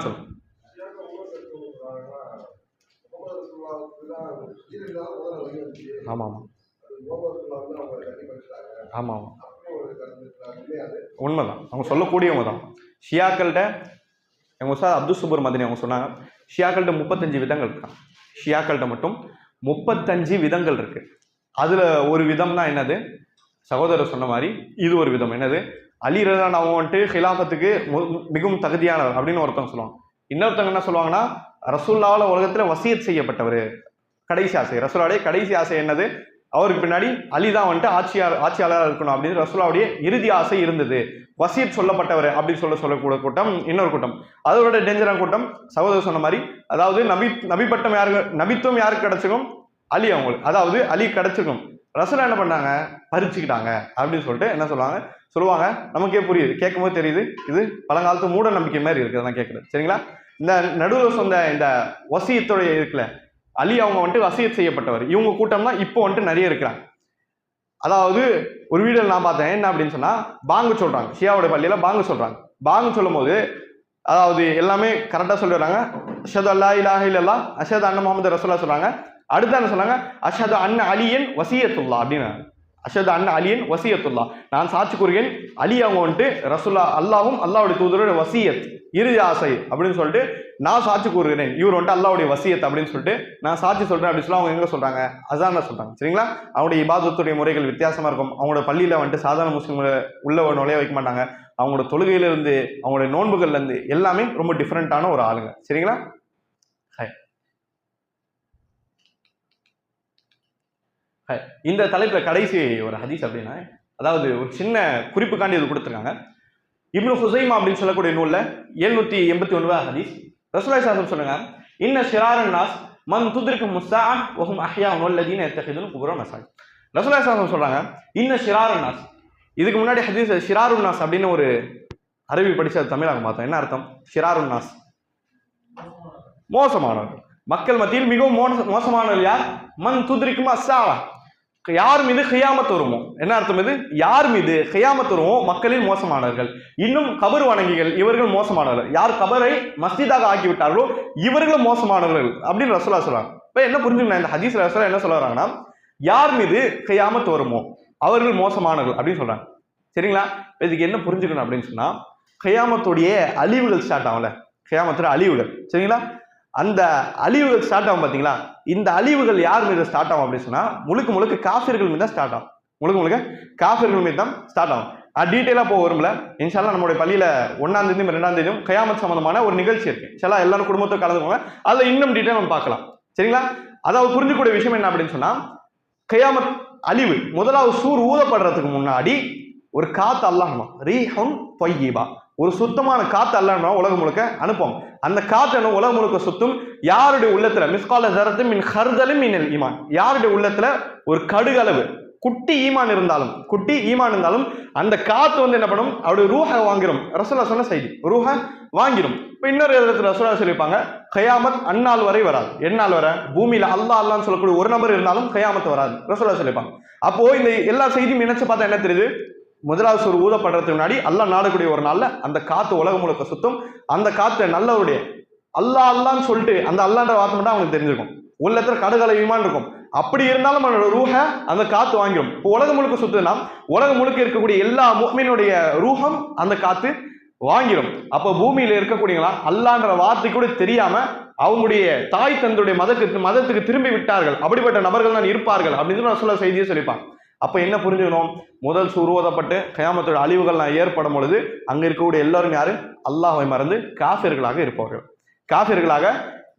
S2: சொல்லு. ஆமா ஆமா ஆமா ஆமா உண்மைதான். அவங்க சொல்லக்கூடியவங்க தான். ஷியாக்கள்கிட்ட எங்கள் உஸ்தாத் அப்துல் சுபர் மதனி அவங்க சொன்னாங்க, ஷியாக்கள்கிட்ட 35 விதங்கள் இருக்கான். ஷியாக்கள்கிட்ட மட்டும் 35 விதங்கள் இருக்கு. அதுல ஒரு விதம்னா என்னது? சகோதரர் சொன்ன மாதிரி இது ஒரு விதம். என்னது? அலி ரலியல்லாஹு அன்ஹு வந்துட்டு ஹிலாஃபத்துக்கு மிகவும் தகுதியானவர் அப்படின்னு ஒருத்தவங்க சொல்லுவாங்க. இன்னொருத்தவங்க என்ன சொல்லுவாங்கன்னா, ரசூலுல்லாஹ்வால உலகத்துல வசியத் செய்யப்பட்டவர். கடைசி ஆசை, ரசூலுல்லாஹ்வுடைய கடைசி ஆசை என்னது? அவருக்கு பின்னாடி அலி தான் வந்துட்டு ஆட்சியாளராக இருக்கணும் அப்படின்னு ரசூலுல்லாஹ்வுடைய இறுதி ஆசை இருந்தது. வசியத் சொல்லப்பட்டவர் அப்படின்னு சொல்லக்கூடிய கூட்டம் இன்னொரு கூட்டம். அதோட டேஞ்சரான கூட்டம் சகோதரர் சொன்ன மாதிரி, அதாவது நபிப்பட்டம் யாருக்கு, நபித்துவம் யாருக்கு கிடைச்சிக்கும்? அலி அவங்களுக்கு, அதாவது அலி கிடைச்சிக்கும். ரசூலுல்லாஹ் என்ன பண்ணாங்க? பறிச்சுக்கிட்டாங்க அப்படின்னு சொல்லிட்டு என்ன சொல்லுவாங்க. நமக்கே புரியுது, கேட்கும் போது தெரியுது. இது பழங்காலத்து மூட நம்பிக்கை மாதிரி இருக்குது நான் கேட்குறது. சரிங்களா? இந்த நடுவில் சொன்ன இந்த வசியத்தோடைய இருக்குல்ல, அலி அவங்க வந்துட்டு வசியத் செய்யப்பட்டவர். இவங்க கூட்டம் தான் இப்போ வந்துட்டு நிறைய இருக்கிறாங்க. அதாவது ஒரு வீடியோவில் நான் பார்த்தேன், என்ன அப்படின்னு சொன்னா பாங்கு சொல்றாங்க, ஷியாவோட பள்ளியில பாங்கு சொல்றாங்க. பாங்கு சொல்லும் போது அதாவது எல்லாமே கரெக்டா சொல்லிடுறாங்க. அஷ்ஹது அல்லா இலாஹ இல்லல்லாஹ், அஷ்ஹது அன்ன முஹம்மது ரசூலுல்லாஹ் சொல்றாங்க. அடுத்து என்ன சொன்னாங்க, அஷ்ஹது அன்ன அலியன் வசியத்துல்லாஹ் அப்படின்னு. அஷ்ஹது அன்ன அலியன் வசியத்துல்லாஹ், நான் சாட்சி கூறுகிறேன் அலி அவங்க வந்துட்டு ரசூலா அல்லாஹ்வும் அல்லாஹ்வுடைய தூதரோட வசியத் இறுதி ஆசை அப்படின்னு சொல்லிட்டு நான் சாட்சி கூறுகிறேன், இவர் வந்துட்டு அல்லாஹ்வுடைய வசியத் அப்படின்னு சொல்லிட்டு நான் சாட்சி சொல்றேன் அப்படின்னு சொல்லி அவங்க எங்க சொல்றாங்க, அசான சொல்றாங்க. சரிங்களா? அவங்களுடைய இபாதத்துடைய முறைகள் வித்தியாசமா இருக்கும். அவங்களோட பள்ளியில வந்துட்டு சாதாரண முஸ்லிம்களை உள்ள நுழைய வைக்க மாட்டாங்க. அவங்களோட தொழுகையில இருந்து அவங்களுடைய நோன்புகள்ல இருந்து எல்லாமே ரொம்ப டிஃப்ரெண்டான ஒரு ஆளுங்க. சரிங்களா? இந்த தலைப்புல கடைசி ஒரு ஹதீஸ் அப்படின்னா, அதாவது ஒரு சின்ன குறிப்புக்காண்டி இது கொடுத்துருக்காங்க. இப்னு ஹுசைமா அப்படின்னு சொல்லக்கூடிய நூல்ல 789 ஹதீஸ். ரசூலுல்லாஹி ஸல்லல்லாஹு அலைஹி வஸல்லம் சொல்லுங்க, இன்ன ஷிராரன் நாஸ் மன் துத்ரிகு முஸ்ஸாஅ வ ஹும் அஹ்யாஉன் வல்லதீன யத்தகிதுன குபூர மசாஜித். ரசூலுல்லாஹி ஸல்லல்லாஹு அலைஹி வஸல்லம் சொல்றாங்க, இன்ன ஷிராரன் நாஸ். இதுக்கு முன்னாடி ஹதீஸ் ஷிராருன் நாஸ் அப்படின்னு ஒரு அரபி படிச்சு அது தமிழாக பார்த்தோம். என்ன அர்த்தம்? ஷிராருன் நாஸ், மோசமானவர்கள். மக்கள் மத்தியில் மிகவும் மோசமானவர்கள் யார்? மன் துத்ரிகு முஸ்ஸாஅ, யார் மீது கியாமத் வருமோ. என்ன அர்த்தம் இது? யார் மீது கியாமத் வருமோ மக்களில் மோசமானவர்கள். இன்னும் கபர் வணங்கிகள், இவர்கள் மோசமானவர்கள். யார் கபரை மஸ்ஜிதாக ஆக்கி விட்டார்களோ இவர்களும் மோசமானவர்கள் அப்படின்னு ரசூலுல்லாஹ் சொல்றாங்க. இப்ப என்ன புரிஞ்சுக்கணும், இந்த ஹதீஸ்ல ரசூலுல்லாஹ் என்ன சொல்றாங்கன்னா, யார் மீது கியாமத் வருமோ அவர்கள் மோசமானவர்கள் அப்படின்னு சொல்றாங்க. சரிங்களா? இதுக்கு என்ன புரிஞ்சுக்கணும் அப்படின்னு சொன்னா, கியாமத்துடைய அழிவுகள் ஸ்டார்ட் ஆகும்ல, கியாமத்துல அழிவுகள். சரிங்களா? அந்த அழிவுகள் ஸ்டார்ட் ஆகும் பாத்தீங்களா? இந்த அழிவுகள் யார் மீது ஸ்டார்ட் ஆகும் அப்படின்னு சொன்னா முழுக்க முழுக்க காஃபிர்கள் மீது தான் ஸ்டார்ட் ஆகும். முழுக்க காஃபிர்கள் மீது தான் ஸ்டார்ட் ஆகும். டீட்டெயிலா போக வரும்ல. இன்ஷால்லா நம்மளுடைய பள்ளியில 1ஆம் தேதியும் 2ஆம் தேதியும் கயாமத் சம்பந்தமான ஒரு நிகழ்ச்சி இருக்கு. இன்ஷால்லா எல்லாரும் குடும்பத்தை கலந்துக்கோங்க. அதுல இன்னும் டீட்டெயில் நம்ம பார்க்கலாம். சரிங்களா? அதாவது புரிஞ்சுக்கூடிய விஷயம் என்ன அப்படின்னு சொன்னா, கயாமத் அழிவு முதலாவது சூர் ஊதப்படுறதுக்கு முன்னாடி ஒரு காத்து அல்லாஹ் ரீஹுன் தொய்யிபா, ஒரு சுத்தமான காத்து அல்லாஹ் உலகம் முழுக்க அனுப்பும். அந்த காத்து என்ன உலகம் முழுக்க சுத்தும். யாருடைய உள்ளத்துல மிஸ்கால ஜரத்து மின் ஹர்தலும் மினல் ஈமான், யாருடைய உள்ளத்துல ஒரு கடுகளவு குட்டி ஈமான் இருந்தாலும் அந்த காத்து வந்து என்ன பண்ணும், அவருடைய ரூஹ வாங்கிரும். ரசூலுல்லாஹ் சொன்ன செய்தி, ரூஹ வாங்கிரும். இப்ப இன்னொரு இடத்துல ரசூலுல்லாஹ் சொல்லியிருப்பாங்க, கயாமத் அந்நாள் வரை வராது. எந்நாள் வரை? பூமியில அல்லாஹ் அல்லான்னு சொல்லக்கூடிய ஒரு நபர் இருந்தாலும் கயாமத் வராது ரசூலுல்லாஹ் சொல்லியிருப்பாங்க. அப்போ இந்த எல்லா செய்தியும் நினைச்சு பார்த்தா என்ன தெரியுது, முதலாவது சூர் ஊதப்படுறதுக்கு முன்னாடி அல்லாஹ் நாடக்கூடிய ஒரு நாள்ல அந்த காத்து உலகம் முழுக்க சுத்தும். அந்த காத்து நல்லவருடைய அல்லாஹ் அல்லான்னு சொல்லிட்டு அந்த அல்லான்ற வார்த்தை மட்டும் அவங்களுக்கு தெரிஞ்சிருக்கும். உள்ளத்துல கடுகளை ஈமான் இருக்கும். அப்படி இருந்தாலும் அவனோட ரூஹ அந்த காத்து வாங்கிடும். இப்போ உலகம் முழுக்க சுத்துனா உலகம் முழுக்க இருக்கக்கூடிய எல்லா முஃமினுடைய ரூஹம் அந்த காத்து வாங்கிடும். அப்போ பூமியில இருக்கக்கூடியவங்களா அல்லான்ற வார்த்தை கூட தெரியாம அவங்களுடைய தாய் தந்தையுடைய மதத்துக்கு திரும்பி விட்டார்கள். அப்படிப்பட்ட நபர்கள் தான் இருப்பார்கள் அப்படின்னு ரசூலுல்லாஹ் செய்தியை சொல்லிப்பாங்க. அப்ப என்ன புரிஞ்சுக்கணும், முதல் சூர் ஊதப்பட்டு கயாமத்தோட அழிவுகள் ஏற்படும் பொழுது அங்க இருக்கக்கூடிய எல்லாரும் யாரு? அல்லாஹ்வை மறந்து காஃபிர்களாக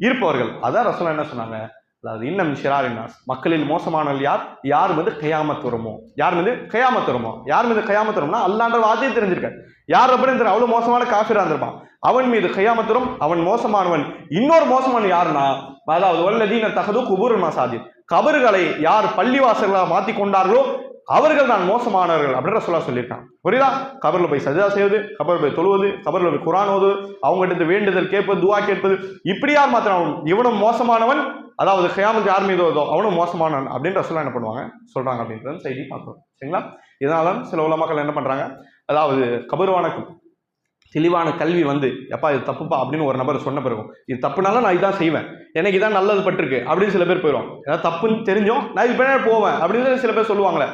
S2: இருப்பவர்கள். அதான் ரசூலுல்லாஹ் என்ன சொன்னாங்க, அதாவது இன்னும் ஷிராரின் நாஸ், மக்களில் மோசமானவர்கள் யார்? யார் மீது கயாமத் வருமோ, யார் மீது கயாமத் வரும்னா அல்லான்ற வார்த்தையை தெரிஞ்சிருக்க, யார் அப்படின்னு தெரியும், அவ்வளவு மோசமான காஃபிரா இருந்திருப்பான். அவன் மீது கயாமத் வரும், அவன் மோசமானவன். இன்னொரு மோசமான யாருன்னா, அதாவது வல்லதீன தகது குபூர் மசாஜித், கபறுகளை யார் பள்ளிவாசல்களாக மாத்தி கொண்டார்களோ அவர்கள் தான் மோசமானவர்கள் அப்படின்னு ரசூலுல்லாஹ் சொல்லியிருக்காங்க. புரியுதா? கபர்ல போய் சஜ்தா செய்வது, கபர்ல போய் தொழுவது, கபர்ல போய் குர்ஆன் ஓதுவது, அவங்ககிட்ட வேண்டுதல் கேட்பது, துஆ கேட்பது, இப்படி யார் மாத்திரம் இவனும் மோசமானவன், அதாவது கியாமத் யார் மீது வருதோ அவனும் மோசமானவன் அப்படின்னு ரசூலுல்லாஹ் என்ன பண்ணுவாங்க சொல்றாங்க அப்படின்றது செய்தி பார்க்கிறோம். சரிங்களா? இதனால சில உலமாக்கள் என்ன பண்றாங்க, அதாவது கபர் வணக்கம் தெளிவான கல்வி வந்து எப்பா இது தப்புப்பா அப்படின்னு ஒரு நபர் சொன்ன பிறகும் இது தப்புனாலும் நான் இதான் செய்வேன், எனக்கு இதான் நல்லது பட்டிருக்கு அப்படின்னு சில பேர் போயிடும். ஏதாவது தப்புன்னு தெரிஞ்சோம் நான் இது பின்னாடி போவேன் அப்படின்னு சில பேர் சொல்லுவாங்களே,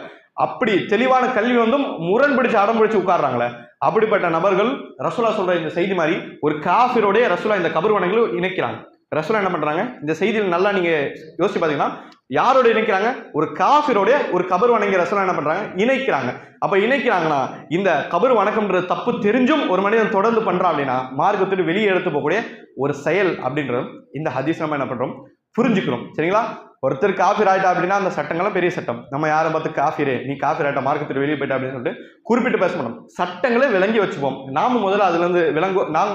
S2: அப்படி தெளிவான கல்வி வந்தும் முரண் பிடிச்சு அடம் பிடிச்சு உட்கார்றாங்களே, அப்படிப்பட்ட நபர்கள் ரசூலுல்லாஹ் சொல்ற இந்த செய்தி மாதிரி ஒரு காஃபிரோடைய ரசூலுல்லாஹ் இந்த கபர் வணங்கலும் இணைக்கிறாங்க. ரசூலுல்லாஹ் என்ன பண்றாங்க, இந்த செய்தியில் நல்லா நீங்க யோசிச்சு பாத்தீங்கன்னா யாரோட இணைக்கிறாங்க, ஒரு காஃபிரோடைய ஒரு கபர் வணங்கி ரசூலுல்லாஹ் என்ன பண்றாங்க, இணைக்கிறாங்க. அப்ப இணைக்கிறாங்கன்னா இந்த கபர் வணக்கம்ன்ற தப்பு தெரிஞ்சும் ஒரு மனிதன் தொடர்ந்து பண்றான் அப்படின்னா மார்க்கத்துக்கு வெளியே எடுத்து போகக்கூடிய ஒரு செயல் அப்படின்றது இந்த ஹதீஸ் நம்ம என்ன பண்றோம் புரிஞ்சுக்கிறோம். சரிங்களா? ஒருத்தர் காஃபிர் ஆயிட்டா அப்படின்னா அந்த சட்டங்களும் பெரிய சட்டம். நம்ம யாரை பார்த்து காஃபிரே நீ காஃபிர் ஆயிட்டா மார்க்கத்துக்கு வெளியே போயிட்டா அப்படின்னு சொல்லிட்டு குறிப்பிட்டு பேச மாட்டோம். சட்டங்களை விளங்கி வச்சுப்போம். நாம முதல்ல அதுல இருந்து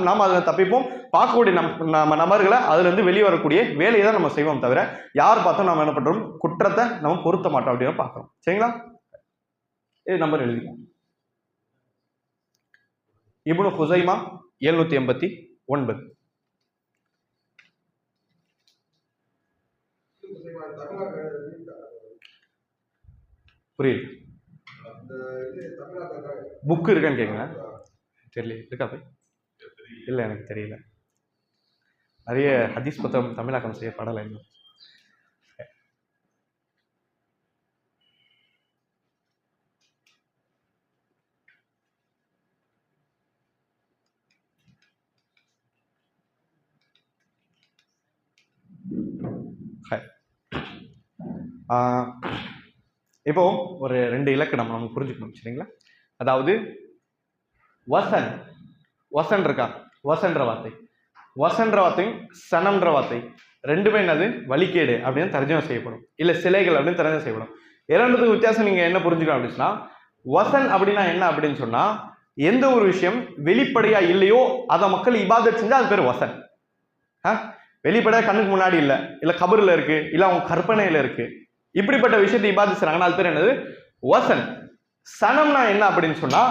S2: நாம அதுல தப்பிப்போம். பார்க்கக்கூடிய நம்ம நபர்களை அதுல இருந்து வெளியே வரக்கூடிய வேலையை தான் நம்ம செய்வோம். தவிர யார் பார்த்தோம் நம்ம என்ன பண்றோம், குற்றத்தை நம்ம பொருத்த மாட்டோம் அப்படின்னு பார்க்கிறோம். சரிங்களா? இது நம்பர் எழுதிக்கோம். இப்னு ஹுசைமா 789. புரியுது. புக்கு இருக்கான்னு கேட்குங்க. தெரியல, இருக்கா போய்? இல்லை, எனக்கு தெரியல. நிறைய ஹதீஸ் புத்தகம் தமிழாக்கம் செய்யப்படலை இன்னும். இப்போ ஒரு 2 இலக்கணம் நம்ம புரிஞ்சுக்கணும், சரிங்களா? அதாவது வசன், வசன் இருக்கா, வசன்ற வார்த்தை, வசன்ற வார்த்தையும் சனம்ன்ற வார்த்தை ரெண்டுமே என்னது? வழிகேடு அப்படின்னு தர்ஜமா செய்யப்படும், இல்லை சிலைகள் அப்படின்னு தர்ஜமா செய்யப்படும். இரண்டுத்துக்கு வித்தியாசம் நீங்க என்ன புரிஞ்சுக்கணும் அப்படின்னு சொன்னா, வசன் அப்படின்னா என்ன அப்படின்னு சொன்னா, எந்த ஒரு விஷயம் வெளிப்படையா இல்லையோ அதை மக்கள் இபாதத் செஞ்சா அது பேர் வசன். வெளிப்படையா கண்ணுக்கு முன்னாடி இல்ல கபர்ல இருக்கு, இல்ல அவங்க கற்பனையில இருக்கு, இப்படிப்பட்ட விஷயத்தை இபாதத் செய்றாங்கன்னா அது பேர் என்னது? வசன். சனம்னா என்ன அப்படின்னு சொன்னா,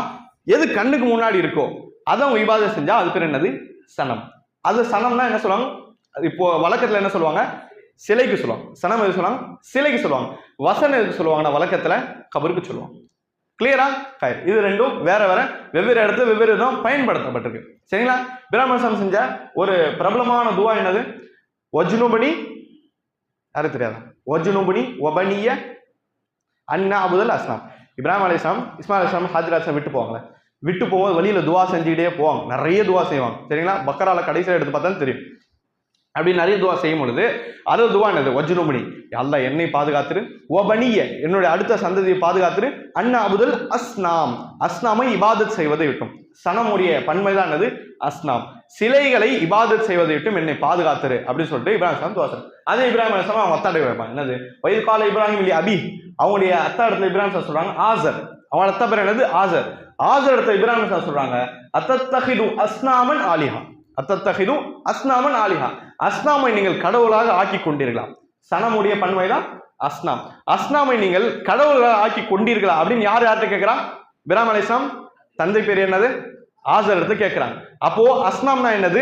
S2: எது கண்ணுக்கு முன்னாடி இருக்கோ அதை அவங்க இபாதத் செஞ்சா அது பேர் என்னது? சனம். அது சனம்னா என்ன சொல்லுவாங்க? இப்போ வழக்கத்துல என்ன சொல்லுவாங்க? சிலைக்கு சொல்லுவாங்க. சனம் எது சொல்லுவாங்க? சிலைக்கு சொல்லுவாங்க. வசன் எதுக்கு சொல்லுவாங்கன்னா வழக்கத்துல கபருக்கு சொல்லுவாங்க. கிளியரா? இது ரெண்டும் வேற வேற வெவ்வேறு இடத்துல வெவ்வேறு விதம் பயன்படுத்தப்பட்டிருக்கு, சரிங்களா? பிராமணன் செஞ்ச ஒரு பிரபலமான துவா என்னது? வஜ்னுபனி, யாரு தெரியாதா? வஜ்னுபனி வபனிய அன்னா அபுதல் அஸ்லாம். இப்ராஹிம் அலைஹிஸ்ஸலாம், இஸ்மாயில் அலைஹிஸ்ஸலாம், ஹாஜர் அலைஹிஸ்ஸலாம் விட்டு போவாங்களே, விட்டு போகும்போது வழியில துவா செஞ்சுக்கிட்டே போவாங்க, நிறைய துவா செய்வாங்க, சரிங்களா? பக்கரால கடைசியில் எடுத்து பார்த்தா தெரியும். அப்படி நிறைய துவா செய்யும் பொழுது அது துவா என்னது? வஜ்னுபனி, அல்லாஹ் என்னை பாதுகாத்துரு, வபனிய என்னுடைய அடுத்த சந்ததியை பாதுகாத்துரு, அன்னா அபுதல் அஸ்னாம், அஸ்னாமை இபாதத் செய்வதை விட்டும். சனமுடைய பன்மைதான் என்னது? அஸ்னாம். சிலைகளை இபாதத் செய்வதை விட்டும் என்னை பாதுகாத்துரு அப்படின்னு சொல்லிட்டு இப்ராஹிம் அலைஹிஸ்ஸலாம் துவா செய்றாங்க. அதே இப்ராஹிம் அலைஹிஸ்ஸலாம் அவங்க அத்தாட்டை வைப்பாங்க, என்னது? வயது கால இப்ராஹிம் இல்லி அபி, அவங்களுடைய அத்தா இடத்துல இப்ராஹிம் சொல்றாங்க ஆசர், அவங்களோட அத்தா பேர் என்னது? ஆசர். ஆசர் இடத்துல இப்ராஹிம் சொல்றாங்க அத்தத்தஹிது அஸ்னாமன் ஆலிஹா, அத்தத்தஹிது அஸ்னாமன் ஆலிஹா, அஸ்னாமை நீங்கள் கடவுளாக ஆக்கி கொண்டீர்களா? சனமுடைய பன்மைதான் அஸ்னாம். அஸ்னாமை நீங்கள் கடவுளாக ஆக்கி கொண்டீர்களா அப்படின்னு யார்கிட்ட கேட்கிறான்? இப்ராஹிம் அலைஹிஸ்ஸலாம் தந்தை பேர் என்னது? ஆசர் எடுத்து கேட்கிறாங்க. அப்போ அஸ்னாம்னா என்னது?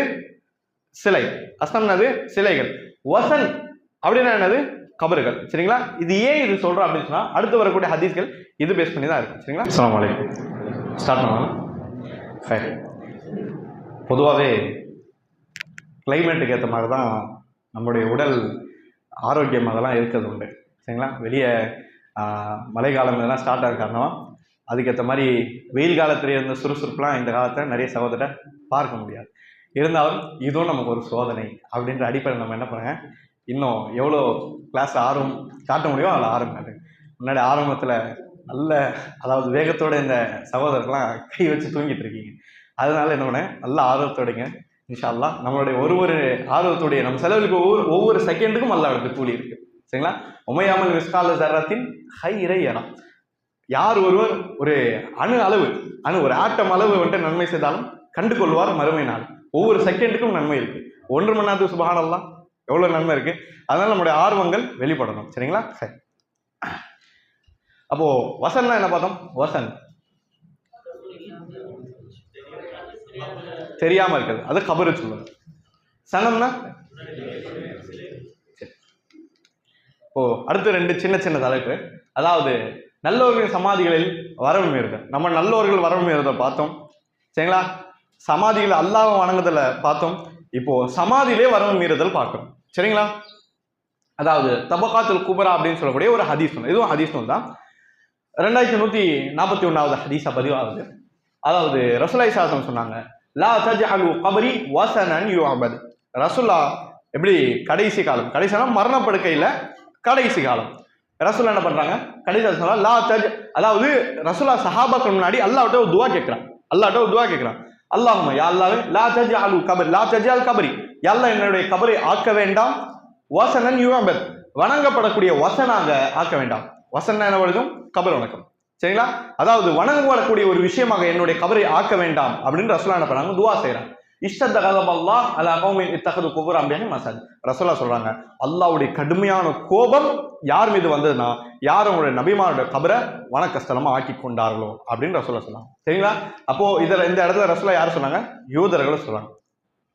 S2: சிலை. அஸ்னாம் என்னது? சிலைகள். வசன் அப்படின்னா என்னது? கபறுகள், சரிங்களா? இது ஏன் இது சொல்றோம் அப்படின்னு சொன்னா, அடுத்து வரக்கூடிய ஹதீஸ்கள் இது பேஸ் பண்ணி தான் இருக்கு, சரிங்களா? அஸ்ஸலாமு அலைக்கும். ஸ்டார்ட் பண்ணலாம். பொதுவாகவே கிளைமேட்டுக்கு ஏற்ற மாதிரி தான் நம்மளுடைய உடல் ஆரோக்கியம் அதெல்லாம் இருக்கிறது உண்டு, சரிங்களா? வெளியே மழை காலம் இதெல்லாம் ஸ்டார்ட் ஆக காரணம் அதுக்கேற்ற மாதிரி வெயில் காலத்தில் இருந்த சுறுசுறுப்புலாம் இந்த காலத்தில் நிறைய சகோதரரை பார்க்க முடியாது. இருந்தாலும் இதுவும் நமக்கு ஒரு சோதனை அப்படின்ற அடிப்படையில் நம்ம என்ன பண்ணுங்க, இன்னும் எவ்வளோ கிளாஸ் ஆர்வம் காட்ட முடியும் அதில் ஆர்வம் காட்டுங்க. முன்னாடி ஆரம்பத்தில் நல்ல, அதாவது வேகத்தோட இந்த சகோதரர்கள்லாம் கை வச்சு தூங்கிட்டு இருக்கீங்க. அதனால என்ன பண்ண, நல்ல ஆர்வத்தோடைங்க இன்ஷா அல்லாஹ். நம்மளுடைய ஒரு ஆர்வத்துடைய நம்ம செலவுக்கு ஒவ்வொரு செகண்டுக்கும் அல்ல அவருக்கு கூலி இருக்கு, சரிங்களா? உமையாமல் விஸ்கால ஜர்ரத்தின் ஹை இறையனா, யார் ஒருவர் ஒரு அளவு ஒரு ஆட்டம் அளவு வந்துட்டு நன்மை செய்தாலும் கண்டு கொள்வார் மறுமை நாள். ஒவ்வொரு செகண்டுக்கும் நன்மை இருக்கு. 1 மணி நேரத்துக்கு சுபஹானல்லாஹ் எவ்வளவு நன்மை இருக்கு. அதனால நம்முடைய ஆர்வங்கள் வெளிப்படணும், சரிங்களா? சரி, அப்போ வசன்னா என்ன பார்த்தோம்? வசன் தெரியாம இருக்குது, அது கபரு சொல்லுது. சனம்னா இப்போ அடுத்து 2 சின்ன சின்ன தலைப்பு. அதாவது நல்லோர்களின் சமாதிகளில் வரவு மீறுதல். நம்ம நல்லோர்கள் வரவு மீறுதல் பார்த்தோம், சரிங்களா? சமாதிகள் அல்லாஹ் வணங்குதல பார்த்தோம். இப்போ சமாதியிலே வரவு மீறுதல் பார்க்கணும், சரிங்களா? அதாவது தபகாத்துல் குபரா அப்படின்னு சொல்லக்கூடிய ஒரு ஹதீஸ், இதுவும் ஹதீஸ் தான். 2141வது ஹதீஸா பதிவாகுது. அதாவது ரசூலுல்லாஹி ஸல்லல்லாஹு அலைஹி வஸல்லம் சொன்னாங்க, லா தஜஅலு கபரி வஸனன் யுஅபத். ரசூலுல்லாஹ் எப்படி கடைசி காலம், கடைசினா மரணப்படுக்கையில கடைசி காலம், ரசூலுல்லாஹ் என்ன பண்றாங்க? கடைசி சொல்ல லா தஜ், அதாவது ரசூலுல்லாஹ் சஹாபாக்கள் முன்னாடி அல்லாஹ்விட்ட ஒரு துஆ கேட்கிறான், அல்லாஹ்விட்ட ஒரு துஆ கேட்கிறான். அல்லாஹும்ம யா அல்லாஹ் லா தஜஅலு கபர், லா தஜஅல் கபரி, யா அல்லாஹ் என்னுடைய கபரை ஆக்க வேண்டாம், வஸனன் யுஅபத், வணங்கப்படக்கூடிய வசனாக ஆக்க வேண்டாம். வசனா என்ன வருதும்? கபர் வணக்கம், சரிங்களா? அதாவது வணங்கப்படக்கூடிய ஒரு விஷயமாக என்னுடைய கபரை ஆக்க வேண்டாம் அப்படின்னு ரசூலுல்லாஹ் என்ன பண்ணாங்க? துஆ செய்றாங்க. இஷ்டத்த கதபல்லாஹ் அலா கௌமின் இத்தகது குபுர் அம்பியானி மசாஜ். ரசூலுல்லாஹ் சொல்றாங்க, அல்லாஹ்வுடைய கடுமையான கோபம் யார் மீது வந்ததுன்னா, யார் உங்களுடைய நபிமாரோட கபரை வணக்கஸ்தலமா ஆக்கி கொண்டார்களோ அப்படின்னு ரசூலுல்லாஹ் சொன்னாங்க, சரிங்களா? அப்போ இதுல இந்த இடத்துல ரசூலுல்லாஹ் யார் சொன்னாங்க? யூதர்களை சொல்றாங்க.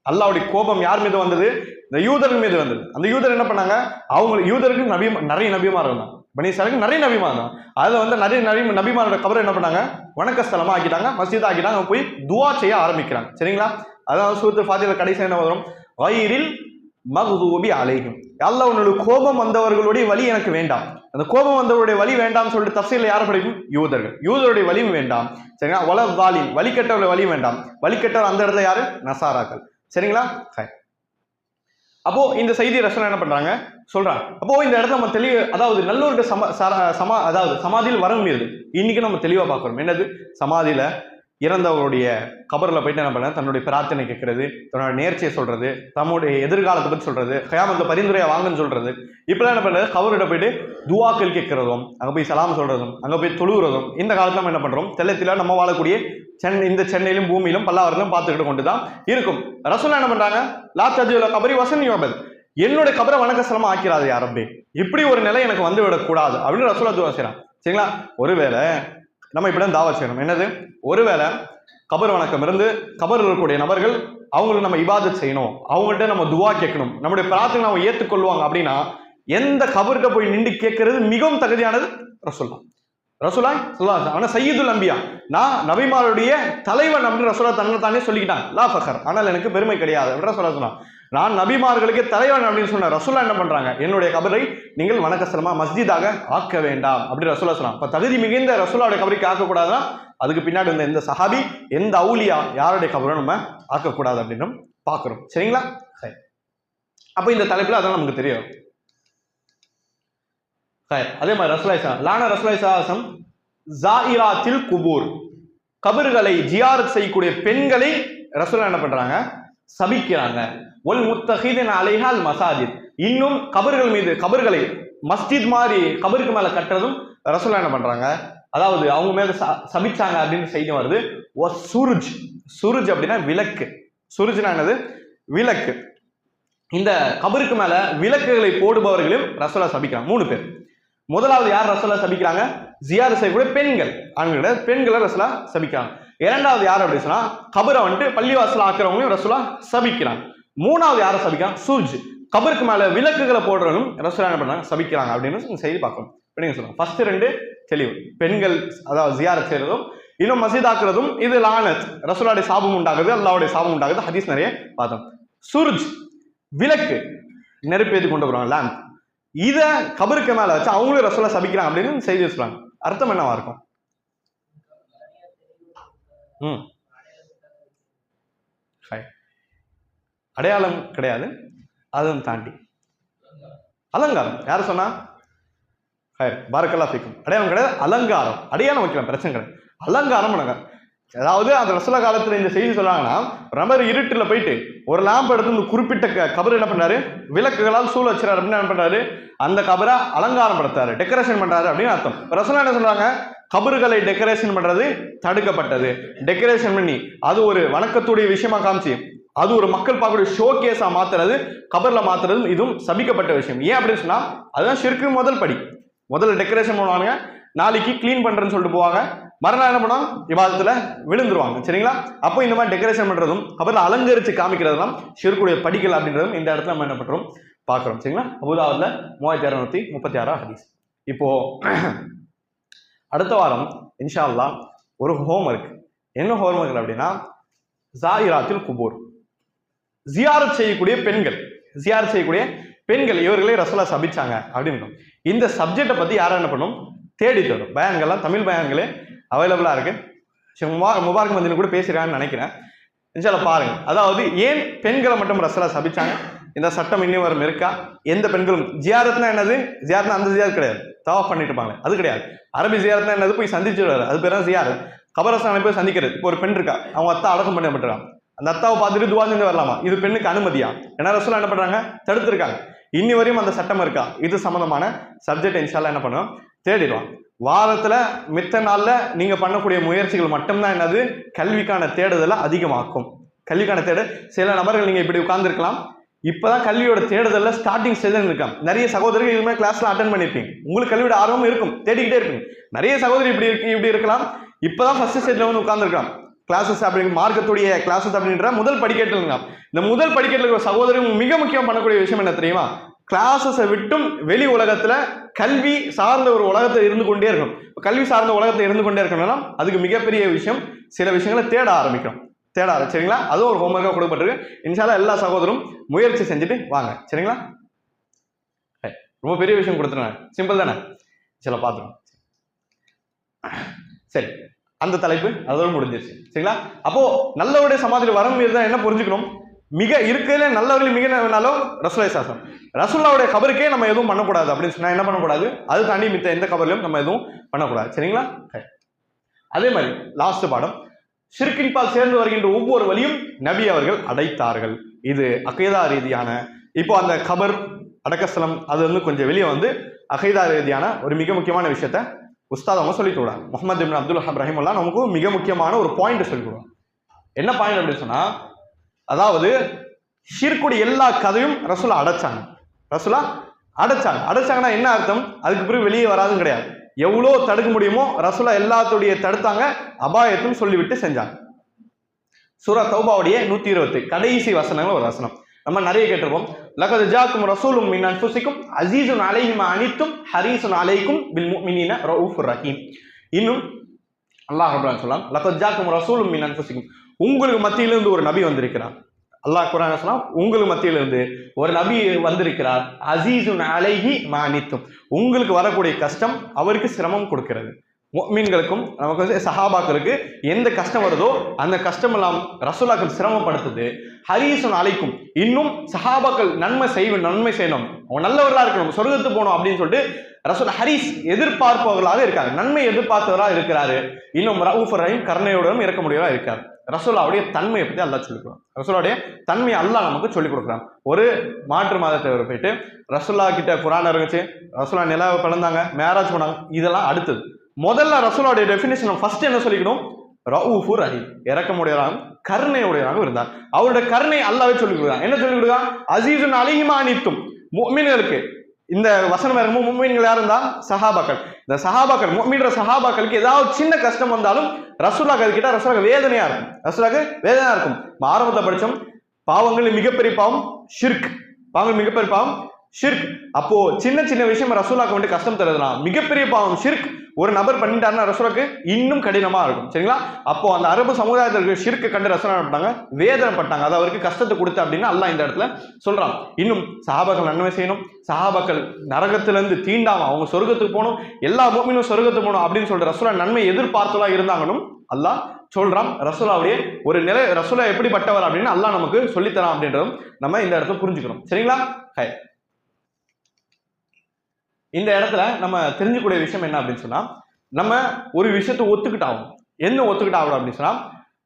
S2: அல்லாஹ்வுடைய கோபம் யார் மீது வந்தது? இந்த யூதர்கள் மீது வந்தது. அந்த யூதர் என்ன பண்ணாங்க? அவங்க யூதருக்கு நிறைய நபிமார் இருந்தாங்க. பனி இஸ்ராயலுக்கு நிறைய நபிமார் தான். அதில் வந்து நிறைய நபிமாரோட கபரை என்ன பண்ணாங்க, வணக்க ஸ்தலமாக ஆக்கிட்டாங்க, மஸ்ஜித் ஆக்கிட்டாங்க, போய் துவா செய்ய ஆரம்பிக்கிறாங்க. சரிங்களா? அதாவது சூரத்துல் ஃபாத்திஹா கடைசியில் என்ன வரும், கைரில் மக்தூபி அலைஹிம், அல்லாஹ் உன்னோட கோபம் வந்தவர்களுடைய வழி எனக்கு வேண்டாம். அந்த கோபம் வந்தவருடைய வழி வேண்டாம்னு சொல்லிட்டு தஃசீர்ல யாரை படிக்கும், யூதருடைய வழியும் வேண்டாம். சரிங்களா? வலல் தாலின், வழிகட்டவருடைய வழியும் வேண்டாம். வழிகட்டவர் அந்த இடத்துல யாரு, நசாராக்கள். சரிங்களா? அப்போ இந்த செய்தி ரசூல் என்ன பண்றாங்க, சொல்றாங்க. அப்போ இந்த இடத்துல நம்ம தெளிவு, அதாவது நல்லோருக்கு அதாவது சமாதியில் வர முடியாது. இன்னைக்கு நம்ம தெளிவா பார்க்கணும். என்னது, சமாதியில இறந்தவருடைய கபரில் போயிட்டு என்ன பண்ண, தன்னுடைய பிரார்த்தனை கேட்கறது, தன்னோட நேர்ச்சியை சொல்றது, தம்முடைய எதிர்காலத்தை பற்றி சொல்றது, கயாமத்துல பரிந்துரையை வாங்கன்னு சொல்றது. இப்பெல்லாம் என்ன பண்ணுறது, கபர்கிட்ட போயிட்டு துவாக்கள் கேட்கறதும், அங்கே போய் சலாம் சொல்றதும், அங்கே போய் தொழுகிறதும் இந்த காலத்துல நம்ம என்ன பண்றோம், தெல்லத்தில நம்ம வாழக்கூடிய இந்த சென்னையிலும் பூமியிலும் பல்லாவரத்திலும் பார்த்துக்கிட்டு கொண்டு தான் இருக்கும். ரசூல் என்ன பண்றாங்க, லா தஜ்அலு கபரி வஸன் யுஅபத், என்னுடைய கபரை வணக்கஸ்தலமா ஆக்கிறாது யா ரப்பே, இப்படி ஒரு நிலை எனக்கு வந்து விடக்கூடாது அப்படின்னு ரசூல் துவா செய்றாங்க. சரிங்களா? ஒருவேளை நம்ம இப்படிதான் தாவா செய்யணும். என்னது, ஒருவேளை கபர் வணக்கம் இருந்து கபர் இருக்கக்கூடிய நபர்கள் அவங்களுக்கு நம்ம இபாதத் செய்யணும், அவங்கள்ட்ட நம்ம துவா கேட்கணும், நம்முடைய பிரார்த்தனை நம்ம ஏற்றுக்கொள்வாங்க அப்படின்னா எந்த கபர்கிட்ட போய் நின்று கேட்கறது மிகவும் தகுதியானது, ரசூலுல்லாஹ் ஸல்லல்லாஹு, ஆனா சையதுல் அம்பியா, நான் நபிமாருடைய தலைவன் அப்படின்னு ரசூலுல்லாஹ் தன்னை தானே சொல்லிக்கிட்டாங்க. லா ஃபஹர், ஆனால் எனக்கு பெருமை கிடையாது அப்படின்னு ரசூலுல்லாஹ் சொன்னாங்க. நான் நபிமார்களுக்கு தலைவன் அப்படின்னு சொன்ன ரசூலுல்லாஹ் என்ன பண்றாங்க, என்னுடைய கபரை நீங்கள் வணக்கஸ்தலமா மஸ்ஜிதாக ஆக்க வேண்டாம் அப்படி ரசூலுல்லாஹ் சொன்னாங்க. இப்ப தகுதி மிகுந்த ரசூலுல்லாஹ்வுடைய கபருக்கு ஆக்கக்கூடாதுன்னா அதுக்கு பின்னாடி வந்த எந்த சஹாபி, எந்த அவுலியா, யாருடைய கபரை நம்ம ஆக்கக்கூடாது அப்படின்னு பாக்குறோம். சரிங்களா? சரி, அப்ப இந்த தலைப்புல அதான் நமக்கு தெரியும். அதே மாதிரி ரசூலுல்லாஹி ஜாயிராத்தில் குபூர், கபர்களை ஜியாரத் செய்யக்கூடிய பெண்களை ரசூலுல்லாஹ் என்ன பண்றாங்க, சபிக்கிறாங்க. ஒல் முத்தஹிதின் அலைஹால் மசாஜித், இன்னும் கபர்கள் மீது, கபர்களை மஸ்ஜித் மாதிரி கபருக்கு மேல கட்டுறதும் ரசூலுல்லாஹ் என்ன பண்றாங்க, அதாவது அவங்க மேல சபிச்சாங்க அப்படின்னு செய்தி வருது. ஒ சுருஜ், சுருஜ் அப்படின்னா விளக்கு, சுருஜ்னா என்னது, விளக்கு. இந்த கபருக்கு மேல விளக்குகளை போடுபவர்களையும் ரசூலுல்லாஹ் சபிக்கிறாங்க. 3 பேர். முதலாவது யார் ரசூலுல்லாஹ் சபிக்கிறாங்க, ஜியாரத் செய்யக்கூடிய பெண்கள், ஆண்களோட பெண்களை ரசூலுல்லாஹ் சபிக்கிறாங்க. இரண்டாவது யார் அப்படி சொன்னா, கபரை வந்துட்டு பள்ளிவாசல் ஆக்குறவங்களையும் ரசூலுல்லாஹ் சபிக்கிறாங்க. மூணாவது யாரை சபிக்கிறாங்க, சூர்ஜ், கபருக்கு மேல விளக்குகளை போடுறவங்களும் ரசூலுல்லாஹ் என்ன பண்றாங்க, சபிக்கிறாங்க அப்படின்னு செய்தி பார்க்கணும். சொல்லுங்க, ஃபர்ஸ்ட் 2 தெளிவு, பெண்கள் அதாவது ஜியாரத் செய்யறதும் இன்னும் மஸ்ஜித் ஆக்குறதும், இது லானத், ரசூலுல்லாஹ்வுடைய சாபம் உண்டாகுது, அல்லாஹ்வுடைய சாபம் உண்டாகுது, ஹதீஸ் நிறைய பார்த்தோம். சூர்ஜ் விளக்கு, நெருப்பேற்றி கொண்டு வருவாங்க, லேம்ப், இத கபருக்கு மேல வச்சு அவங்களும் ரசூலுல்லாஹ் சபிக்கிறாங்க அப்படின்னு செய்தி சொல்றாங்க. அர்த்தம் என்னவா இருக்கும், அடையாளம் கிடையாது, அதுவும் தாண்டி அலங்காரம். யாரு சொன்னா, பாரக்கல்லாஹு ஃபீக்கும், அடையாளம் கிடையாது, அலங்காரம். அடையாளம் வைக்கலாம், பிரச்சனை கிடையாது, அலங்காரம். அதாவது அந்த ரசூலுல்லாஹ் காலத்துல இந்த செய்தி சொல்றாங்கன்னா, ரொம்ப இருட்டுல போயிட்டு ஒரு லாம்ப் எடுத்து இந்த குறிப்பிட்ட கபர் என்ன பண்றாரு, விளக்குகளால் சூழ வச்சுறாரு அப்படின்னு என்ன பண்றாரு, அந்த கபரை அலங்காரம் படுத்தாரு, டெக்கரேஷன் பண்றாரு அப்படின்னு அர்த்தம். ரசூலுல்லாஹ் என்ன சொல்றாங்க, கபறுகளை டெக்கரேஷன் பண்றது தடுக்கப்பட்டது. டெக்கரேஷன் பண்ணி அது ஒரு வணக்கத்துடைய விஷயமா காமிச்சு அது ஒரு மக்கள் பார்க்கக்கூடிய ஷோ கேஸா மாத்துறது, கபர்ல மாத்துறது, இதுவும் சபிக்கப்பட்ட விஷயம். ஏன் அப்படின்னு சொன்னா அதுதான் ஷிர்க்கு முதல் படி. முதல்ல டெக்கரேஷன் பண்ணுவாங்க, நாளைக்கு கிளீன் பண்றேன்னு சொல்லிட்டு போவாங்க, மறுநாள் என்ன பண்ணுவாங்க, இபாதத்துல விழுந்துருவாங்க. சரிங்களா? அப்போ இந்த மாதிரி டெக்கரேஷன் பண்றதும் கபர்ல அலங்கரிச்சு காமிக்கிறதுலாம் ஷிர்க்குடைய படிகள் அப்படின்றதும் இந்த இடத்துல நம்ம என்ன பண்றோம் பாக்குறோம். சரிங்களா? அபூதாவுதுல 3636 ஹதீஸ். இப்போ அடுத்த வாரம் இன்ஷா அல்லாஹ் ஒரு ஹோம்வொர்க். என்ன ஹோம்வொர்க் அப்படின்னா, ஜாயிராத்தில் குபூர், ஜியாரத் செய்யக்கூடிய பெண்கள், ஜியாரத் செய்யக்கூடிய பெண்கள் இவர்களே ரசூலுல்லாஹ் சபிச்சாங்க அப்படின்னு. இந்த சப்ஜெக்டை பத்தி யாரும் என்ன பண்ணும், தேடிட்டு வரும். பயான்கள்லாம் தமிழ் பயான்களே அவைலபிளா இருக்கு. முபாரக் மதினு கூட பேசுறான்னு நினைக்கிறேன். இன்ஷா அல்லாஹ் பாருங்க. அதாவது ஏன் பெண்களை மட்டும் ரசூலுல்லாஹ் சபிச்சாங்க, இந்த சட்டம் இன்னும் வரும் இருக்கா, எந்த பெண்களும், ஜியாரத்னா என்னது, ஜியாரத்னா அந்த ஜியாரத் கிடையாது, தவாஃப் பண்ணிட்டு இருப்பாங்களே அது கிடையாது. அரபி ஜியாரத்னா என்னது, போய் சந்திச்சு வர்றாரு, அது பேர் தான் ஜியாரத். கபரஸ்தானை போய் சந்திக்கிறது. இப்போ ஒரு பெண் இருக்கா, அவங்க அத்தா அடக்கம் பண்ணப்பட்டிருக்காங்க, அந்த அத்தாவை பார்த்துட்டு துவா செஞ்சு வரலாமா, இது பெண்ணுக்கு அனுமதியா? ஏன்னா ரசூலுல்லாஹ் என்ன பண்றாங்க, தடுத்திருக்காங்க. இன்னி வரையும் அந்த சட்டம் இருக்கா, இது சம்பந்தமான சப்ஜெக்ட் இன்ஷா அல்லாஹ் என்ன பண்ணுவோம், தேடிடுவான். வாரத்துல மித்த நாள்ல நீங்க பண்ணக்கூடிய முயற்சிகள் மட்டும்தான் என்னது, கல்விக்கான தேடுதலை அதிகமாக்கும். கல்விக்கான தேடல், சில நபர்கள் நீங்க இப்படி உட்கார்ந்து இருக்கலாம், இப்பதான் கல்வியோட தேடுதல்ல ஸ்டார்டிங் ஸ்டேஜ் இருக்காங்க. நிறைய சகோதரர்கள் இதுமே கிளாஸ்ல அட்டன் பண்ணிருப்பீங்க, உங்களுக்கு கல்வியோட ஆர்வம் இருக்கும், தேடிக்கிட்டே இருப்பீங்க. நிறைய சகோதரி இப்படி இருக்கலாம், இப்பதான் ஃபர்ஸ்ட் ஸ்டேஜ்ல வந்து உட்கார்ந்துருக்கலாம். கிளாஸஸ் அப்படிங்க, மார்க்கத்துடைய கிளாஸஸ் அப்படின்ற முதல் படிக்கட்டு இருக்கலாம். இந்த முதல் படிக்கட்டுல இருக்கிற சகோதரி மிக முக்கியம் பண்ணக்கூடிய விஷயம் என்ன தெரியுமா, கிளாஸஸை விட்டும் வெளி உலகத்துல கல்வி சார்ந்த ஒரு உலகத்தை இருந்து கொண்டே இருக்கும். கல்வி சார்ந்த உலகத்தை இருந்து கொண்டே இருக்கணும்னா அதுக்கு மிகப்பெரிய விஷயம் சில விஷயங்களை தேட ஆரம்பிக்கணும். சரிங்களா? அதுவும் ஒரு ஹோம்ஒர்க்காக கொடுக்கப்பட்டிருக்கு. இன்ஷால்லா எல்லா சகோதரரும் முயற்சி செஞ்சுட்டு வாங்க. சரிங்களா? ரொம்ப பெரிய விஷயம் கொடுத்துருங்க, சிம்பிள் தானே? சில பார்த்துக்கணும். சரி, அந்த தலைப்பு அதோட முடிஞ்சிருச்சு. சரிங்களா? அப்போ நல்லவருடைய சமாதியில் வரணும் தான் என்ன புரிஞ்சுக்கணும்? மிக இருக்கிறதுல நல்லவர்கள் மிக வேணாலும் ரசூலுல்லாஹி ஸல்லல்லாஹு அலைஹி வஸல்லம், ரசூலுல்லாஹ்வுடைய கபருக்கே நம்ம எதுவும் பண்ணக்கூடாது அப்படின்னு சொன்னா என்ன பண்ணக்கூடாது? அது தாண்டி மித்த எந்த கபர்லையும் நம்ம எதுவும் பண்ணக்கூடாது. சரிங்களா? அதே மாதிரி லாஸ்ட் பாடம், ஷிர்கின் பால் சேர்ந்து வருகின்ற ஒவ்வொரு வழியும் நபி அவர்கள் அடைத்தார்கள். இது அகைதா ரீதியான, இப்போ அந்த கபர் அடக்கஸ்தலம் அது வந்து கொஞ்சம் வெளியே வந்து அகைதா ரீதியான ஒரு மிக முக்கியமான விஷயத்த உஸ்தாத் அவங்க சொல்லிக் கொடுறாங்க. முஹம்மது இப்னு அப்துல் வஹாப் ரஹிமஹுல்லாஹ் நமக்கு மிக முக்கியமான ஒரு பாயிண்ட் சொல்லிக் கொடுறாங்க. என்ன பாயிண்ட் அப்படின்னு சொன்னா, அதாவது ஷிர்குடைய எல்லா கதையும் ரசூலா அடைச்சாங்க. அடைச்சாங்கன்னா என்ன அர்த்தம்? அதுக்கு பிறகு வெளியே வராதுன்னு கிடையாது. எவ்வளோ தடுக்க முடியுமோ ரசூலா எல்லாத்துடைய தடுத்தாங்க, அபாயத்தும் சொல்லிவிட்டு செஞ்சாங்க. சூரா தௌபாவுடைய 120 கடைசி வசனங்கள் ஒரு வசனம் நம்ம நிறைய கேட்டிருப்போம். லகத் ஜாக்கும் ரசூலும் மின் அன்ஃபுசிக்கும் அஸீஸுன் அலைஹி மா அனித்தும் ஹரீஸுன் அலைக்கும் பில் முஃமினீன ரഊஃபுர் ரஹீம். இன்னும் அல்லாஹ் ரப்பல் சொல்லலாம், லகத் ஜாக்கும் ரசூலும் மின் அன்ஃபுசிக்கும், உங்களுக்கு மத்தியிலிருந்து ஒரு நபி வந்திருக்கிறார். அல்லாஹ் குர்ஆன்ல சொன்னா உங்களுக்கு மத்தியிலிருந்து ஒரு நபி வந்திருக்கிறார். அஸீஸுன் அலைஹி மா அனித்தும், உங்களுக்கு வரக்கூடிய கஷ்டம் அவருக்கு சிரமம் கொடுக்கிறது. முஃமின்களுக்கும் நமக்கு வந்து சஹாபாக்களுக்கு எந்த கஷ்டம் வருதோ அந்த கஷ்டம் எல்லாம் ரசூலுல்லாஹ்க்கு சிரமப்படுத்துது. ஹரீஸுன் அலைக்கும், இன்னும் சஹாபாக்கள் நன்மை செய்யணும், அவங்க நல்லவர்களா இருக்கணும், சொர்க்கத்துக்கு போகணும் அப்படின்னு சொல்லிட்டு ரசூல் ஹரீஸ் எதிர்பார்ப்பவர்களாக இருக்காங்க, நன்மை எதிர்பார்த்தவராக இருக்கிறாரு. இன்னும் ரഊஃபுர் ரஹீம் கருணையுடன் இறக்க முடியவா இருக்காரு. ரசூலுல்லாஹ்வுடைய தன்மையை பத்தி அல்லாஹ் சொல்லிக் கொடுக்குறான். ரசூலுடைய தன்மையை அல்லாஹ் நமக்கு சொல்லிக் கொடுக்குறான். ஒரு மாற்று மதத்தவர் போயிட்டு ரசூலுல்லாஹ் கிட்ட குர்ஆன் இருந்துச்சு, ரசூலுல்லாஹ் நிலாவை பிளந்தாங்க, மேராஜ் பண்ணாங்க, இதெல்லாம் அடுத்தது. முதல்ல ரசூலுல்லாஹ்வுடைய டெஃபினிஷன் ஃபர்ஸ்ட் என்ன சொல்லிக்கணும்? ரഊஃபுர் ரஹீம், இறக்கமுடையவராகவும் கருணையுடையவராகவும் இருந்தார். அவருடைய கருணை அல்லாஹ்வே சொல்லிக் கொடுக்குறான். என்ன சொல்லிக் கொடுக்குறான்? அஸீஸுன் அலைஹி மா அனித்தும், முஃமின்களுக்கு இந்த வசனம் இறங்கும் முஃமின்கள் யார் இருந்தா? சஹாபாக்கள். இந்த சஹாபாக்கள் முஃமின்ற சஹாபாக்களுக்கு ஏதாவது சின்ன கஷ்டம் வந்தாலும் ரசூலுல்லாஹ் கிட்ட ரசூலுல்லாஹ் வேதனையா இருக்கும். ஆரம்பத்தில் படிச்சோம், பாவங்கள் மிகப்பெரிய பாவம் ஷிர்க், அப்போ சின்ன சின்ன விஷயம் ரசூலுல்லாஹ்க்கு வந்து கஷ்டம் தருதுனா மிகப்பெரிய பாவம் ஷிர்க் ஒரு நபர் பண்ணிட்டாருன்னா ரசூலுல்லாஹ்க்கு இன்னும் கடினமா இருக்கும். சரிங்களா? அப்போ அந்த அரபு சமுதாயத்திற்கு ஷிர்க் கண்டு ரசூலுல்லாஹ் பண்ணாங்க, வேதனைப்பட்டாங்க, அது அவருக்கு கஷ்டத்தை கொடுத்து அப்படின்னு அல்லாஹ் இந்த இடத்துல சொல்றான். இன்னும் சஹாபாக்கள் நன்மை செய்யணும், சஹாபாக்கள் நரகத்திலிருந்து தீண்டாம அவங்க சொர்க்கத்துக்கு போகணும், எல்லா முஃமினும் சொர்க்கத்துக்கு போகணும் அப்படின்னு சொல்லிட்டு ரசூலுல்லாஹ் நன்மை எதிர்பார்த்தலா இருந்தாங்கன்னு அல்லாஹ் சொல்றான். ரசூலுல்லாஹ்வுடைய ஒரு நிலை, ரசூலுல்லாஹ் எப்படிப்பட்டவர் அப்படின்னு அல்லாஹ் நமக்கு சொல்லித்தரான் அப்படின்றதும் நம்ம இந்த இடத்துல புரிஞ்சுக்கணும். சரிங்களா? இந்த இடத்துல நம்ம தெரிஞ்சுக்கூடிய விஷயம் என்ன அப்படின்னு சொன்னா, நம்ம ஒரு விஷயத்தை ஒத்துக்கிட்டாகும். என்ன ஒத்துக்கிட்டாகும் அப்படின்னு சொன்னா,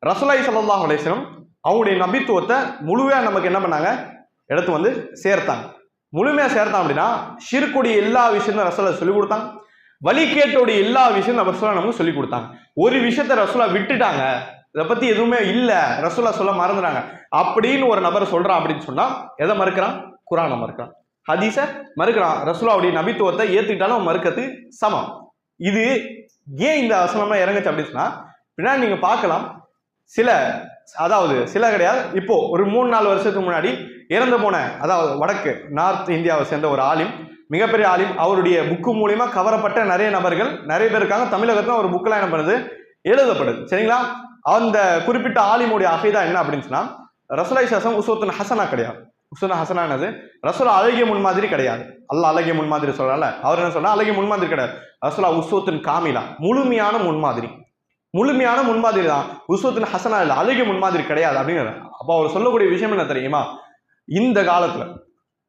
S2: ரசூலுல்லாஹி ஸல்லல்லாஹு அலைஹி வஸல்லம் அவங்களுடைய நபித்துவத்தை முழுமையா நமக்கு என்ன பண்ணாங்க? எடுத்து வந்து சேர்த்தாங்க. முழுமையா சேர்த்தாங்க அப்படின்னா ஷிர்க்குடைய எல்லா விஷயத்தையும் ரசூலுல்லாஹ் சொல்லிக் கொடுத்தாங்க, வழிகேட்டோடைய எல்லா விஷயமும் ரசூலுல்லாஹ் நமக்கு சொல்லிக் கொடுத்தாங்க. ஒரு விஷயத்த ரசூலுல்லாஹ் விட்டுட்டாங்க, இதை பத்தி எதுவுமே இல்ல, ரசூலுல்லாஹ் சொல்ல மறந்துறாங்க அப்படின்னு ஒரு நபர் சொல்றான் அப்படின்னு சொன்னா எதை மறுக்கிறான்? குர்ஆனை மறுக்கிறான், ஹதீஸ மறுக்கிறான். ரசூலுல்லாஹ்வுடைய நபித்துவத்தை ஏத்துக்கிட்டாலும் மறுக்கிறது சமம். இது ஏன் இந்த வசனமா இறங்குச்சு அப்படின்னு சொன்னா, பின்னாடி நீங்க பார்க்கலாம், சில கிடையாது, இப்போ ஒரு 3-4 வருஷத்துக்கு முன்னாடி இறந்து போன, அதாவது வடக்கு நார்த் இந்தியாவை சேர்ந்த ஒரு ஆலிம், மிகப்பெரிய ஆலிம், அவருடைய புக்கு மூலியமா கவரப்பட்ட நிறைய நபர்கள் நிறைய பேர் இருக்காங்க. தமிழகத்துல ஒரு புக்கெல்லாம் என்ன பண்ணுது, எழுதப்படுது. சரிங்களா? அந்த குறிப்பிட்ட ஆலிமுடைய அகைதா என்ன அப்படின்னு சொன்னா, ரசூலுல்லாஹி ஸல்லல்லாஹு அலைஹி வஸல்லம் உஸ்வத்துன் ஹஸனா கிடையாது. உஸ்வத்துன் ஹஸனா என்னது? ரசூலுல்லாஹ் அழகிய முன்மாதிரி கிடையாது. அல்லாஹ் அழகிய முன்மாதிரி சொல்றான்ல, அவர் என்ன சொல்றா? அழகிய முன்மாதிரி கிடையாது. ரசூலுல்லாஹ் உஸ்வத்துன் காமிலா, முழுமையான முன்மாதிரி தான். உஸ்வத்துன் ஹஸனா இல்ல, அழகிய முன்மாதிரி கிடையாது அப்படிங்கிற. அப்போ அவர் சொல்லக்கூடிய விஷயம் என்ன தெரியுமா? இந்த காலத்துல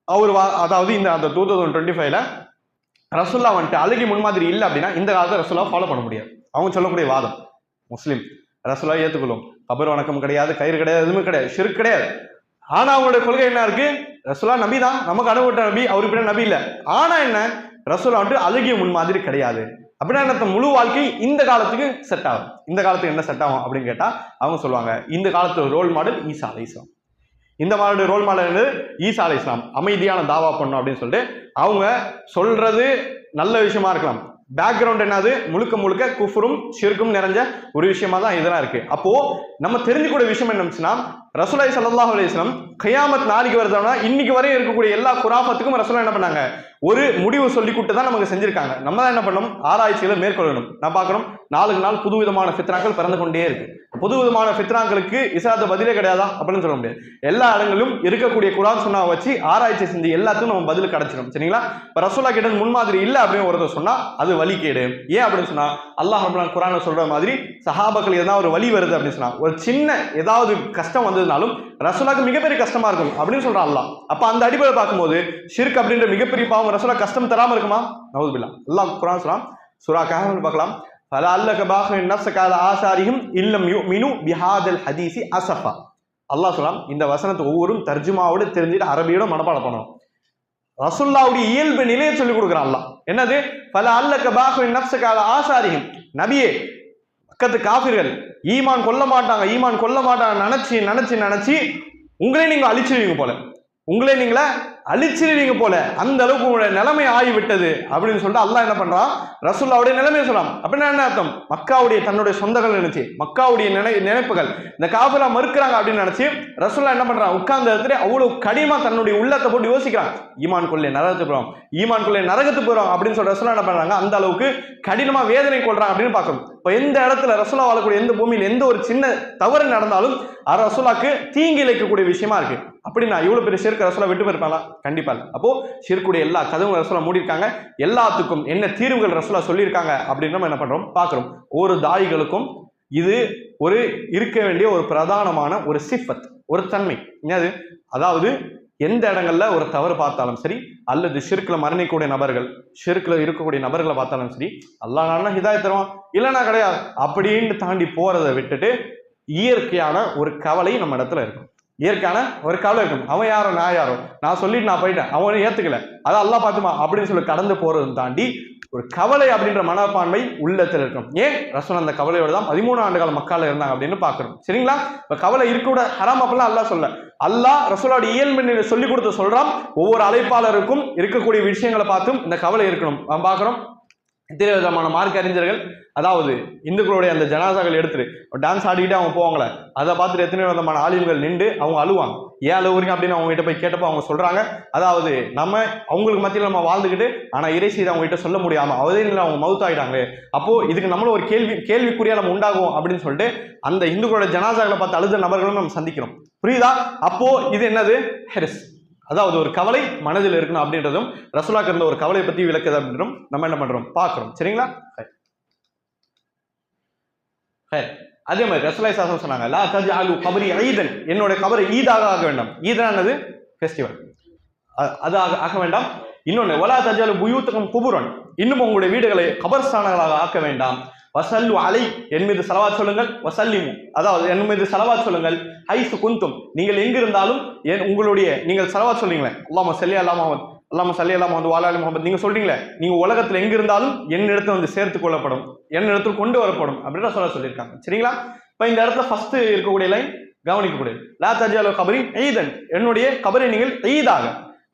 S2: அவர் அதாவது இந்த அந்த 2025ல ரசூலுல்லாஹ் வந்துட்டு அழகிய முன்மாதிரி இல்லை அப்படின்னா இந்த காலத்துல ரசூலுல்லாஹ் ஃபாலோ பண்ண முடியாது. அவங்க சொல்லக்கூடிய வாதம், முஸ்லிம் ரசூலுல்லாஹ் ஏத்துக்கொள்ளும், கபர் வணக்கம் கிடையாது, கயிறு கிடையாது, எதுவுமே கிடையாது, ஷிர்க் கிடையாது. ஆனா அவங்களுடைய கொள்கை என்ன இருக்கு? ரசூலுல்லாஹ் நபி தான், நமக்கு அனுபவப்பட்ட நபி, அவருக்கு பின்னாடி நபி இல்ல. ஆனா என்ன, ரசூலுல்லாஹ் வந்துட்டு அழகிய முன்மாதிரி கிடையாது அப்படின்னா என்ன? முழு வாழ்க்கை இந்த காலத்துக்கு செட் ஆகும். இந்த காலத்துக்கு என்ன செட் ஆகும் அப்படின்னு கேட்டா அவங்க சொல்லுவாங்க, இந்த காலத்து ரோல் மாடல் ஈசா அலைஹிஸ்ஸலாம். இந்த மாதிரி ரோல் மாடல் ஈசா அலைஹிஸ்ஸலாம் அமைதியான தாவா பண்ணும் அப்படின்னு சொல்லிட்டு அவங்க சொல்றது நல்ல விஷயமா இருக்கலாம், பேக்ரவுண்ட் என்னது, முழுக்க முழுக்க குஃப்ரும் ஷிர்கும் நிறைஞ்ச ஒரு விஷயமா தான் இதெல்லாம் இருக்கு. அப்போ நம்ம தெரிஞ்சுக்கூடிய விஷயம் என்னச்சுன்னா, ரசூலுல்லாஹி ஸல்லல்லாஹு அலைஹி வஸல்லம் கியாமத் நாளைக்கு வருதுன்னா இன்னைக்கு வரையும் இருக்கக்கூடிய எல்லா குராஃபத்துக்கும் ரசூலுல்லாஹ் என்ன பண்ணாங்க, ஒரு முடிவு சொல்லி கொடுத்து தான் நமக்கு செஞ்சிருக்காங்க. நம்ம தான் என்ன பண்ணணும், ஆராய்ச்சிகளை மேற்கொள்ளணும். நான் பார்க்கணும் நாளுக்கு நாள் புது விதமான ஃபித்னாக்கள் பிறந்து கொண்டே இருக்கு. புது விதமான ஃபித்னாக்களுக்கு இஸ்லாத்தை பதிலே கிடையாதா அப்படின்னு சொல்ல முடியாது. எல்லா இடங்களிலும் இருக்கக்கூடிய குர்ஆன் சுன்னா வச்சு ஆராய்ச்சி செஞ்சு எல்லாத்துக்கும் நம்ம பதில் கிடைச்சிடும். சரிங்களா? இப்போ ரசூலுல்லாஹ் கிட்ட முன்மாதிரி இல்லை அப்படின்னு ஒருத்தர் சொன்னா அது வழிகேடு. ஏன் அப்படின்னு சொன்னா, அல்லாஹ் ரப்பல் குர்ஆன்ல சொல்ற மாதிரி சஹாபாக்கள் ஏதாவது ஒரு வழி வருது அப்படின்னு சொன்னா, ஒரு சின்ன ஏதாவது கஷ்டம் வந்ததுனாலும் ரசூலுல்லாஹ்க்கு மிகப்பெரிய கஷ்டமா இருக்கும் அப்படின்னு சொல்றான் அல்லாஹ். அப்ப அந்த அடிப்படையில் பார்க்கும்போது ஷிர்க் அப்படின்ற மிகப்பெரிய பாவம் ரசூலுல்லாஹ் கஷ்டம் தராம இருக்குமா? நவுது பில்லாஹ். அல்லாஹ் குர்ஆன் சொல்றான், சூரா கஹஃப் பார்க்கலாம், ஃபலஅல்லக பாஹின் நஃப்ஸக அலா ஆசாரிஹிம் இல்லம் யுமினு பிஹாதல் ஹதீஸி அஸஃபா. அல்லாஹ் சொல்றான், இந்த வசனத்தை ஒவ்வொரும் தர்ஜுமாவோட தெரிஞ்சுட்டு அரபியோட மனப்பாடம் பண்ணணும். ரசூலுல்லாஹ்வுடைய இயல்பு நிலையை சொல்லி கொடுக்குறான் அல்லாஹ். என்னது? ஃபலஅல்லக பாஹின் நஃப்ஸக அலா ஆசாரிஹிம். நபியே, பக்கத்து காஃபிர்கள் ஈமான் கொள்ள மாட்டாங்க நினைச்சு உங்களே நீங்க அழிச்சிருவீங்க போல, அந்த அளவுக்கு உங்களுடைய நிலைமை ஆகிவிட்டது அப்படின்னு சொல்லிட்டு அல்லாஹ் என்ன பண்றான், ரசூலுல்லாஹ்வுடைய நிலைமையை சொல்றான். அப்படின்னா என்ன அர்த்தம்? மக்காவுடைய தன்னுடைய சொந்தங்கள் நினைச்சு, மக்காவுடைய நினைப்புகள் இந்த காஃபிரா மறுக்கிறாங்க அப்படின்னு நினைச்சு ரசூலுல்லாஹ் என்ன பண்றான், உட்கார்ந்த இடத்துல அவ்வளவு கடினமா தன்னுடைய உள்ளத்தை போட்டு யோசிக்கிறான். ஈமான் கொள்ளை நரகத்துக்கு போறோம் அப்படின்னு சொல்ற ரசூலுல்லாஹ் என்ன பண்றாங்க, அந்த அளவுக்கு கடினமா வேதனை கொள்றாங்க அப்படின்னு பார்க்கணும். இப்ப எந்த இடத்துல ரசூலுல்லாஹ் வாழக்கூடிய எந்த பூமியில் எந்த ஒரு சின்ன தவறு நடந்தாலும் அது ரசூலுல்லாஹ்க்கு தீங்கி இழைக்கக்கூடிய விஷயமா இருக்கு. அப்படின்னா இவ்வளவு பெரிய ஷிர்க் ரசூலுல்லாஹ் விட்டு போயிருப்பாங்களா? கண்டிப்பா இல்லை. அப்போ ஷிர்க்குடைய எல்லா கதவும் ரசூலுல்லாஹ் மூடி இருக்காங்க. எல்லாத்துக்கும் என்ன தீர்வுகள் ரசூலுல்லாஹ் சொல்லியிருக்காங்க அப்படின்னு நம்ம என்ன பண்றோம் பார்க்கிறோம். ஒரு தாயிகளுக்கும் இது ஒரு இருக்க வேண்டிய ஒரு பிரதானமான ஒரு சிஃபத், ஒரு தன்மை. என்னது? அதாவது எந்த இடங்கள்ல ஒரு தவறு பார்த்தாலும் சரி, அல்லது ஷிர்க்ல மரணிக்கூடிய நபர்கள், ஷிர்க்ல இருக்கக்கூடிய நபர்களை பார்த்தாலும் சரி, அல்லாஹ் நானா ஹிதாயத் தருவான், இல்லைன்னா கிடையாது அப்படின்னு தாண்டி போறதை விட்டுட்டு இயற்கையான ஒரு கவலை நம்ம இடத்துல இருக்கும். இயற்கையான ஒரு கவலை இருக்கும். அவன் யாரோ நான் யாரோ, நான் சொல்லிட்டு நான் போயிட்டேன், அவனை ஏத்துக்கல, அதை அல்லாஹ் பார்த்துமா அப்படின்னு சொல்லி கடந்து போறதும் தாண்டி ஒரு கவலை அப்படின்ற மனப்பான்மை உள்ளத்தில் இருக்கும். ஏன் ரசூல் அந்த கவலையோட தான் 13 ஆண்டுகால மக்கால இருந்தாங்க அப்படின்னு பாக்குறோம். சரிங்களா? இப்ப கவலை இருக்கூட ஹராம் அப்பெல்லாம் அல்லாஹ் சொல்ல, அல்லாஹ் ரசூலோட இயல்பு சொல்லி கொடுத்து சொல்றான். ஒவ்வொரு அழைப்பாளருக்கும் இருக்கக்கூடிய விஷயங்களை பார்த்தும் இந்த கவலை இருக்கணும். பார்க்கிறோம் இத்தனை விதமான மார்க்க அறிஞர்கள், அதாவது இந்துக்களுடைய அந்த ஜனாசாக்கள் எடுத்துட்டு டான்ஸ் ஆடிக்கிட்டு அவங்க போவாங்களே, அதை பார்த்துட்டு எத்தனை விதமான ஆலிம்கள் நின்று அவங்க அழுவாங்க. ஏன் அழுவுறீங்க அப்படின்னு அவங்க கிட்ட போய் கேட்டப்போ அவங்க சொல்றாங்க, அதாவது நம்ம அவங்களுக்கு மத்தியில் நம்ம வாழ்ந்துக்கிட்டு ஆனா இறை செய்தி அவங்க கிட்ட சொல்ல முடியாம அவதையில் அவங்க மவுத் ஆயிட்டாங்க. அப்போ இதுக்கு நம்மளும் ஒரு கேள்விக்குறியா நம்ம உண்டாகும் அப்படின்னு சொல்லிட்டு அந்த இந்துக்களோட ஜனாசாக்களை பார்த்து அழுத நபர்களும் நம்ம சந்திக்கிறோம். புரியுதா? அப்போ இது என்னது? ஹெரிஸ், அதாவது ஒரு கவலை மனதில் இருக்கணும் அப்படின்றதும் ரசூலுல்லாஹ்க்கு இருந்த ஒரு கவலையை பத்தி விளக்குது அப்படின்றதும் நம்ம என்ன பண்றோம் பார்க்கிறோம். சரிங்களா? அதே மாதிரி ரசூலுல்லாஹி ஸல்லல்லாஹு அலைஹி வஸல்லம் சொன்னாங்க, லா தஜ்அலு கபரி ஈதன், என்னோட கபரை ஈதாக ஆக வேண்டாம். ஈதானது ஃபெஸ்டிவல், அது ஆக வேண்டாம். இன்னொன்னு, வலா தஜ்அலு புயூத்தகும் குபுரன், இன்னும் உங்களுடைய வீடுகளை கபர்ஸ்தானங்களாக ஆக்க வேண்டாம். வசல்லு அலை, என் மீது ஸலவாத் சொல்லுங்கள். வசல்லிமு, அதாவது என் மீது ஸலவாத் சொல்லுங்கள். ஹைசு குந்தும், நீங்கள் எங்கிருந்தாலும் உங்களுடைய நீங்கள் ஸலவாத் சொல்றீங்களே, அல்லாஹும்ம ஸல்லி அலா முஹம்மத், அல்லாஹும்ம ஸல்லி அலா முஹம்மத் வ அலா ஆலி முஹம்மத், நீங்க சொல்றீங்களே, நீங்க உலகத்துல எங்க இருந்தாலும் என்னிடத்துல வந்து சேர்த்துக் கொள்ளப்படும், என்னிடத்துல கொண்டு வரப்படும் அப்படின்னு சொல்லியிருக்காங்க. சரிங்களா? இப்ப இந்த இடத்துல ஃபர்ஸ்ட் இருக்கக்கூடிய லைன் கவனிக்கக்கூடியது, லா தஜ்அலு கபரி ஈதன், என்னுடைய கபரை நீங்கள் ஈதாக,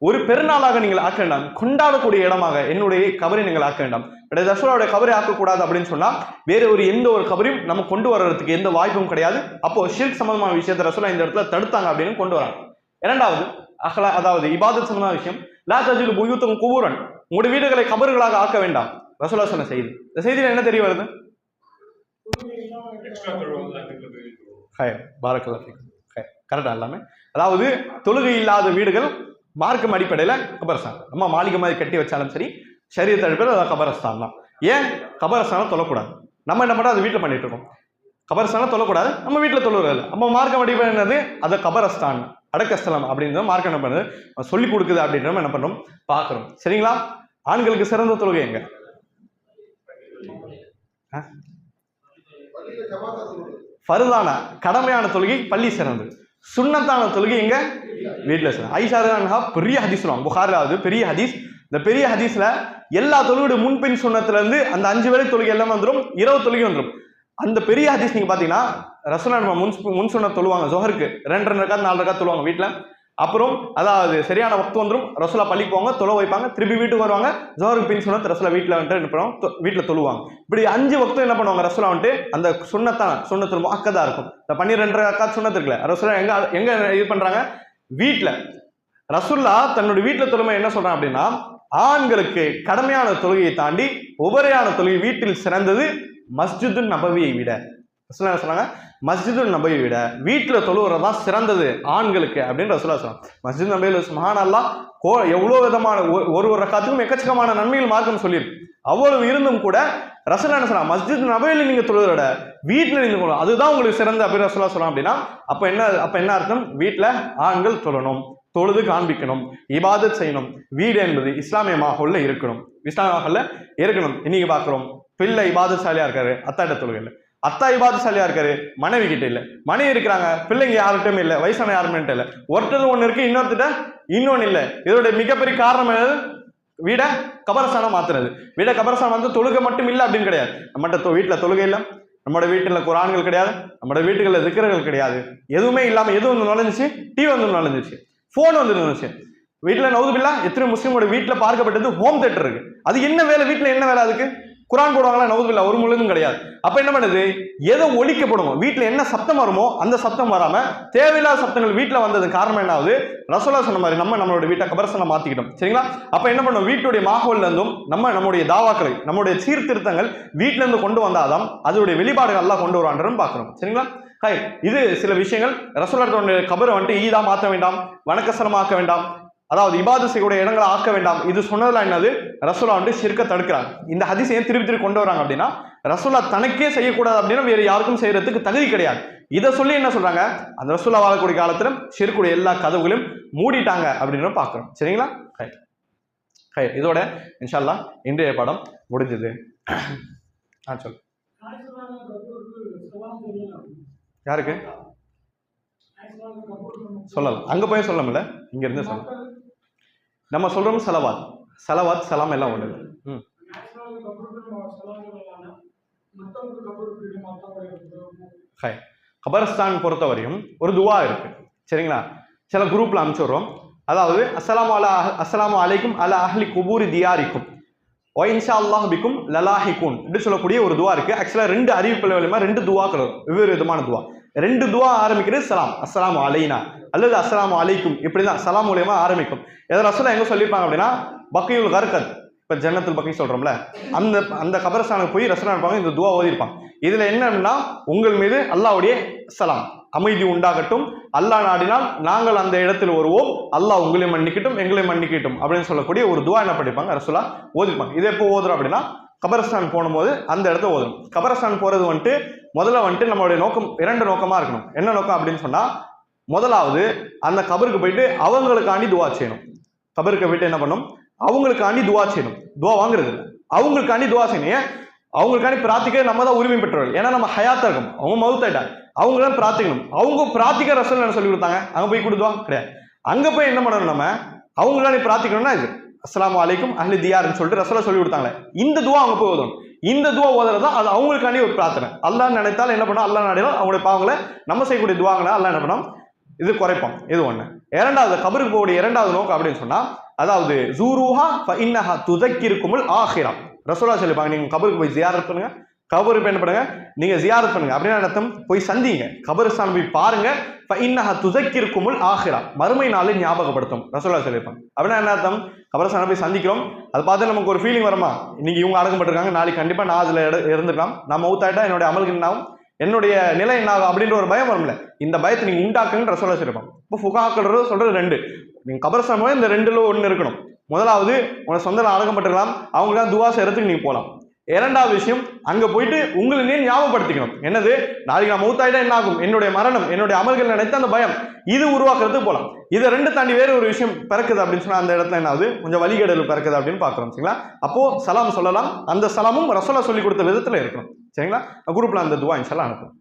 S2: ஒரு பெருநாளாக நீங்கள் ஆக்க வேண்டாம், கொண்டாடக்கூடிய இடமாக என்னுடைய கபரை நீங்கள் ஆக்க வேண்டாம். ரசூலுல்லாஹ்வுடைய கபரை ஆக்கக்கூடாது அப்படின்னு சொன்னா வேற ஒரு எந்த ஒரு கபரையும் நம்ம கொண்டு வர்றதுக்கு எந்த வாய்ப்பும் கிடையாது. அப்போ ஷிர்க் சம்பந்தமான விஷயத்தை ரசூலுல்லாஹ் இந்த இடத்துல தடுத்தாங்க அப்படின்னு கொண்டு வராங்க. இரண்டாவது அதாவது இபாதத் சம்பந்தமான விஷயம், லா தஜ்அலு புயூத்தகும் குபூரன், உங்களுடைய வீடுகளை கபர்களாக ஆக்க வேண்டாம். ரசூலுல்லாஹ் சொன்ன செய்தி, இந்த செய்தியில என்ன தெரிய வருது? கரெக்டா எல்லாமே, அதாவது தொழுகை இல்லாத வீடுகள் மார்க்கம் அடிப்படையில் கபரஸ்தான், நம்ம மாளிகை மாதிரி கட்டி வச்சாலும் சரி, ஷரியத் அடிப்படையில் அதான் கபரஸ்தான் தான். ஏன் கபரஸ்தானம் தொழக்கூடாது? நம்ம என்ன பண்ணுறோம், அது வீட்டில் பண்ணிட்டு இருக்கோம். கபரஸ்தானம் தொழக்கூடாது, நம்ம வீட்டில் தொழுறது. நம்ம மார்க்கம் அடிப்படை என்னது, அது கபரஸ்தான், அடக்கஸ்தலம் அப்படின்றத மார்க்கம் என்ன பண்ணுறது சொல்லி கொடுக்குது அப்படின்றத என்ன பண்ணுறோம் பார்க்குறோம். சரிங்களா? ஆண்களுக்கு சிறந்த தொழுகை எங்க? ஃபர்தான கடமையான தொழுகை பள்ளி சிறந்தது, சுன்னத்தான தொழுகை எங்க? வீட்டில் சிறந்தது. ஆயிஷா ரலியல்லாஹு அன்ஹா பெரிய ஹதீஸ் சொல்லுவாங்க, புகாரிலாவது பெரிய ஹதீஸ். இந்த பெரிய ஹதீஸ்ல எல்லா தொழுகையோட முன்பின் சுன்னத்துல இருந்து அந்த 5 வேளை தொழுகை எல்லாமே வந்துடும், 20 தொழுகை வந்துடும். அந்த பெரிய ஹதீஸ் நீங்க பாத்தீங்கன்னா ரசூலுல்லாஹ் முன் சுன்னத் தொழுவாங்க, ஜோஹருக்கு 2 ரக்காத் 4 ரக்காத் தொழுவாங்க வீட்டில். அப்புறம் அதாவது சரியான வக்து வந்துடும், ரசூலா பள்ளிக்கு போவாங்க, தொலை வைப்பாங்க, திருப்பி வீட்டுக்கு வருவாங்க, ஜோஹருக்கு பின் சுன்னத் ரசூலா வீட்டில் வந்துட்டு என்ன பண்ணுவாங்க, வீட்டில் தொழுவாங்க. இப்படி 5 வக்து என்ன பண்ணுவாங்க ரசூலா வந்துட்டு அந்த சுன்னத்துல் முஅக்கதா இருக்கும். இந்த 12 ரக்காத் சுன்னத் இருக்குல்ல, ரசூலா எங்க இது பண்றாங்க, வீட்டில். ரசூல்லா தன்னுடைய வீட்டில் தொழுமை என்ன சொல்றாங்க அப்படின்னா, ஆண்களுக்கு கடமையான தொழுகையை தாண்டி உபரியான தொழுகை வீட்டில் சிறந்தது மஸ்ஜிது நபவியை விட. ரசூலா சொன்னாங்க, மஸ்ஜிது நபவியை விட வீட்டில் தொழுவுறதான் சிறந்தது ஆண்களுக்கு அப்படின்னு ரசூலா சொன்னாங்க. மஸ்ஜித் நபவியில் சுப்ஹானல்லாஹ் எவ்வளோ விதமான ஒரு ரக்காத்துக்கும் எக்கச்சக்கமான நன்மைகள் மார்க்கம் சொல்லியிருக்கு. அவ்வளவு இருந்தும் கூட ரசூலா என்ன சொன்னாங்க, மஸ்ஜித் நபவியில் நீங்க தொழுவத வீட்டில் நீங்க தொழணும், அதுதான் உங்களுக்கு சிறந்த அப்படின்னு ரசூலா சொன்னாங்க. அப்படின்னா அப்ப என்ன அர்த்தம், வீட்டில் ஆண்கள் தொழணும், தொழுது காண்பிக்கணும், இபாதத் செய்யணும். வீடு என்பது இஸ்லாமிய மாஹோல்ல இருக்கணும், இஸ்லாமிய மாஹோல்ல இருக்கணும். இன்னைக்கு பார்க்கிறோம், பிள்ளை இபாதத்சாலியா இருக்காரு, அத்தாட்ட தொழுகை, அத்தா இபாதத்சாலியா இருக்காரு, மனைவி கிட்ட இல்ல, மனைவி இருக்கிறாங்க, பிள்ளைங்க யார்கிட்டயும் இல்ல, வயசான யாருமே இல்ல, ஒருத்தது ஒண்ணு இருக்கு, இன்னொருத்திட்ட இன்னொன்னு இல்ல. இதோட மிகப்பெரிய காரணம் என்னது, வீட கபரஸ்தானம் மாத்துறது. வீட கபரஸ்தானம் வந்து தொழுகை மட்டும் இல்லை அப்படின்னு கிடையாது. நம்மகிட்ட வீட்டுல தொழுகை இல்லை, நம்மளோட வீட்டுல குரான்கள் கிடையாது, நம்மளோட வீட்டுகளில் திக்ர்கள் கிடையாது, எதுவுமே இல்லாம எது வந்து நுழைஞ்சிச்சு, டிவி வந்து நுழைஞ்சிச்சு, போன் வந்து நுழைஞ்சிச்சு. வீட்டுல நவுதுபில்லா எத்தனை முஸ்லீமோட வீட்டுல பார்க்கப்பட்டது ஹோம் தியேட்டர் இருக்கு. அது என்ன வேலை, வீட்டுல என்ன வேலை, அதுக்கு குரான் போடுவாங்களா, நவுதுபில்லா ஒரு முழுதும் கிடையாது. அப்ப என்ன பண்ணுது, எதோ ஒழிக்கப்படும், வீட்டுல என்ன சத்தம் வருமோ அந்த சத்தம் வராம தேவையில்லாத சத்தங்கள் வீட்டுல வந்தது காரணம் என்ன ஆகுது, ரசூலா சொன்ன மாதிரி நம்மளோட வீட்டை கபரஸ்தானம் மாத்திக்கிட்டோம். சரிங்களா? அப்ப என்ன பண்ணும், வீட்டுடைய மாஹோல்ல இருந்தும் நம்முடைய தாவாக்களை, நம்முடைய சீர்திருத்தங்கள் வீட்டுல இருந்து கொண்டு வந்தாதான் அதோடைய வெளிப்பாடுகள் எல்லாம் கொண்டு வருவான்றன்னு பாக்குறோம். சரிங்களா? இது சில விஷயங்கள். ரசூலுல்லாஹ்வுடைய கபரை வந்துட்டு ஈதா மாற்ற வேண்டாம், வணக்கஸ்தலமாக்க வேண்டாம், அதாவது இபாதத் செய்யக்கூடிய இடங்களை ஆக்க வேண்டாம், இது சொன்னதுல என்னது, ரசூலா வந்து ஷிர்க தடுக்கிறாங்க. இந்த ஹதீஸ் ஏன் திருப்பி கொண்டு வராங்க அப்படின்னா, ரசூலா தனக்கே செய்யக்கூடாது அப்படின்னா வேற யாருக்கும் செய்யறதுக்கு தகுதி கிடையாது. இதை சொல்லி என்ன சொல்றாங்க, அந்த ரசூலா வாழக்கூடிய காலத்துல ஷிர்குடைய எல்லா கதவுகளையும் மூடிட்டாங்க அப்படின்னு பாக்குறோம். சரிங்களா? இதோட இன்ஷா அல்லாஹ் இன்றைய பாடம் முடிஞ்சது. சொல்லு, யாருக்கு சொல்லலாம், அங்க போய் சொல்லல, இங்க இருந்து சொல்லலாம். நம்ம சொல்றோம் சலவாத், சலவாத் சலாம் எல்லாம் ஒண்ணு. கபரஸ்தான் பொறுத்தவரையும் ஒரு துவா இருக்கு. சரிங்களா? சில குரூப்ல அனுப்பிச்சுடுறோம். அதாவது அஸ்ஸலாமு அலைக்கும் அலா அஹ்லி குபூரி தியாரிக்கும் வ இன்ஷா அல்லாஹ் பிக்கும் லலாஹிகுன் இப்படி சொல்லக்கூடிய ஒரு துவா இருக்கு. ஆக்சுவலா 2 அறிவிப்புகள் மூலமா 2 துவாக்கள் வரும், வெவ்வேறு விதமான துவா. 2 துவா ஆரம்பிக்கிறது சலாம், அஸ்ஸலாமு அலைனா அல்லது அஸ்ஸலாமு அலைக்கும், இப்படிதான் சலாம் மூலியமா ஆரம்பிக்கும். எதை ரசூலா எங்க சொல்லியிருப்பாங்க அப்படின்னா, பக்கியுல் கர்கத், இப்ப ஜன்னத்துல் பக்கி சொல்றோம்ல, அந்த கபரஸ்தானுக்கு போய் ரசூலா இருப்பாங்க, இந்த துவா ஓதிருப்பாங்க. இதுல என்னன்னா, உங்கள் மீது அல்லாஹ்வுடைய சலாம் அமைதி உண்டாகட்டும், அல்லாஹ் நாடினால் நாங்கள் அந்த இடத்தில் வருவோம், அல்லாஹ் உங்களை மன்னிக்கட்டும் எங்களை மன்னிக்கட்டும் அப்படின்னு சொல்லக்கூடிய ஒரு துவா என்ன படிப்பாங்க, ரசூலா ஓதிருப்பாங்க. இதை எப்போ ஓதுறோம் அப்படின்னா, கபரஸ்தான் போகும்போது அந்த இடத்த ஓதணும். கபரஸ்தான் போறது வந்துட்டு முதல்ல வந்துட்டு நம்மளுடைய நோக்கம் 2 நோக்கமா இருக்கணும். என்ன நோக்கம் அப்படின்னு சொன்னா, முதலாவது அந்த கபருக்கு போயிட்டு அவங்களுக்காண்டி துவா செய்யணும். கபருக்கு போயிட்டு என்ன பண்ணும், அவங்களுக்காண்டி துவா செய்யணும். துவா வாங்குறது அவங்களுக்காண்டி துவா செய்யணும். ஏன் அவங்களுக்காண்டி பிரார்த்திக்க நம்ம தான் உரிமை பெற்றவர்கள், ஏன்னா நம்ம ஹயாத்தா இருக்கும், அவங்க மவுத்தாயிட்டாங்க, அவங்க தான் பிரார்த்திக்கணும். அவங்க பிரார்த்திக்க ரசூல் என்ன சொல்லி கொடுத்தாங்க, அங்க போய் கொடுத்துவா கிடையாது. அங்க போய் என்ன பண்ணணும், நம்ம அவங்களுக்காண்டி பிரார்த்திக்கணும்னா இது அஸ்ஸலாமு அலைக்கும் அஹ்லி தியார்னு சொல்லிட்டு ரசூலா சொல்லி கொடுத்தாங்க. இந்த துவா அவங்க போய் ஓதணும். இந்த துவா ஓதுறதா அது அவங்களுக்காண்டி ஒரு பிரார்த்தனை. அல்லாஹ் நினைத்தால் என்ன பண்ணோம், அல்லாஹ் நாடினால் அவங்களுடைய பாவங்களை நம்ம செய்யக்கூடிய துவாங்களை அல்லாஹ் என்ன பண்ணோம், இது குறைப்போம். இது ஒண்ணு. இரண்டாவது, கபருக்கு போகக்கூடிய 2வது நோக்கம் அப்படின்னு சொன்னா, அதாவது ஜூருஹா ஃப இன்னஹா துதக்கிருக்குமுல் ஆஹிரா. ரசூலா சொல்லிப்பாங்க, நீங்க கபருக்கு போய் ஜியாரத் பண்ணுங்க, கபருக்கு என்ன பண்ணுங்க, நீங்க ஜியாரத் பண்ணுங்க அப்படின்னா அர்த்தம், போய் சந்திங்க, கபரஸ்தான் போய் பாருங்க, ஃப இன்னஹா துதக்கிருக்குமுல் ஆஹிரா, மறுமை நாளை ஞாபகப்படுத்தும் ரசூலா சொல்லிப்பாங்க. அப்படின்னா என்ன அர்த்தம், கபரஸ்தான் போய் சந்திக்கிறோம், அதை பார்த்து நமக்கு ஒரு ஃபீலிங் வருமா, இன்னைக்கு இவங்க அடக்கப்பட்டிருக்காங்க, நாளைக்கு கண்டிப்பா நான் அதுல இருந்துக்கலாம், நான் மவுத்தாயிட்டா என்னுடைய அமலுக்கு என்னாகும், என்னுடைய நிலை என்ன ஆகும் அப்படின்ற ஒரு பயம் வரும்ல, இந்த பயத்தை நீங்க உண்டாக்குன்னு ரசூலா சொல்லிருப்பாங்க. இப்போ ஃபுகாக்கள் சொல்றது 2, நீங்க கபரஸ்தான் போய் இந்த 2ல ஒண்ணு இருக்கணும். முதலாவது, உன சொந்த அடக்கப்பட்டிருக்கலாம், அவங்களாம் துவா செய்யறதுக்கு நீங்க போகலாம். இரண்டாவது விஷயம், அங்க போயிட்டு உங்களை ஞாபகப்படுத்திக்கணும், என்னது, நாளைக்கு நான் மௌத்தாயிட்டா என்ன ஆகும், என்னுடைய மரணம், என்னுடைய அமல்கள் நினைத்த அந்த பயம், இது உருவாக்குறதுக்கு போகலாம். இதை 2 தாண்டி வேற ஒரு விஷயம் பிறக்குது அப்படின்னு சொன்னா, அந்த இடத்துல என்ன ஆகுது, கொஞ்சம் வழிகேடல் பிறக்குது அப்படின்னு பாக்குறோம். சரிங்களா? அப்போ சலாம் சொல்லலாம், அந்த சலாமும் ரசூலா சொல்லி கொடுத்த விதத்துல இருக்கணும். சரிங்களா? குரூப்ல அந்த துவா இன்ஷா அல்லாஹ் அனுப்பும்.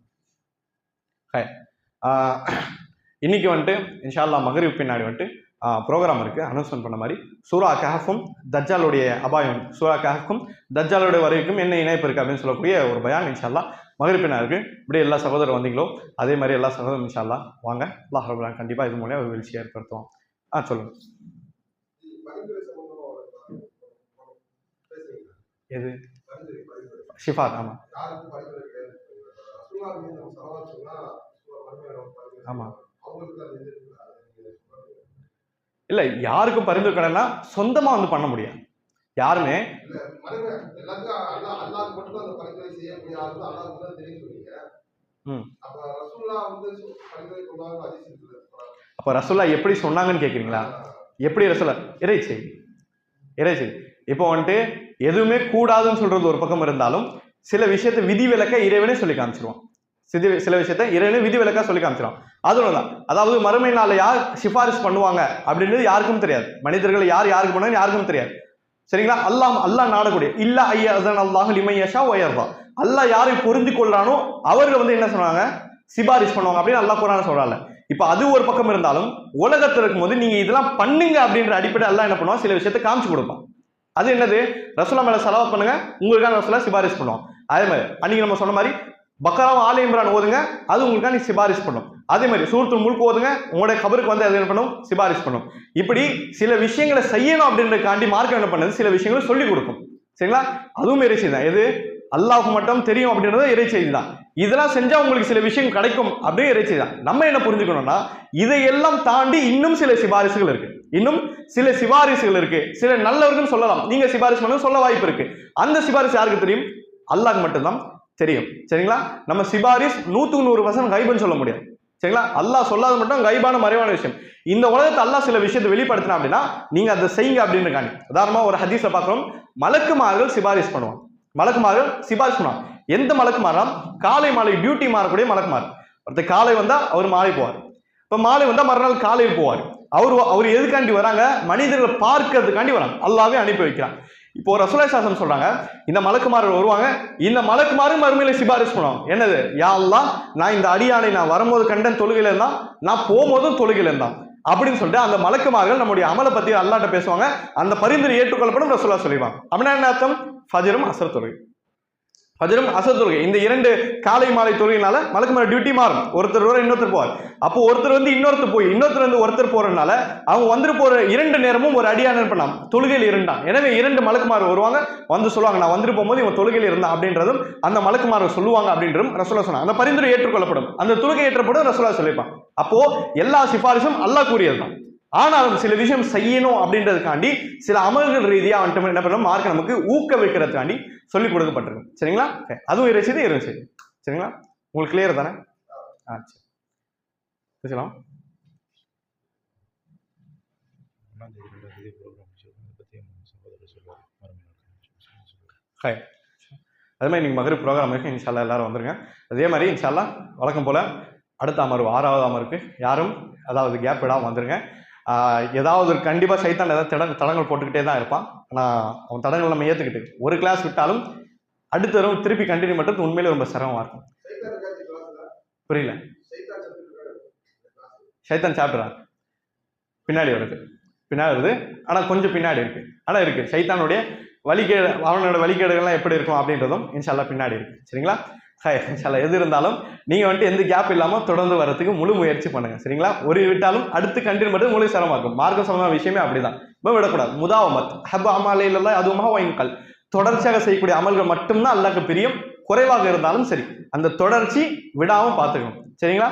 S2: இன்னைக்கு வந்துட்டு இன்ஷா அல்லாஹ் மக்ரிப் பின்னாடி வந்துட்டு ப்ரோக்ராம் இருக்குது அனௌன்ஸ்மெண்ட் பண்ண மாதிரி. சூரா கஹஃபும் தஜ்ஜாலுடைய அபாயம், சூரா கஹஃபும் தஜ்ஜாலுடைய வரைக்கும் என்ன இணைப்பு இருக்குது அப்படின்னு சொல்லக்கூடிய ஒரு பயான் இன்ஷா அல்லாஹ் மகரிப்பினா இருக்குது. இப்படி எல்லா சகோதரர் வந்தீங்களோ அதே மாதிரி எல்லா சகோதரரும் இன்ஷா அல்லாஹ் வாங்க. அல்லாஹ் ரப்பல் ஆலமீன் கண்டிப்பாக இது மூலியம் ஒரு வீழ்ச்சியை ஏற்படுத்துவோம். சொல்லுங்கள். எது ஷிஃபாத்? ஆமாம் ஆமாம். இல்லை, யாருக்கும் பரிந்துரைக்கணும்னா சொந்தமாக வந்து பண்ண முடியாது. யாருமே அப்போ ரசூல்லா எப்படி சொன்னாங்கன்னு கேட்குறீங்களா? எப்படி ரசூல்லா இறைச்சி இப்போ வந்துட்டு எதுவுமே கூடாதுன்னு சொல்றது ஒரு பக்கம் இருந்தாலும் சில விஷயத்தை விதிவிலக்க இறைவனே சொல்லி காமிச்சிருவான். சில விஷயத்தை இறைவனே விதிவிலக்கா சொல்லி காமிச்சிருவான். அதுதான், அதாவது மறுமை நாள யார் சிபாரிசு பண்ணுவாங்க அப்படின்றது யாருக்கும் தெரியாது. மனிதர்கள் யாருக்கு பண்ணாலும் யாருக்கும் தெரியாது. சரிங்களா? அல்லாஹ் நாடக்கூடிய இல்ல ஐயன் அல்லாஹ் லிமையஷா ஒயர்தான். அல்லாஹ் யாரை பொருந்தி கொள்றானோ அவர்கள் வந்து என்ன சொன்னாங்க, சிபாரிசு பண்ணுவாங்க அப்படின்னு அல்லாஹ் குர்ஆன்ல சொல்றாங்க. இப்ப அது ஒரு பக்கம் இருந்தாலும் உலகத்தில் இருக்கும்போது நீங்க இதெல்லாம் பண்ணுங்க அப்படின்ற அடிப்படை அல்லாஹ் என்ன பண்ணுவான், சில விஷயத்தை காமிச்சு கொடுப்பான். அது என்னது? ரசூலா மேல ஸலவாத் பண்ணுங்க, உங்களுக்கான ரசூலா சிபாரிசு பண்ணுவோம். அதே மாதிரி அன்னைக்கு நம்ம சொன்ன மாதிரி பக்கராவும் ஆல இம்ரான் ஓதுங்க, அது உங்களுக்கான சிபாரிசு பண்ணும். அதே மாதிரி சூரத்துல் முல்க் ஓதுங்க, உங்களுடைய கபருக்கு வந்து அது என்ன பண்ணும், சிபாரிசு பண்ணும். இப்படி சில விஷயங்களை செய்யணும் அப்படின்றதுக்காண்டி மார்க்கம் என்ன பண்ணது, சில விஷயங்களை சொல்லிக் கொடுக்கும். சரிங்களா? அதுவும் இறை செய்தி தான். எது? அல்லாஹ்வுக்கு மட்டும் தெரியும் அப்படின்றது இறை செய்தி தான். இதெல்லாம் செஞ்சா உங்களுக்கு சில விஷயம் கிடைக்கும் அப்படின்னு இறை செய்தி தான். நம்ம என்ன புரிஞ்சுக்கணும்னா இதையெல்லாம் தாண்டி இன்னும் சில சிபாரிசுகள் இருக்கு, சில நல்லவர்கள் சொல்லலாம், நீங்க சிபாரிசு பண்ண சொல்ல வாய்ப்பு இருக்கு. அந்த சிபாரிசு யாருக்கு தெரியும்? அல்லாஹ்க்கு மட்டும்தான் தெரியும். சரிங்களா? நம்ம சிபாரிஸ் 100% கைபுன்னு சொல்ல முடியாது. சரிங்களா? அல்லாஹ் சொல்லாத மட்டும் கைபான மறைவான விஷயம். இந்த உலகத்தை அல்லாஹ் சில விஷயத்தை வெளிப்படுத்தினா அப்படின்னா நீங்க அதை செய்யுங்க அப்படின்னு காணி. உதாரணமா ஒரு ஹதீஸ்ல பார்க்கிறோம், மலக்குமார்கள் சிபாரிசு பண்ணுவாங்க. எந்த மலக்குமாரா? காலை மாலை டியூட்டி மாறக்கூடிய மலக்குமார். ஒருத்தர் காலை வந்தா அவர் மாலை போவார், இப்ப மாலை வந்தா மறுநாள் காலையில் போவார். அவர் எதுக்காண்டி வராங்க? மனிதர்களை பார்க்கறதுக்காண்டி வராங்க. அல்லாஹ்வே அனுப்பி வைக்கிறான். இப்போ ரசூலுல்லாஹி ஸல்லல்லாஹு அலைஹி வஸல்லம் சொல்றாங்க, இந்த மலக்குமார்கள் வருவாங்க, இந்த மலக்குமாரும் மறுமையில சிபாரிசு பண்ணுவாங்க. என்னது? யா அல்லாஹ், நான் இந்த அடியானை நான் வரும்போது கண்டன் தொழுகையில இருந்தான், நான் போகும்போதும் தொழுகையில இருந்தான் அப்படின்னு சொல்லிட்டு அந்த மலக்குமார்கள் நம்முடைய அமலை பத்தி அல்லாஹ்ட்ட பேசுவாங்க. அந்த பரிந்துரை ஏற்றுக்கொள்ளப்படும் ரசூலுல்லாஹ் சொல்லிடுவாங்க. அப்படின்னா என்ன அர்த்தம்? ஃபஜ்ரும் அஸ்ர் தொழுகை, இந்த 2 காலை மாலை தொழுகையினால மலக்குமார் டியூட்டி மாறும். ஒருத்தர் வர இன்னொருத்தர் போவார். அப்போ ஒருத்தர் வந்து இன்னொருத்தர் வந்து ஒருத்தர் போறதுனால அவங்க வந்துட்டு போற 2 நேரமும் ஒரு அடியான பண்ணலாம், தொழுகையில் இருந்தான். எனவே 2 மலக்குமார் வருவாங்க, வந்து சொல்லுவாங்க, நான் வந்துட்டு போகும்போது இவன் தொழுகையில் இருந்தான் அப்படின்றதும் அந்த மலக்குமார் சொல்லுவாங்க அப்படின்றதும் ரசூலுல்லாஹ் சொன்னாங்க. அந்த பரிந்துரை ஏற்றுக்கொள்ளப்படும், அந்த தொழுகை ஏற்றப்படும் ரசூலுல்லாஹ் சொல்லிப்பான். அப்போ எல்லா சிபாரிசும் அல்லாஹ் கூறியதுதான். ஆனாலும் சில விஷயம் செய்யணும் அப்படின்றதுக்காண்டி சில அமல்கள் ரீதியா வந்துட்டு என்ன பண்ணணும், மார்க்க நமக்கு ஊக்குவிக்கிறதுக்காண்டி சொல்லிக் கொடுக்கப்பட்டிருக்கும். சரிங்களா? அதுவும் இறை செய்தி. சரிங்களா? உங்களுக்கு கிளியர் தானே? சரி, பேசலாம். அதே மாதிரி நீங்க மகரிப் ப்ரோக்ராம் இருக்கு, இன்ஷா அல்லாஹ் எல்லாரும் வந்துருங்க. அதே மாதிரி இன்ஷா அல்லாஹ் வழக்கம் போல அடுத்த அமர்வு 6வது அமர்வுக்கு யாரும் அதாவது கேப் விடாமல் வந்துருங்க. ஏதாவது ஒரு கண்டிப்பாக சைத்தான் ஏதாவது தடங்கள் போட்டுக்கிட்டே தான் இருப்பான். ஆனால் அவன் தடங்கள் நம்ம ஏற்றுக்கிட்டு ஒரு கிளாஸ் விட்டாலும் அடுத்த தடவை திருப்பி கண்டினியூ பண்ணுறது உண்மையிலே ரொம்ப சிரமமாக இருக்கும். புரியல? சைத்தான் சாப்பிட்றான் பின்னாடி வருது, ஆனால் கொஞ்சம் பின்னாடி இருக்கு. ஆனால் இருக்கு சைத்தானுடைய வழிகேடு, அவனோட வழிகேடுகள்லாம் எப்படி இருக்கும் அப்படின்றதும் இன்ஷா அல்லாஹ் பின்னாடி இருக்கு. சரிங்களா? இன்ஷா அல்லாஹ் எது இருந்தாலும் நீங்கள் வந்துட்டு எந்த கேப் இல்லாமல் தொடர்ந்து வரதுக்கு முழு முயற்சி பண்ணுங்க. சரிங்களா? ஒரு விட்டாலும் அடுத்து கண்டினியூ பண்ணுறது முழு சிரமமாக இருக்கும். மார்க்கம் சம்பந்தமான விஷயமே அப்படிதான், விடக்கூடாது. முதாவமத் ஹப் அமாலையில அதுவுமாக வாங்கிக்கல், தொடர்ச்சியாக செய்யக்கூடிய அமல்கள் மட்டும்தான் அல்லாஹ்க்கு பிரியம். குறைவாக இருந்தாலும் சரி அந்த தொடர்ச்சி விடாமல் பார்த்துக்கணும். சரிங்களா?